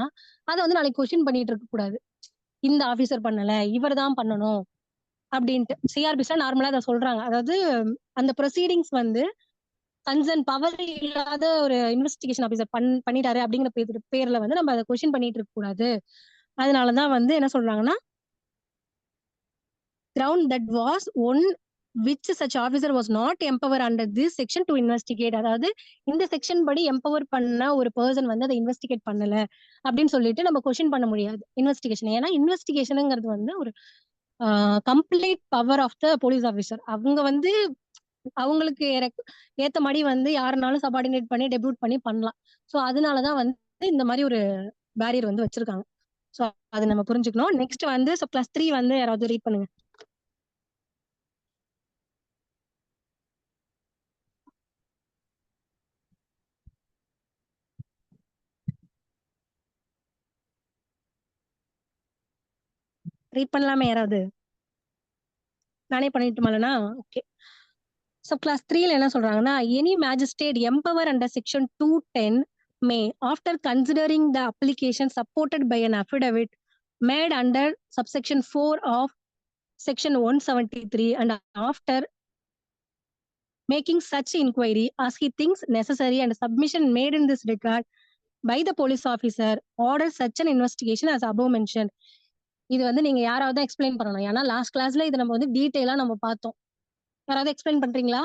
அதை வந்து நாளைக்கு கொஸ்டின் பண்ணிட்டு இருக்க கூடாது. இந்த ஆபீசர் பண்ணல, இவர் தான் பண்ணணும் அப்படின்ட்டு சிஆர்பிஸ்ல நார்மலா அதை சொல்றாங்க. அதாவது அந்த ப்ரொசீடிங்ஸ் வந்து கன்சர்ன் பவர் இல்லாத ஒரு இன்வெஸ்டிகேஷன் ஆபீசர் பண்ணிட்டாரு அப்படிங்கிற பேர்ல வந்து நம்ம அதை கொஸ்டின் பண்ணிட்டு இருக்க கூடாது. அதனாலதான் வந்து என்ன சொல்றாங்கன்னா ground that was one which such officer was not empowered under this section to investigate. அதாவது இந்த செக்ஷன் படி எம்பவர் பண்ண ஒரு பர்சன் வந்து அதை இன்வெஸ்டிகேட் பண்ணல அப்படின்னு சொல்லிட்டு நம்ம கொஸ்டின் பண்ண முடியாது இன்வெஸ்டிகேஷன். ஏன்னா இன்வெஸ்டிகேஷனுங்கிறது வந்து ஒரு complete power of the police officer. அவங்க வந்து அவங்களுக்கு ஏத்த மாதிரி வந்து யாருனாலும் சபார்டினேட் பண்ணி டெபியூட் பண்ணி பண்ணலாம். ஸோ அதனாலதான் வந்து இந்த மாதிரி ஒரு பேரியர் வந்து வச்சிருக்காங்க. ஸோ அது நம்ம புரிஞ்சுக்கணும். நெக்ஸ்ட் வந்து கிளாஸ் 3 வந்து யாராவது ரீட் பண்ணுங்க. ரீட் பண்ணலாமே யாராவது? நானே பண்ணிட்டுமாலனா? ஓகே. கிளாஸ் 3ல என்ன சொல்றாங்கன்னா any magistrate empower under section 210 may after considering the application supported by an affidavit made under subsection 4 of section 173 and after making such inquiry as he thinks necessary and submission made in this regard by the police officer orders such an investigation as above mentioned. இது வந்து நீங்க யாராவது explain பண்ணணும். ஏன்னா last கிளாஸ்ல இது நம்ம வந்து டீடைலா நம்ம பார்த்தோம். யாராவது எக்ஸ்பிளைன் பண்றீங்களா?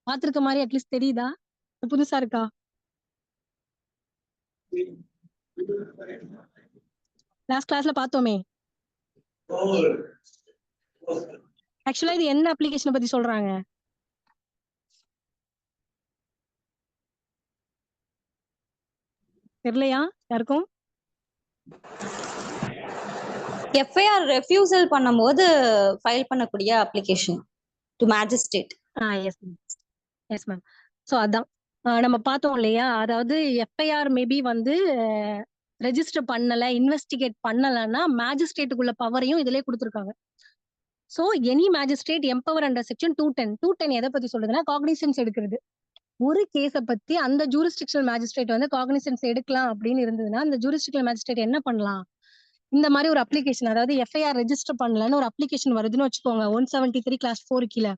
பார்த்திருக்க மாதிரி அட்லீஸ்ட் தெரியுதா? புதுசா இருக்கா? லாஸ்ட் கிளாஸ்ல பார்த்தோமே. ஆக்சுவலா இது என்ன அப்ளிகேஷனை பத்தி சொல்றாங்க? தெரியலையா யாருக்கும்? எஃப்ஐஆர் ரெஃப்யூசல் பண்ணும்போது ஃபைல் பண்ணக்கூடிய application to magistrate. Yes ma'am. So அதான் நம்ம பார்த்தோம் இல்லையா? அதாவது எஃப்ஐஆர் மேபி வந்து ரெஜிஸ்டர் பண்ணல, இன்வெஸ்டிகேட் பண்ணலன்னா மேஜிஸ்ட்ரேட்டுக்குள்ள பவரையும் இதுலயே கொடுத்துருக்காங்க. So any magistrate empower under section 210 எதை பத்தி சொல்றதுன்னா காக்னிசன்ஸ் எடுக்கிறது. ஒரு கேஸை பத்தி அந்த ஜூரிஸ்டிக்ஷனல் மேஜிஸ்ட்ரேட் வந்து காக்னிசன்ஸ் எடுக்கலாம் அப்படின்னு இருந்ததுன்னா அந்த ஜூரிஸ்டிக்ஷனல் மேஜிஸ்ட்ரேட் என்ன பண்ணலாம்? இந்த மாதிரி ஒரு அப்ளிகேஷன், அதாவது எஃப்ஐஆர் ரெஜிஸ்டர் பண்ணலன்னு ஒரு அப்ளிகேஷன் வருதுன்னு வச்சுக்கோங்க 173 கிளாஸ் 4 கீழே,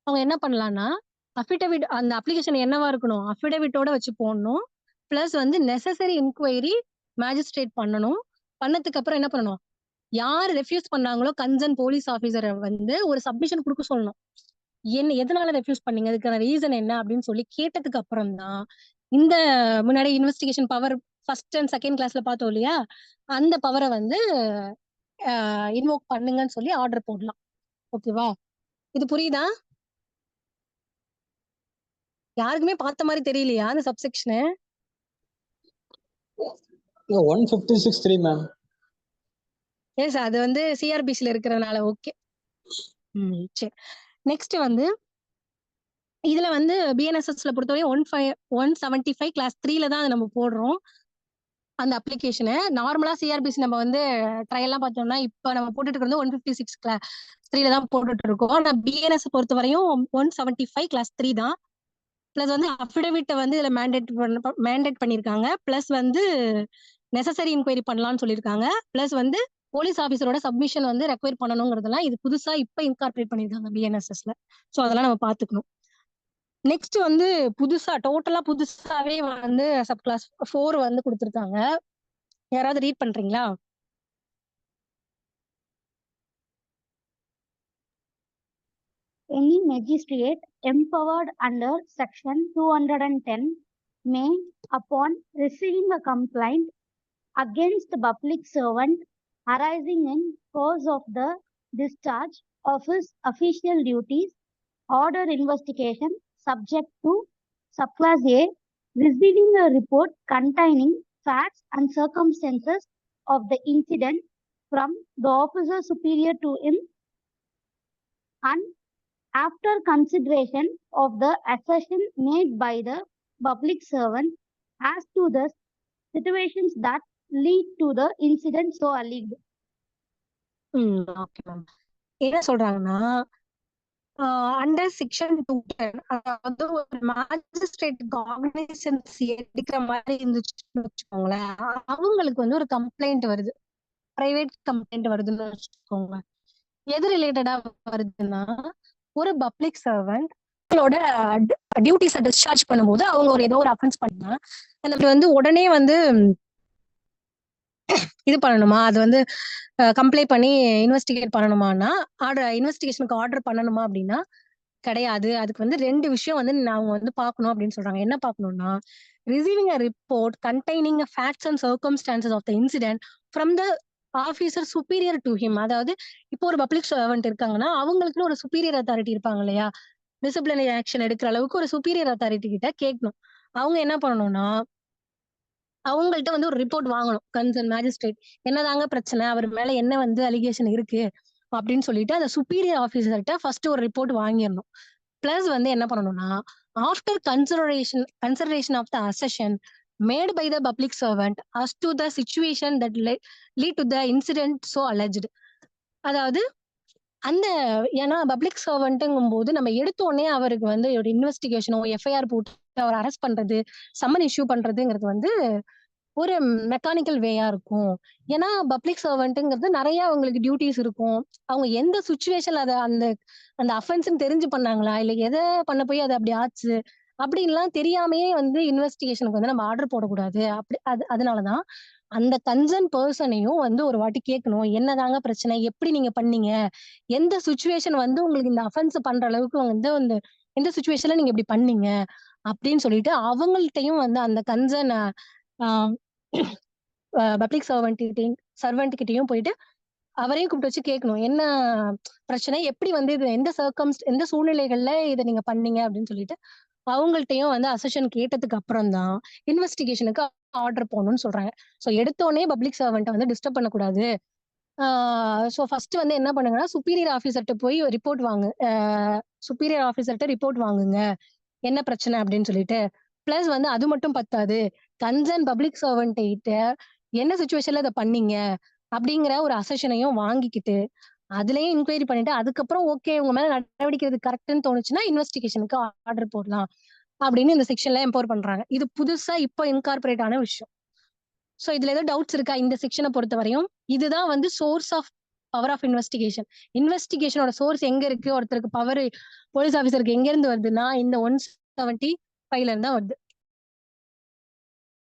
அவங்க என்ன பண்ணலாம்னா அஃபிடவிட், அந்த அப்ளிகேஷன் என்னவா இருக்கணும்? அஃபிடவிட்டோட வச்சு போடணும். பிளஸ் வந்து நெசசரி இன்கொயரி மேஜிஸ்ட்ரேட் பண்ணணும். பண்ணதுக்கு அப்புறம் என்ன பண்ணணும்? யார் ரெஃப்யூஸ் பண்ணாங்களோ கன்சர்ன் போலீஸ் ஆஃபீஸரை வந்து ஒரு சப்மிஷன் கொடுக்க சொல்லணும். எதனால ரெஃப்யூஸ் பண்ணீங்க, அதுக்கான ரீசன் என்ன அப்படின்னு சொல்லி கேட்டதுக்கு அப்புறம் தான் இந்த முன்னாடி investigation power first and second கிளாஸ்ல பார்த்தோம் இல்லையா, அந்த பவரை வந்து இன்வோக் பண்ணுங்கன்னு சொல்லி ஆர்டர் போடலாம். ஓகேவா? இது புரியுதா? யாருக்குமே பார்த்த மாதிரி தெரியலையா அந்த சப்செக்ஷனு? 156(3) மேம். எஸ், அது வந்து சிஆர்பிசில இருக்கிறதுனால. ஓகே, சரி. நெக்ஸ்ட் வந்து இதுல வந்து பிஎன்எஸ்எஸ்ல பொறுத்தவரை 175 கிளாஸ் 3ல தான் நம்ம போடுறோம் அந்த அப்ளிகேஷனை. நார்மலா சிஆர்பிசி நம்ம வந்து ட்ரையல்லாம் பார்த்தோம்னா இப்ப நம்ம போட்டுட்டு இருக்கிறது 156 கிளாஸ் 3ல தான் போட்டுட்டு இருக்கோம். ஆனா பிஎன்எஸ் பொறுத்தவரையும் 175 கிளாஸ் 3 தான். பிளஸ் வந்து அஃபிடவிட்டை வந்து இதுல மேண்டேட் பண்ணிருக்காங்க. பிளஸ் வந்து நெசசரி இன்கொயரி பண்ணலாம்னு சொல்லியிருக்காங்க. பிளஸ் வந்து போலீஸ் ஆஃபீஸரோட சப்மிஷன் வந்து ரெக்வயர் பண்ணணுங்கிறதெல்லாம் இது புதுசா இப்ப இன்கார்பரேட் பண்ணிருக்காங்க பிஎன்எஸ்எஸ்ல. ஸோ அதெல்லாம் நம்ம பாத்துக்கணும். நெக்ஸ்ட் வந்து டோட்டலா புதுசாவே வந்து சப் கிளாஸ் 4 வந்து கொடுத்துருக்காங்க. யாராவது ரீட் பண்றீங்களா? Any magistrate empowered under section 210 may, upon receiving a complaint against the public servant arising in course of the discharge of his official duties, order investigation subject to subclass A, receiving a report containing facts and circumstances of the incident from the officer superior to him, and after consideration of the assertion made by the public servant as to the situations that lead to the incident so alleged. Okay ma'am. என்ன சொல்றாங்கன்னா under section 210, அதாவது ஒரு magistrate cognisance எடுக்கிற மாதிரி இருந்துச்சுன்னு வச்சுக்கோங்களேன், அவங்களுக்கு வந்து ஒரு கம்ப்ளைண்ட் வருது, பிரைவேட் கம்ப்ளைண்ட் வருதுன்னு வச்சுக்கோங்க. எது ரிலேட்டடா வருதுன்னா, ஒரு பப்ளிக் சர்வெண்ட் அவங்களோட டியூட்டிஸை டிஸ்சார்ஜ் பண்ணும்போது அவங்க ஒரு ஏதோ ஒரு அஃபென்ஸ் பண்ணா அந்த வந்து உடனே வந்து இது பண்ணணுமா, அது வந்து கம்ப்ளைண்ட் பண்ணி இன்வெஸ்டிகேட் பண்ணணுமான்னா, இன்வெஸ்டிகேஷனுக்கு ஆர்டர் பண்ணணுமா அப்படின்னா கிடையாது. அதுக்கு வந்து 2 விஷயம் வந்து அவங்க வந்து பார்க்கணும் அப்படின்னு சொல்றாங்க. என்ன பார்க்கணும்னா, receiving a report containing a facts and circumstances of the incident from the officer superior to him. அதாவது இப்போ ஒரு பப்ளிக் சர்வெண்ட் இருக்காங்கன்னா அவங்களுக்குன்னு ஒரு சுப்பீரியர் அத்தாரிட்டி இருப்பாங்க இல்லையா, டிசிப்ளினரி ஆக்ஷன் எடுக்கிற அளவுக்கு ஒரு சுப்பீரியர் அத்தாரிட்டி கிட்ட கேட்கணும். அவங்க என்ன பண்ணணும்னா, அவங்கள்ட்ட வந்து ஒரு ரிப்போர்ட் வாங்கணும். கன்சர்ன் மேஜிஸ்ட்ரேட் என்னதாங்க பிரச்சனை, அவர் மேல என்ன வந்து அலிகேஷன் இருக்கு அப்படின்னு சொல்லிட்டு அந்த சுப்பீரியர் ஆஃபீஸர்கிட்ட ஃபர்ஸ்ட் ஒரு ரிப்போர்ட் வாங்கிடணும். பிளஸ் வந்து என்ன பண்ணணும்னா, after consideration of the assertion made by the public servant as to the situation that lead to the incident so alleged. அதாவது அந்த ஏன்னா பப்ளிக் சர்வெண்ட்டுங்கும் போது நம்ம எடுத்த உடனே அவருக்கு வந்து ஒரு இன்வெஸ்டிகேஷனோ எஃப்ஐஆர் போட்டு அவர் அரெஸ்ட் பண்றது, சம்மன் இஷ்யூ பண்றதுங்கிறது வந்து ஒரு மெக்கானிக்கல் வேயா இருக்கும். ஏன்னா பப்ளிக் சர்வெண்ட்டுங்கிறது நிறைய அவங்களுக்கு டியூட்டிஸ் இருக்கும். அவங்க எந்த சுச்சுவேஷன்ல அதை அந்த அந்த அஃபென்ஸ்ன்னு தெரிஞ்சு பண்ணாங்களா, இல்ல எதை பண்ண போய் அது அப்படி ஆச்சு அப்படின்லாம் தெரியாமையே வந்து இன்வெஸ்டிகேஷனுக்கு வந்து நம்ம ஆர்டர் போடக்கூடாது. அப்படி அதனாலதான் அந்த கன்சர்ன் பர்சனையும் வந்து ஒரு வாட்டி கேட்கணும், என்னதாங்க பிரச்சனை, எப்படி நீங்க பண்ணீங்க, எந்த சுச்சுவேஷன் வந்து உங்களுக்கு இந்த அஃபென்ஸ் பண்ற அளவுக்கு வந்து அந்த எந்த சுச்சுவேஷன்ல நீங்க இப்படி பண்ணீங்க அப்படின்னு சொல்லிட்டு அவங்கள்ட்டையும் வந்து அந்த கன்சர்ன் பப்ளிக் சர்வெண்ட் கிட்டயும் போயிட்டு அவரையும் கூப்பிட்டு வச்சு கேட்கணும், என்ன பிரச்சனை, எப்படி வந்து இது எந்த சூழ்நிலைகள்ல இதை நீங்க பண்ணீங்க அப்படின்னு சொல்லிட்டு அவங்கள்ட்டையும் வந்து அசெஷன் கேட்டதுக்கு அப்புறம் தான் இன்வெஸ்டிகேஷனுக்கு ஆர்டர் போகணும்னு சொல்றாங்க. ஸோ எடுத்தோடனே பப்ளிக் சர்வெண்ட்டை வந்து டிஸ்டர்ப் பண்ணக்கூடாது. ஸோ ஃபர்ஸ்ட் வந்து என்ன பண்ணுங்கன்னா, சுப்பீரியர் ஆஃபீஸர்கிட்ட போய் ரிப்போர்ட் வாங்குங்க, என்ன பிரச்சனை அப்படின்னு சொல்லிட்டு. பிளஸ் வந்து அது மட்டும் பத்தாது, கன்சர்ன் பப்ளிக் சர்வெண்ட் கிட்ட என்ன சுச்சுவேஷன்ல இதை பண்ணீங்க அப்படிங்கிற ஒரு அசெஷனையும் வாங்கிக்கிட்டு அதுலயும் இன்கொயரி பண்ணிட்டு அதுக்கப்புறம் ஓகே உங்க மேல நடவடிக்கை கரெக்ட்னு தோணுச்சுன்னா இன்வெஸ்டிகேஷனுக்கு ஆர்டர் போடலாம் அப்படின்னு இந்த செக்ஷன்ல எம்பவர் பண்றாங்க. இது புதுசா இப்போ இன்கார்பரேட் ஆன விஷயம். சோ இதுல ஏதோ டவுட்ஸ் இருக்கா இந்த செக்ஷனை பொறுத்த வரையும்? இதுதான் வந்து சோர்ஸ் ஆஃப் பவர் ஆஃப் இன்வெஸ்டிகேஷனோட சோர்ஸ் எங்க இருக்கு, ஒருத்தருக்கு பவர் போலீஸ் ஆஃபீஸருக்கு எங்க இருந்து வருதுன்னா இந்த 175 இருந்தா வருது.